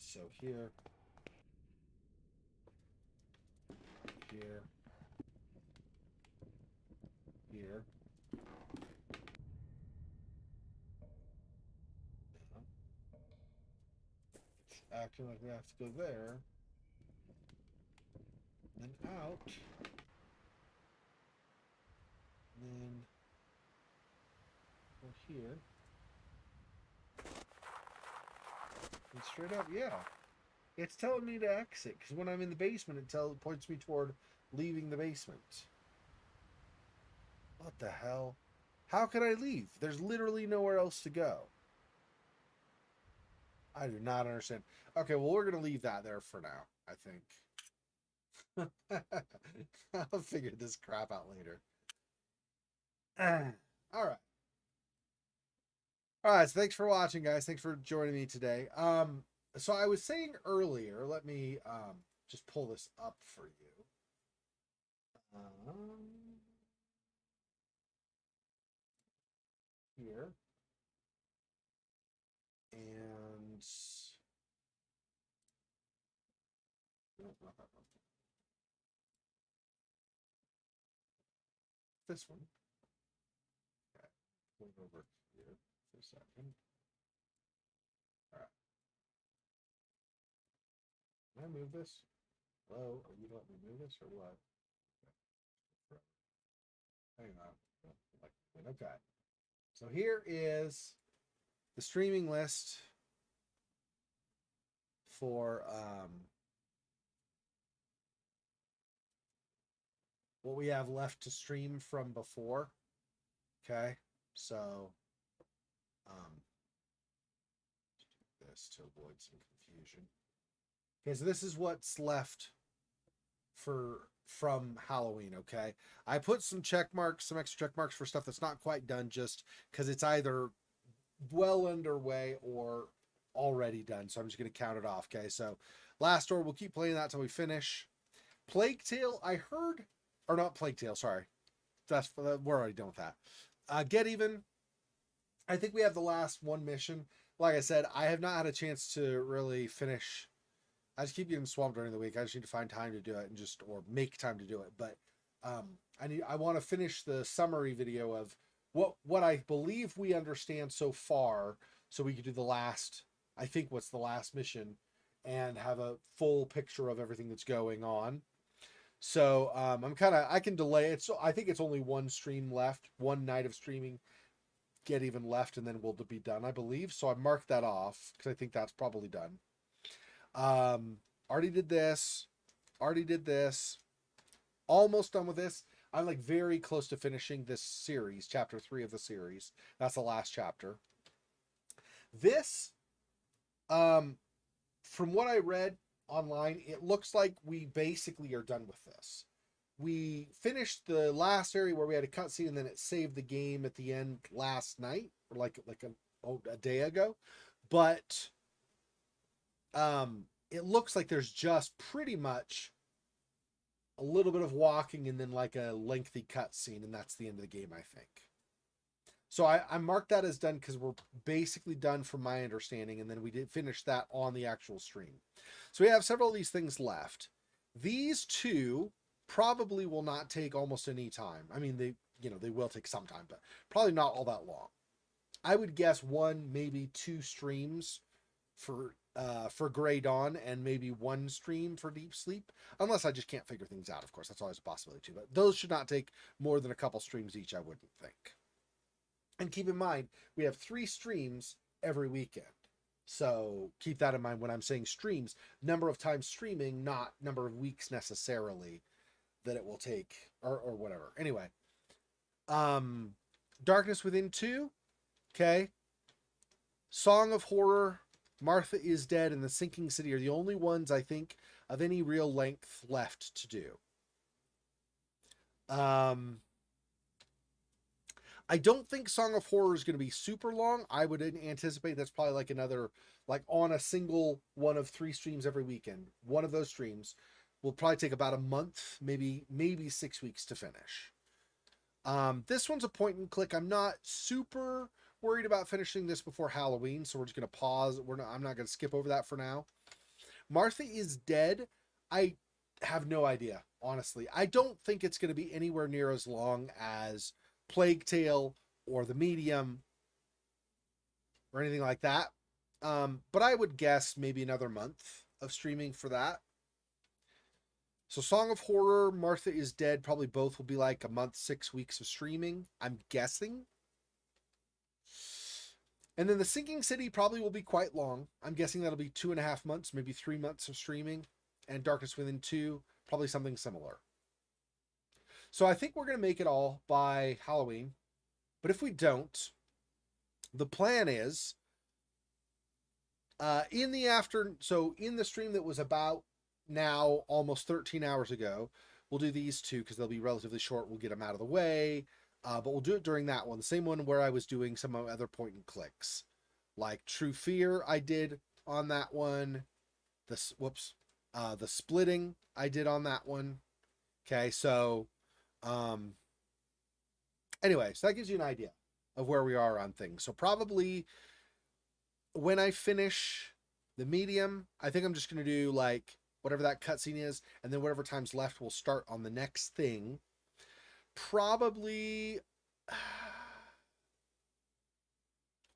So here, here, here. It's acting like we have to go there. And then out. And then go here. And straight up, yeah. It's telling me to exit because when I'm in the basement, it points me toward leaving the basement. What the hell? How can I leave? There's literally nowhere else to go. I do not understand. Okay, well, we're going to leave that there for now, I think. I'll figure this crap out later. All right. All right, so thanks for watching, guys. Thanks for joining me today. So I was saying earlier, let me just pull this up for you. Here. And this one. Okay. Move over here for a second. All right. Can I move this? Hello? Are you letting me move this or what? Okay. Hang on. Okay. So here is the streaming list for what we have left to stream from before. Okay. So this to avoid some confusion. Okay, so this is what's left from Halloween, okay? I put some check marks, some extra check marks for stuff that's not quite done just because it's either well underway or already done. So I'm just going to count it off, okay? So Last Door, we'll keep playing that till we finish. Plague Tale, I heard, or not Plague Tale, sorry. We're already done with that. Get Even, I think we have the last one mission. Like I said, I have not had a chance to really finish. I just keep getting swamped during the week. I just need to find time to do it or make time to do it. But I want to finish the summary video of what I believe we understand so far, so we could do the last, I think what's the last mission, and have a full picture of everything that's going on. So I can delay it. So I think it's only one stream left, one night of streaming Get Even left, and then we'll be done, I believe. So I marked that off because I think that's probably done. Already did this. Almost done with this. I'm like very close to finishing this series, chapter 3 of the series. That's the last chapter. This, from what I read online, it looks like we basically are done with this. We finished the last area where we had a cutscene and then it saved the game at the end last night, or like a day ago. But it looks like there's just pretty much a little bit of walking and then like a lengthy cutscene, and that's the end of the game, I think. So I marked that as done because we're basically done from my understanding, and then we did finish that on the actual stream. So we have several of these things left. These two probably will not take almost any time. I mean, they will take some time, but probably not all that long. I would guess 1, maybe 2 streams for Gray Dawn, and maybe 1 stream for Deep Sleep, unless I just can't figure things out. Of course, that's always a possibility too, but those should not take more than a couple streams each, I wouldn't think. And keep in mind, we have 3 streams every weekend. So keep that in mind when I'm saying streams, number of times streaming, not number of weeks necessarily that it will take, or whatever. Anyway, Darkness Within 2, okay. Song of Horror, Martha is Dead, and The Sinking City are the only ones I think of any real length left to do. I don't think Song of Horror is going to be super long. I would anticipate that's probably like another, like on a single one of 3 streams every weekend. One of those streams will probably take about a month, maybe 6 weeks to finish. This one's a point and click. I'm not super worried about finishing this before Halloween, so we're just going to pause. I'm not going to skip over that for now. Martha is Dead. I have no idea, honestly. I don't think it's going to be anywhere near as long as Plague Tale or The Medium or anything like that. But I would guess maybe another month of streaming for that. So Song of Horror, Martha is Dead, probably both will be like a month, 6 weeks of streaming, I'm guessing. And then The Sinking City probably will be quite long. I'm guessing that'll be 2.5 months, maybe 3 months of streaming. And Darkness Within 2, probably something similar. So I think we're going to make it all by Halloween. But if we don't, the plan is in the stream that was about now almost 13 hours ago, we'll do these 2 because they'll be relatively short. We'll get them out of the way. But we'll do it during that one. The same one where I was doing some other point and clicks. Like True Fear I did on that one. The Splitting I did on that one. Okay, so anyway, so that gives you an idea of where we are on things. So probably when I finish The Medium, I think I'm just going to do like whatever that cutscene is, and then whatever time's left, we'll start on the next thing. Probably,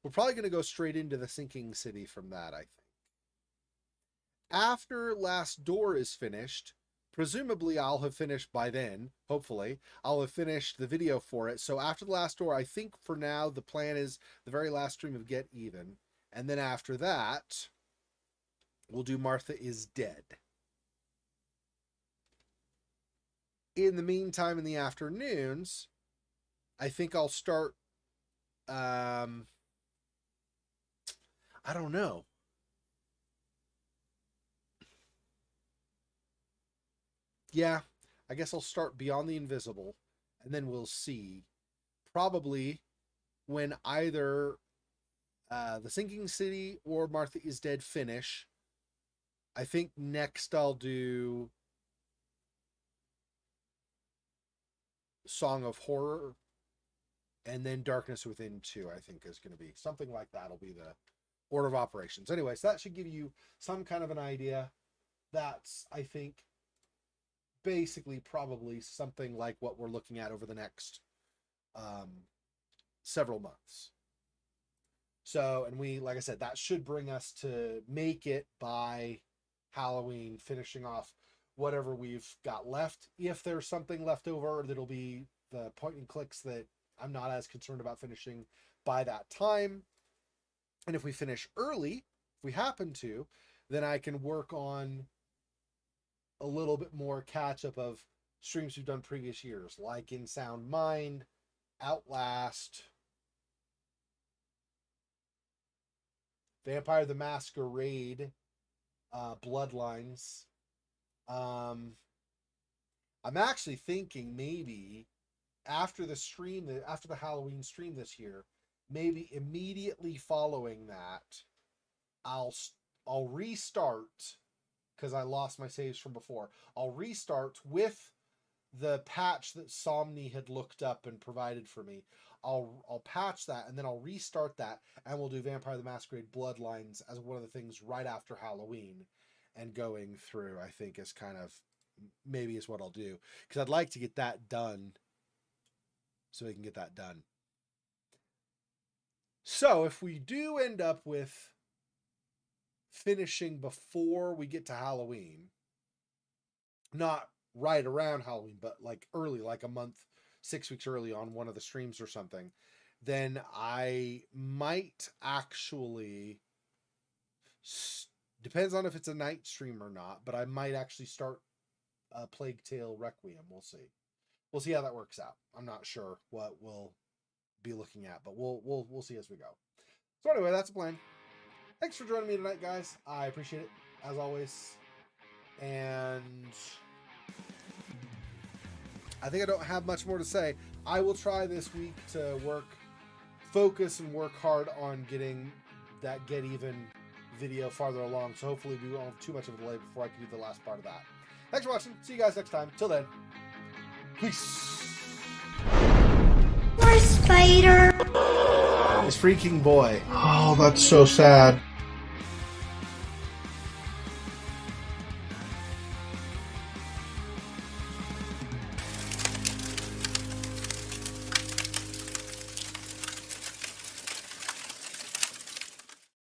we're probably going to go straight into The Sinking City from that, I think. After Last Door is finished, presumably I'll have finished by then, hopefully. I'll have finished the video for it. So after The Last Door, I think for now the plan is the very last stream of Get Even. And then after that, we'll do Martha is Dead. In the meantime, in the afternoons, I think I'll start, I don't know. Yeah, I guess I'll start Beyond the Invisible, and then we'll see. Probably when either The Sinking City or Martha is Dead finish, I think next I'll do Song of Horror, and then Darkness Within 2, I think is going to be something like that'll be the order of operations. Anyway, so that should give you some kind of an idea. That's, I think, basically probably something like what we're looking at over the next several months. So, and we, like I said, that should bring us to make it by Halloween, finishing off whatever we've got left. If there's something left over, that'll be the point and clicks that I'm not as concerned about finishing by that time. And if we finish early, if we happen to, then I can work on a little bit more catch up of streams we've done previous years, like In Sound Mind, Outlast, Vampire the Masquerade, Bloodlines. I'm actually thinking maybe after the Halloween stream this year, maybe immediately following that, I'll restart, because I lost my saves from before. I'll restart with the patch that Somni had looked up and provided for me. I'll patch that, and then I'll restart that, and we'll do Vampire the Masquerade Bloodlines as one of the things right after Halloween, and going through, I think, is kind of maybe is what I'll do, because I'd like to get that done so we can get that done. So if we do end up with finishing before we get to Halloween, not right around Halloween, but like early, like a month, 6 weeks early on one of the streams or something, then I might actually, depends on if it's a night stream or not, but I might actually start Plague Tale Requiem. We'll see how that works out. I'm not sure what we'll be looking at, but we'll see as we go. So anyway, that's the plan. Thanks for joining me tonight, guys. I appreciate it, as always. And I think I don't have much more to say. I will try this week to focus and work hard on getting that Get Even video farther along. So hopefully we won't have too much of a delay before I can do the last part of that. Thanks for watching. See you guys next time. Till then, peace. Poor spider. This freaking boy. Oh, that's so sad.